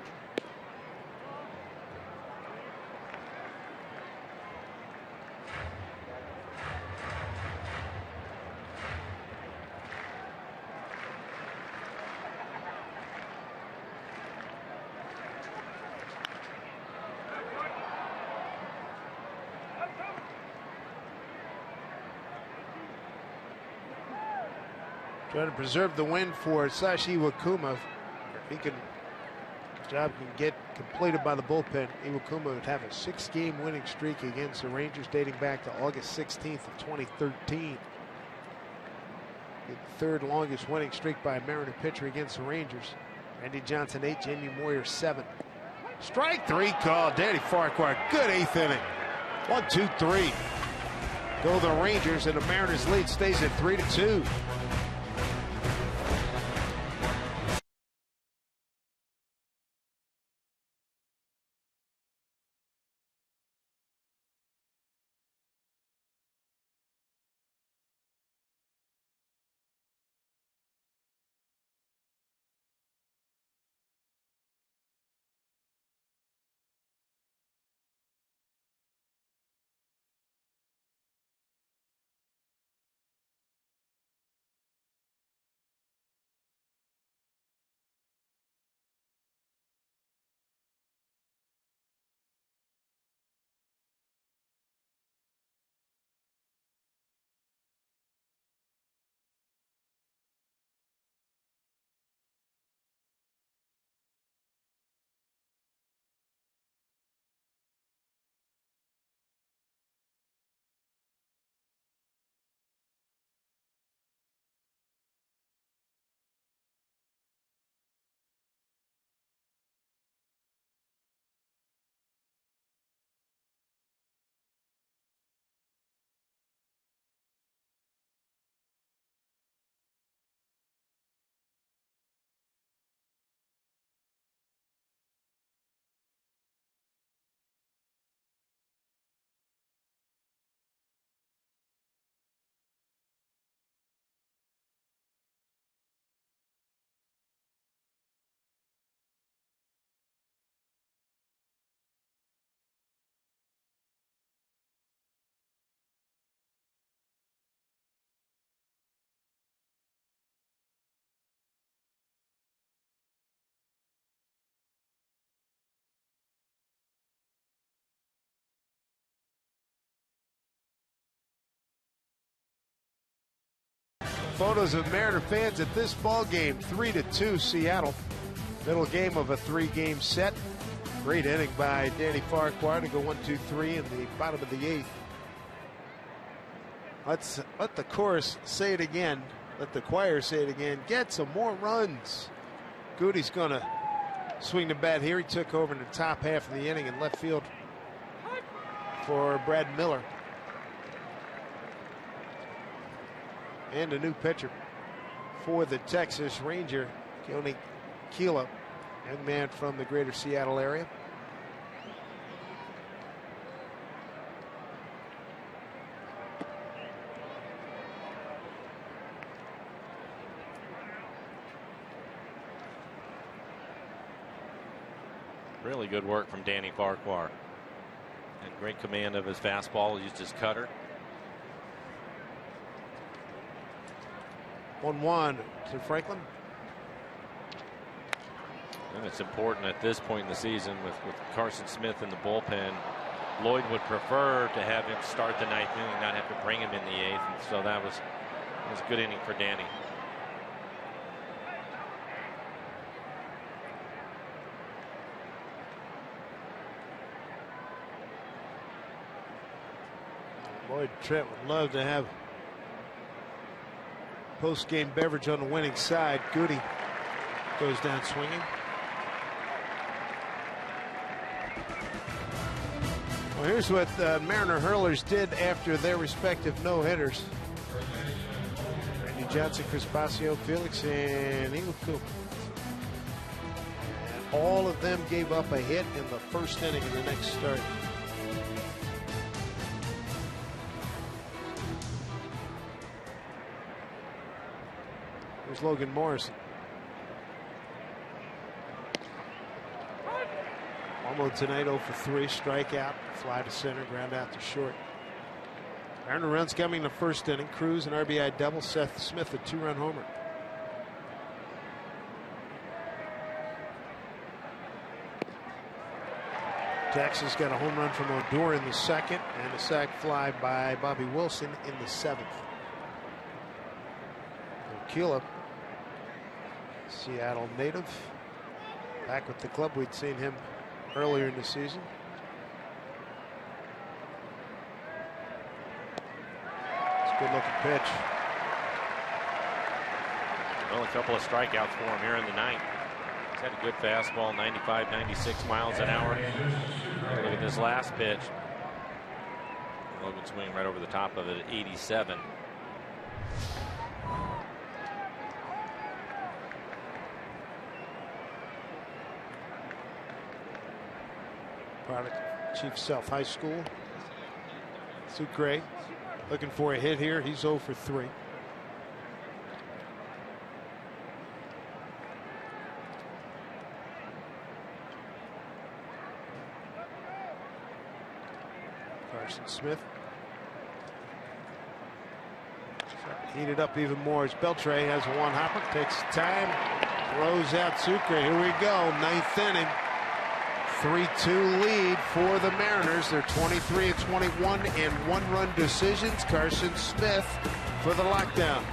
Trying to preserve the win for Sashi Iwakuma. If he can, the job can get completed by the bullpen, Iwakuma would have a 6-game winning streak against the Rangers dating back to August 16th of 2013. The third longest winning streak by a Mariner pitcher against the Rangers. Randy Johnson 8, Jamie Moyer 7. Strike 3 call. Danny Farquhar. Good 8th inning. 1, 2, 3. Go the Rangers, and the Mariners lead stays at 3-2. photos of Mariner fans at this ball game. 3-2 Seattle. Middle game of a 3-game set. Great inning by Danny Farquhar to go 1-2-3 in the bottom of the 8th. Let's let the chorus say it again. Let the choir say it again. Get some more runs. Goody's going to swing the bat here. He took over in the top half of the inning in left field for Brad Miller. And a new pitcher for the Texas Ranger, Keone Keela, young man from the greater Seattle area. Really good work from Danny Farquhar. And great command of his fastball. Used his cutter. 1-1 to Franklin. And it's important at this point in the season with Carson Smith in the bullpen. Lloyd would prefer to have him start the 9th inning, not have to bring him in the 8th. And so that was a good inning for Danny. Lloyd Trent would love to have post-game beverage on the winning side. Goody goes down swinging. Well, here's what Mariner hurlers did after their respective no-hitters. Randy Johnson, Chris Basio, Felix, and Eagle Cooper. And all of them gave up a hit in the first inning of the next start. Here's Logan Morrison. Almost tonight 0 for 3, strikeout, fly to center, ground out to short. Mariner runs coming in the first inning. Cruz an RBI double. Seth Smith a 2-run homer. Texas got a home run from Odor in the 2nd and a sac fly by Bobby Wilson in the 7th. Keela, Seattle native, back with the club. We'd seen him earlier in the season. It's a good looking pitch. Well, a couple of strikeouts for him here in the 9th. He's had a good fastball, 95, 96 miles an hour. Look at this last pitch. Logan swinging right over the top of it at 87. Product of Chief South High School. Sucre looking for a hit here. He's 0 for 3. Carson Smith. Heated up even more as Beltre has one hopper. Takes time. Throws out Sucre. Here we go. 9th inning. 3-2 lead for the Mariners. They're 23-21 in 1-run decisions. Carson Smith for the lockdown.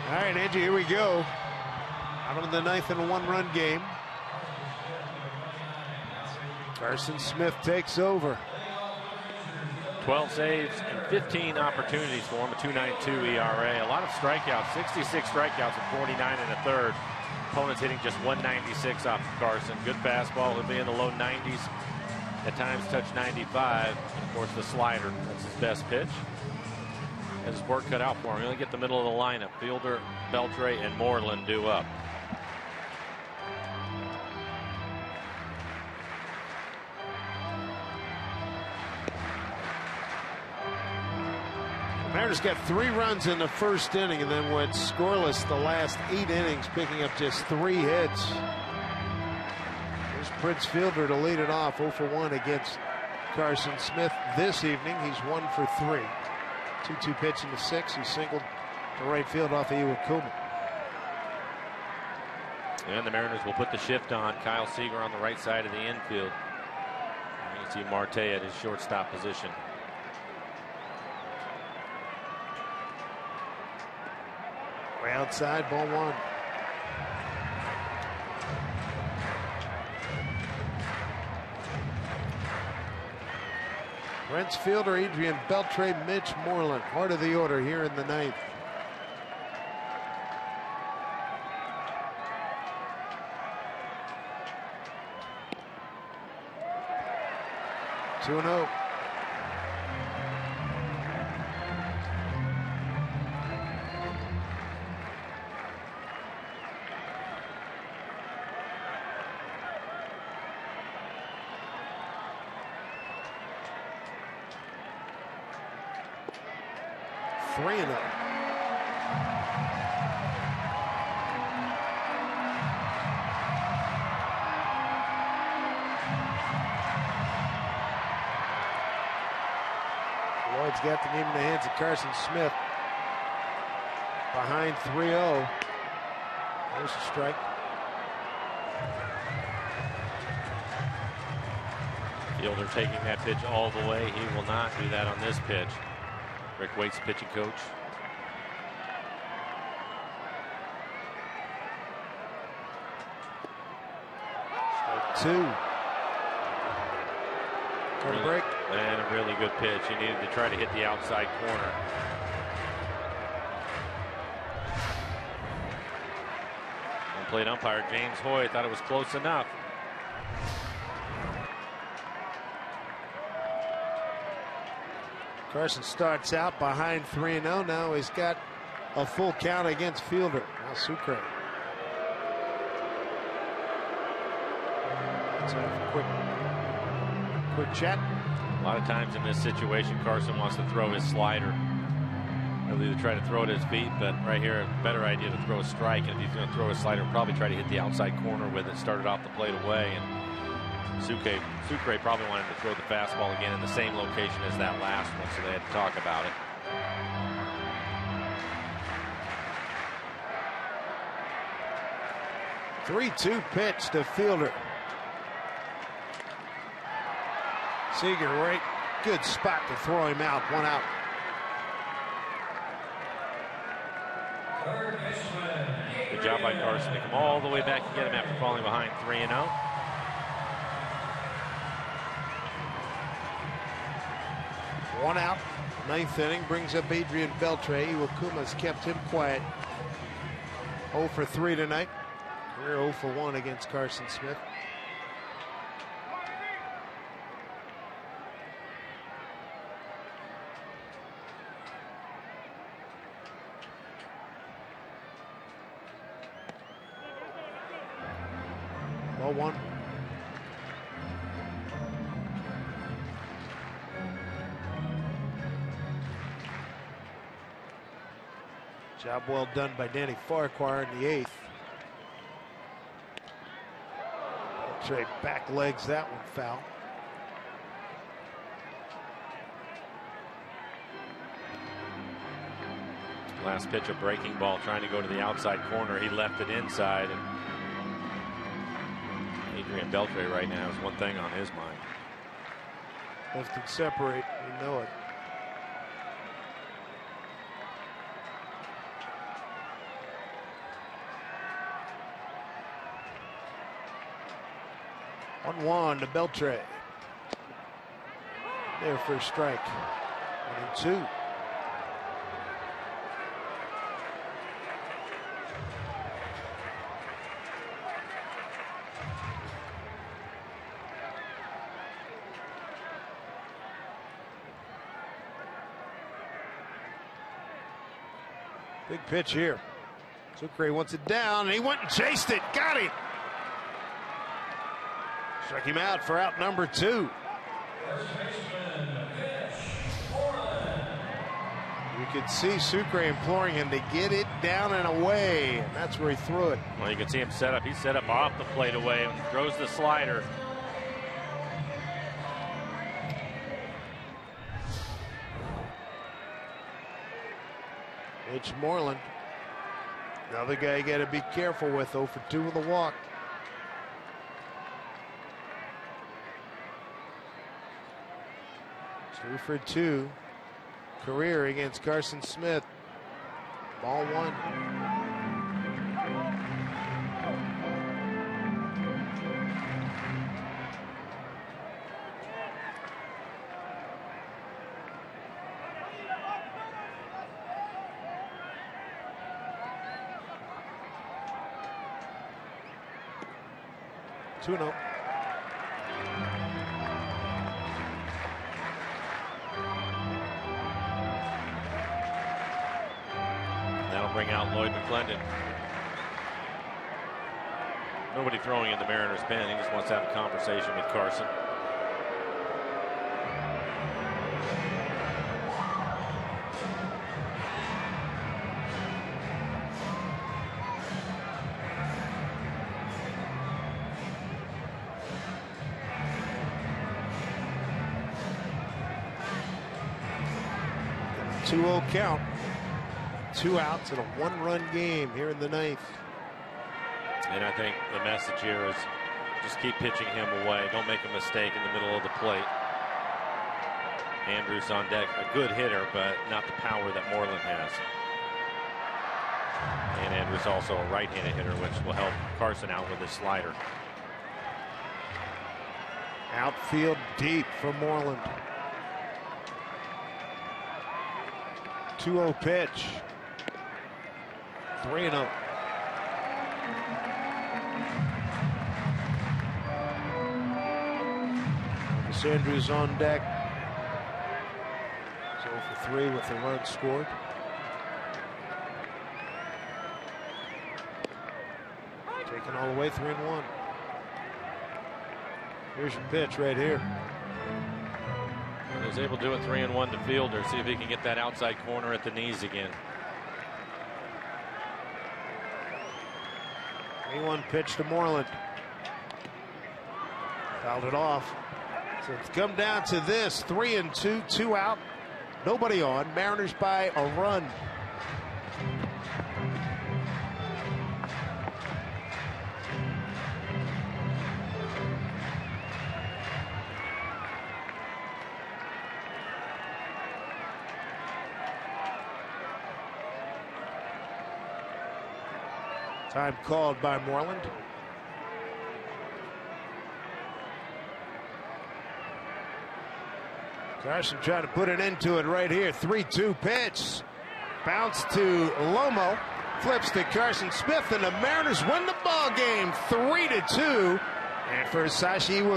All right, Angie, here we go. Out of the ninth in a one-run game. Carson Smith takes over. 12 saves and 15 opportunities for him, a 2.92 ERA. A lot of strikeouts, 66 strikeouts and 49 in the third. Opponents hitting just 196 off of Carson. Good fastball, he'll be in the low 90s. At times touch 95. And of course the slider, that's his best pitch. Has his work cut out for him. He'll get the middle of the lineup. Fielder, Beltre, and Moreland due up. Mariners got 3 runs in the first inning and then went scoreless the last 8 innings, picking up just 3 hits. Here's Prince Fielder to lead it off, 0 for 1 against Carson Smith. This evening, he's 1 for 3. 2-2 pitch in the 6th. He singled to right field off of Iwakuma. And the Mariners will put the shift on. Kyle Seager on the right side of the infield. You can see Marte at his shortstop position. Way outside, ball 1. Prince Fielder, Adrian Beltre, Mitch Moreland, heart of the order here in the 9th. Two and 0. Lloyd's got the game in the hands of Carson Smith. Behind 3-0. There's a strike. Fielder taking that pitch all the way. He will not do that on this pitch. Rick Waite's pitching coach. Strike 2. Turn break. And a really good pitch. He needed to try to hit the outside corner. Plate umpire James Hoy thought it was close enough. Carson starts out behind 3-0. Now he's got a full count against Fielder. Now Sucre. Let's have a quick chat. A lot of times in this situation, Carson wants to throw his slider. He'll either try to throw it at his feet, but right here, a better idea to throw a strike. And if he's going to throw a slider, probably try to hit the outside corner with it. Started off the plate away, and Sucre probably wanted to throw the fastball again in the same location as that last one, so they had to talk about it. Three-two pitch to Fielder. Seager, right, good spot to throw him out. 1 out. Good job by Carson to come all the way back and get him after falling behind 3-0. One out. 9th inning brings up Adrian Beltre. Iwakuma's kept him quiet. 0 for 3 tonight. Career 0 for 1 against Carson Smith. Ball 1. Job well done by Danny Farquhar in the 8th. Beltre back legs that one foul. Last pitch, a breaking ball trying to go to the outside corner. He left it inside, and Adrian Beltre right now has one thing on his mind. Lift and separate. You know it. One to Beltre. There for a strike. 1-2. Big pitch here. Sucre wants it down, and he went and chased it. Got him. Struck him out for out number 2. You could see Sucre imploring him to get it down and away, and that's where he threw it. Well, you can see him set up. He set up off the plate away and throws the slider. Mitch Moreland, another guy you got to be careful with. 0 for 2 with a walk. Two for 2 career against Carson Smith. Ball 1. Two and 0. That'll bring out Lloyd McClendon. Nobody throwing in the Mariners' pen. He just wants to have a conversation with Carson. A 2-0 count. 2 outs in a 1-run game here in the 9th. And I think the message here is just keep pitching him away. Don't make a mistake in the middle of the plate. Andrews on deck, a good hitter, but not the power that Moreland has. And Andrews also a right-handed hitter, which will help Carson out with his slider. Outfield deep for Moreland. 2-0 pitch. 3-0. Andrews on deck. 0 for 3 with the run scored. Taken all the way, 3-1. Here's your pitch right here. He was able to do it 3-1 to Fielder. See if he can get that outside corner at the knees again. 3-1 pitch to Moreland. Fouled it off. So it's come down to this. 3-2, 2 out. Nobody on. Mariners by a run. Time called by Moreland. Carson trying to put an end to it right here. 3-2 pitch. Bounce to Lomo. Flips to Carson Smith, and the Mariners win the ball game 3-2. And for Sashi